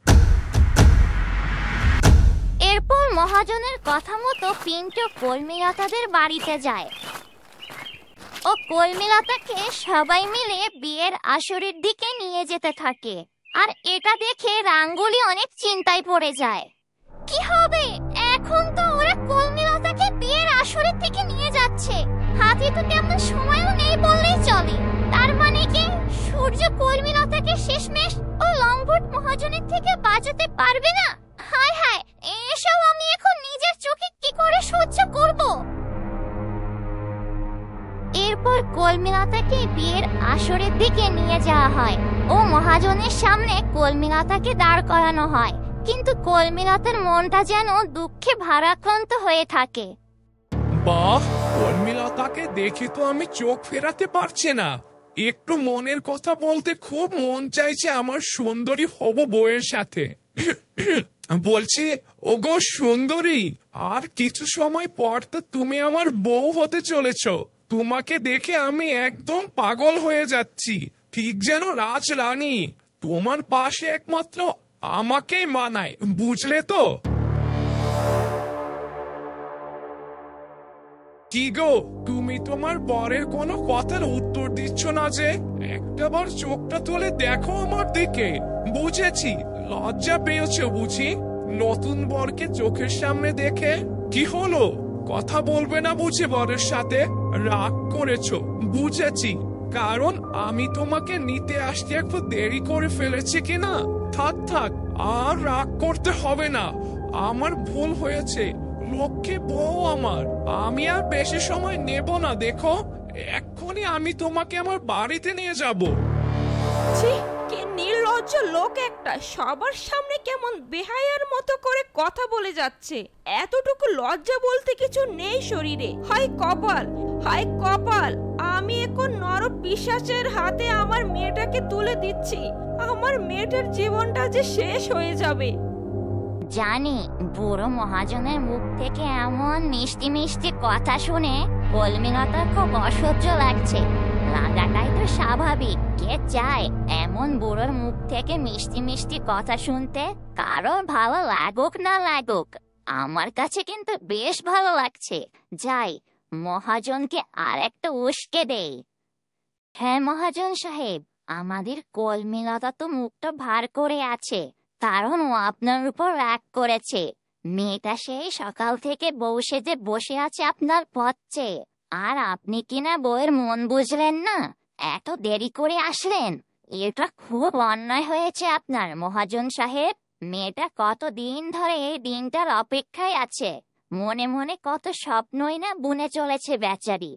এরপর মহাজনের কথা মতো পিন্টু কলমিলতাদের বাড়িতে যায় ও কলমিলতাকে সবাই মিলে বিয়ের আসরের দিকে নিয়ে যেতে থাকে। আর এটা দেখে রাঙ্গুলি অনেক চিন্তায় পড়ে যায়। কি হবে এখন? তো ওরা কলমিলতাকে বিয়ের আসরের থেকে নিয়ে যাচ্ছে, হাতে তো তেমন সময়ও নেই বললেই চলে। তার মানে কি সূর্য কলমিলতাকে শেষমেশ ও লম্বট মহাজনের থেকে বাঁচাতে পারবে না? হায় হায়, এসব আমি এখন নিজের চোখে কি করে সহ্য করব? এরপর কলমিলতাকে বিয়ের আসরের দিকে নিয়ে যাওয়া হয় ও মহাজনের সামনে কলমিলতাকে দাঁড় করানো হয়। কিন্তু কলমিলতার মনটা যেন দুঃখে ভারাক্রান্ত হয়ে থাকে। বাহ, কলমিলতাকে দেখে তো আমি চোখ ফেরাতে পারছি না। একটু মনের কথা বলতে খুব মন চাইছে আমার সুন্দরী হবু বউয়ের সাথে। বলছি, ওগো সুন্দরী, আর কিছু সময় পর তো তুমি আমার বউ হতে চলেছ। তোমাকে দেখে আমি একদম পাগল হয়ে যাচ্ছি, ঠিক যেন রাজরানী। তোমার পাশে একমাত্র আমাকেই মানায়, বুঝলে তো? কি গো, তুমি তোমার বরের কোনো কথার উত্তর দিচ্ছ না যে? একটাবার চোখটা তুলে দেখো আমার দিকে। বুঝেছি, লজ্জা পেয়েছো বুঝি নতুন বরকে চোখের সামনে দেখে। কি হলো, কথা বলবে না বুঝি বরের সাথে? রাগ করেছো, বুঝেছি, কারণ আমি তোমাকে নিতে আসতে একটু দেরি করে ফেলেছি কিনা। থাক থাক, আর রাগ করতে হবে না, আমার ভুল হয়েছে। লক্ষ্মী বউ আমার, আমি আর বেশি সময় নেব না। দেখো, এক্ষুনি আমি তোমাকে আমার বাড়িতে নিয়ে যাব। ছি, কি নির্লজ্জ লোক একটা, সবার সামনে কেমন বেহায়ার মতো করে কথা বলে যাচ্ছে। এতটুকু লজ্জা বলতে কিছু নেই শরীরে। হায় কপাল, হায় কপাল, আমি এখন নর পিশাচের হাতে আমার মেয়েটাকে তুলে দিচ্ছি। আমার মেয়েটার জীবনটা যে শেষ হয়ে যাবে। জানি বুড়ো মহাজনের মুখ থেকে এমন মিষ্টি মিষ্টি কথা শুনে কলমিলতার খুব অসহ্য লাগছে। লাগাটাই তো স্বাভাবিক, কে চায় এমন বুড়োর মুখ থেকে মিষ্টি মিষ্টি কথা শুনতে? কারোর ভালো লাগুক না লাগুক, আমার কাছে কিন্তু বেশ ভালো লাগছে। যাই, মহাজনকে আর একটা উস্কে দেই। হ্যাঁ মহাজন সাহেব, আমাদের কলমিলতা তো মুখটা ভার করে আছে, কারণ ও আপনার উপর রাগ করেছে। মেয়েটা সেই সকাল থেকে বউ সেজে বসে আছে আপনার পথ চেয়ে, আর আপনি কিনা বউয়ের মন বুঝলেন না, এত দেরি করে আসলেন। এটা খুব অন্যায় হয়েছে আপনার মহাজন সাহেব। মেয়েটা কতদিন ধরে এই দিনটার অপেক্ষায় আছে, মনে মনে কত স্বপ্নই না বুনে চলেছে বেচারি।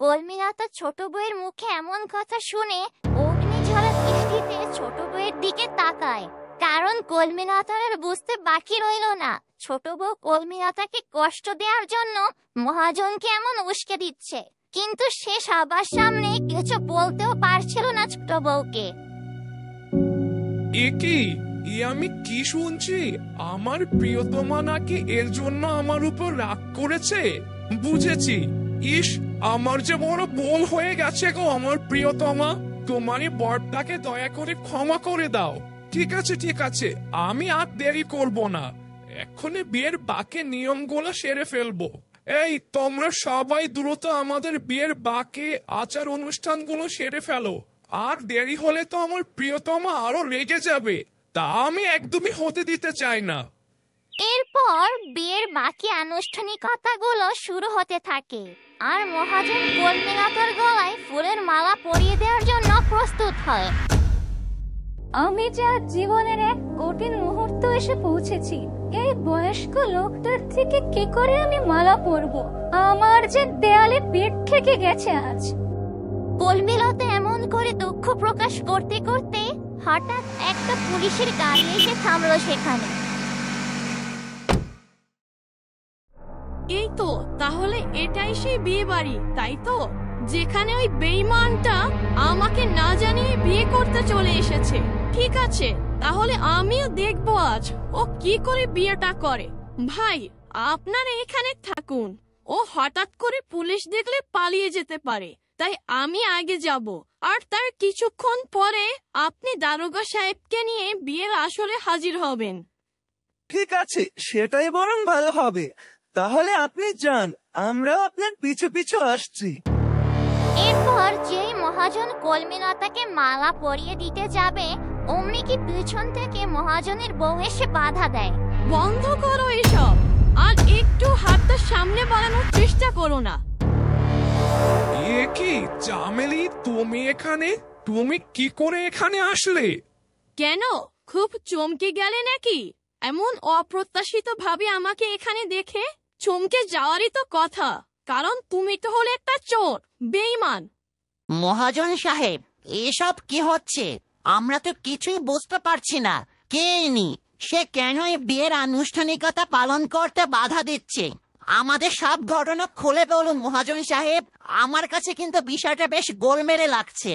কলমিলতা ছোট বউয়ের মুখে এমন কথা শুনে অগ্নিঝরা দৃষ্টিতে ছোট বউয়ের দিকে তাকায়, কারণ কলমিলতার বুঝতে বাকি রইল না ছোট বউ কলমিলতাকে কষ্ট দেওয়ার জন্য মহাজনকে এমন উস্কে দিচ্ছে, কিন্তু সে সবার সামনে কিছু বলতেও পারছিল না ছোট বউকে। এ কি, এ আমি কি শুনছি? আমার প্রিয়তমা নাকি এর জন্য আমার উপর রাগ করেছে। বুঝেছি। ইস, আমার যে বড় ভুল হয়ে গেছে গো আমার প্রিয়তমা। তোমারই বরটাকে দয়া করে ক্ষমা করে দাও। ঠিক আছে ঠিক আছে, আমি আর দেরি করব না, এক্ষুনি বিয়ের বাকি নিয়মগুলো সেরে ফেলবো। এই তোমরা সবাই দ্রুত আমাদের বিয়ের বাকি আচার অনুষ্ঠানগুলো সেরে ফেলো। আর দেরি হলে তো আমার প্রিয়তমা আরো রেগে যাবে, তা আমি একদমই হতে দিতে চাই না। এরপর বিয়ের বাকি আনুষ্ঠানিকতাগুলো শুরু হতে থাকে, আর মহাজন কলমিলতার গলায় ফুলের মালা পরিয়ে দেওয়ার জন্য প্রস্তুত হয়। আমি যে আজ জীবনের এক কঠিন মুহূর্ত এসে পৌঁছেছি। এই বয়স্ক লোকটার থেকে কি করে আমি মালা পরবো? আমার যে দেয়ালে পেট থেকে গেছে আজ। কলমিলতা এমন করে দুঃখ প্রকাশ করতে করতে হঠাৎ একটা পুলিশের গাড়ি এসে থামলো সেখানে। এই তো, তাহলে এটাই সেই বিয়ে বাড়ি, তাই তো? যেখানে ওই বেঈমানটা আমাকে না জানিয়ে বিয়ে করতে চলে এসেছে। ঠিক আছে, তাহলে আমিও দেখবো আজ ও কি করে বিয়েটা করে। ভাই, আপনারা এখানে থাকুন, ও হঠাৎ করে পুলিশ দেখলে পালিয়ে যেতে পারে, তাই আমি আগে যাব, আর তার কিছুক্ষণ পরে আপনি দারোগা সাহেবকে নিয়ে বিয়ের আসরে হাজির হবেন। ঠিক আছে, সেটাই বরং ভালো হবে। তাহলে আপনি যান, আমরাও আপনার পিছু পিছু আসছি। এরপর যেই মহাজন কলমিলতাকে মালা পরিয়ে দিতে যাবে, অমনি কি পিছন থেকে মহাজনের বউ এসে বাধা দেয়। বন্ধ করো এসব, আর একটু হাতটা সামনে বাড়ানোর চেষ্টা করো না। এ কি চামেলি, তুমি এখানে? তুমি কি করে এখানে আসলে? কেন, খুব চমকে গেলে নাকি? এমন অপ্রত্যাশিত ভাবে আমাকে এখানে দেখে চমকে যাওয়ারই তো কথা, কারণ তুমি তো হলে একটা চোর, বেঈমান। মহাজন সাহেব, এসব কি হচ্ছে? আমরা তো কিছুই বুঝতে পারছি না। কে ইনি? সে কেন এই বিয়ের আনুষ্ঠানিকতা পালন করতে বাধা দিচ্ছে? আমাদের সব ঘটনা খুলে বলুন মহাজন সাহেব, আমার কাছে কিন্তু বিষয়টা বেশ গোলমেলে লাগছে।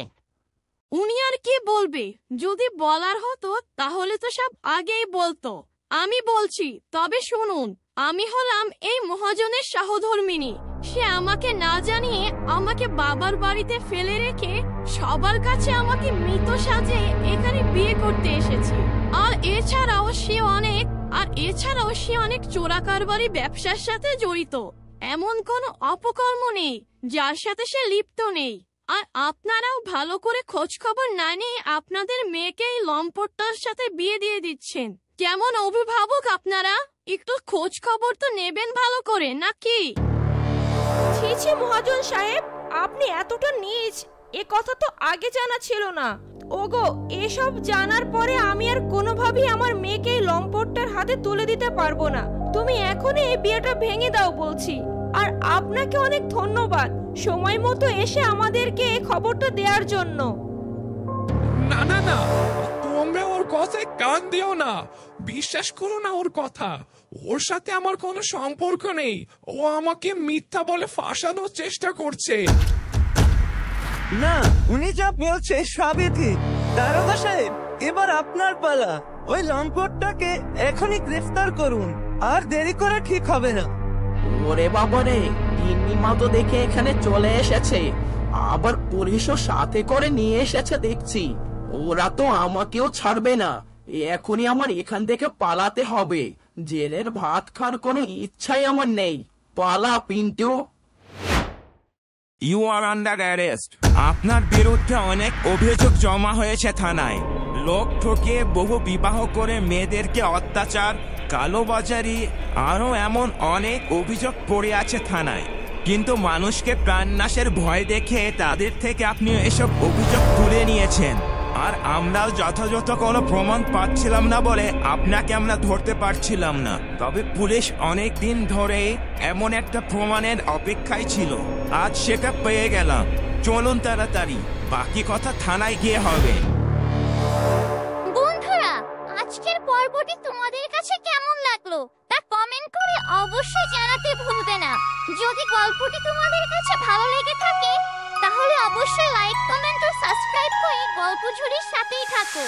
উনি আর কি বলবে? যদি বলার হতো তাহলে তো সব আগেই বলতো। আমি বলছি, তবে শুনুন, আমি হলাম এই মহাজনের সহধর্মিনী। সে আমাকে না জানিয়ে আমাকে বাবার বাড়িতে ফেলে রেখে সবার কাছে আমাকে মৃত সাজে এখানে বিয়ে করতে এসেছে। আর এছাড়াও সে অনেক চোরাকারবারি ব্যবসার সাথে জড়িত। এমন কোনো অপকর্ম নেই যার সাথে সে লিপ্ত নেই। আর আপনারাও ভালো করে খোঁজ খবর না নিয়ে আপনাদের মেয়েকে এই লম্পটটার সাথে বিয়ে দিয়ে দিচ্ছেন। কেমন অভিভাবক আপনারা? একটু খোঁজ খবর তো নেবেন ভালো করে, নাকি? ছি ছি মহাজন সাহেব, আপনি এতটা নীচ, এ কথা তো আগে জানা ছিল না। ওগো, এসব জানার পরে আমি আর কোনোভাবেই আমার মেয়েকে এই লম্পটটার হাতে তুলে দিতে পারবো না। তুমি এখনই এই বিয়েটা ভেঙে দাও বলছি। আর আপনাকে অনেক ধন্যবাদ সময় মতো এসে আমাদেরকে এই খবরটা দেওয়ার জন্য। না কান দিও না, বিশ্বাস করো না ওর কথা। ওর সাথে আমার কোনো সম্পর্ক নেই। ও আমাকে মিথ্যা বলে ফাঁসানোর চেষ্টা করছে। না, উনি যা বলছে সবই ঠিক। দারোগা সাহেব, এবার আপনার পালা। ওই লম্পটটাকে এখনই গ্রেফতার করুন, আর দেরি করা ঠিক হবে না। ওরে বাবারে, গিন্নিমা তো দেখে এখানে চলে এসেছে, আবার পুলিশও সাথে করে নিয়ে এসেছে দেখছি। ওরা তো আমাকেও ছাড়বে না। এখনই আমার এখান থেকে পালাতে হবে। জেলের ভাত খাওয়ার কোনো ইচ্ছাই আমার নেই। পালা Pintu. You are under arrest. আপনার বিরুদ্ধে অনেক অভিযোগ জমা হয়েছে থানায়। লোক ঠকিয়ে বহু বিবাহ করে মেয়েদেরকে অত্যাচার, কালোবাজারি, আরো এমন অনেক অভিযোগ পড়ে আছে থানায়। কিন্তু মানুষকে প্রাণনাশের ভয় দেখে তাদের থেকে আপনি এসব অভিযোগ তুলে নিয়েছেন। আর আমরাও যথাযথ কোনো প্রমাণ পাচ্ছিলাম না বলে আপনাকে আমরা ধরতে পারছিলাম না। তবে পুলিশ অনেক দিন ধরে এমন একটা প্রমাণের অপেক্ষায় ছিল, আজ সেটা পেয়ে গেলাম। চলুন তাড়াতাড়ি, বাকি কথা থানায় গিয়ে হবে। বন্ধুরা, আজকের পর্বটি তোমাদের কাছে কেমন লাগলো তা কমেন্ট করে অবশ্যই জানাতে ভুলবে না। যদি গল্পটি তোমাদের কাছে ভালো লেগে থাকে তাহলে অবশ্যই লাইক, কমেন্ট ও সাবস্ক্রাইব করে গল্প ঝুড়ির সাথেই থাকো।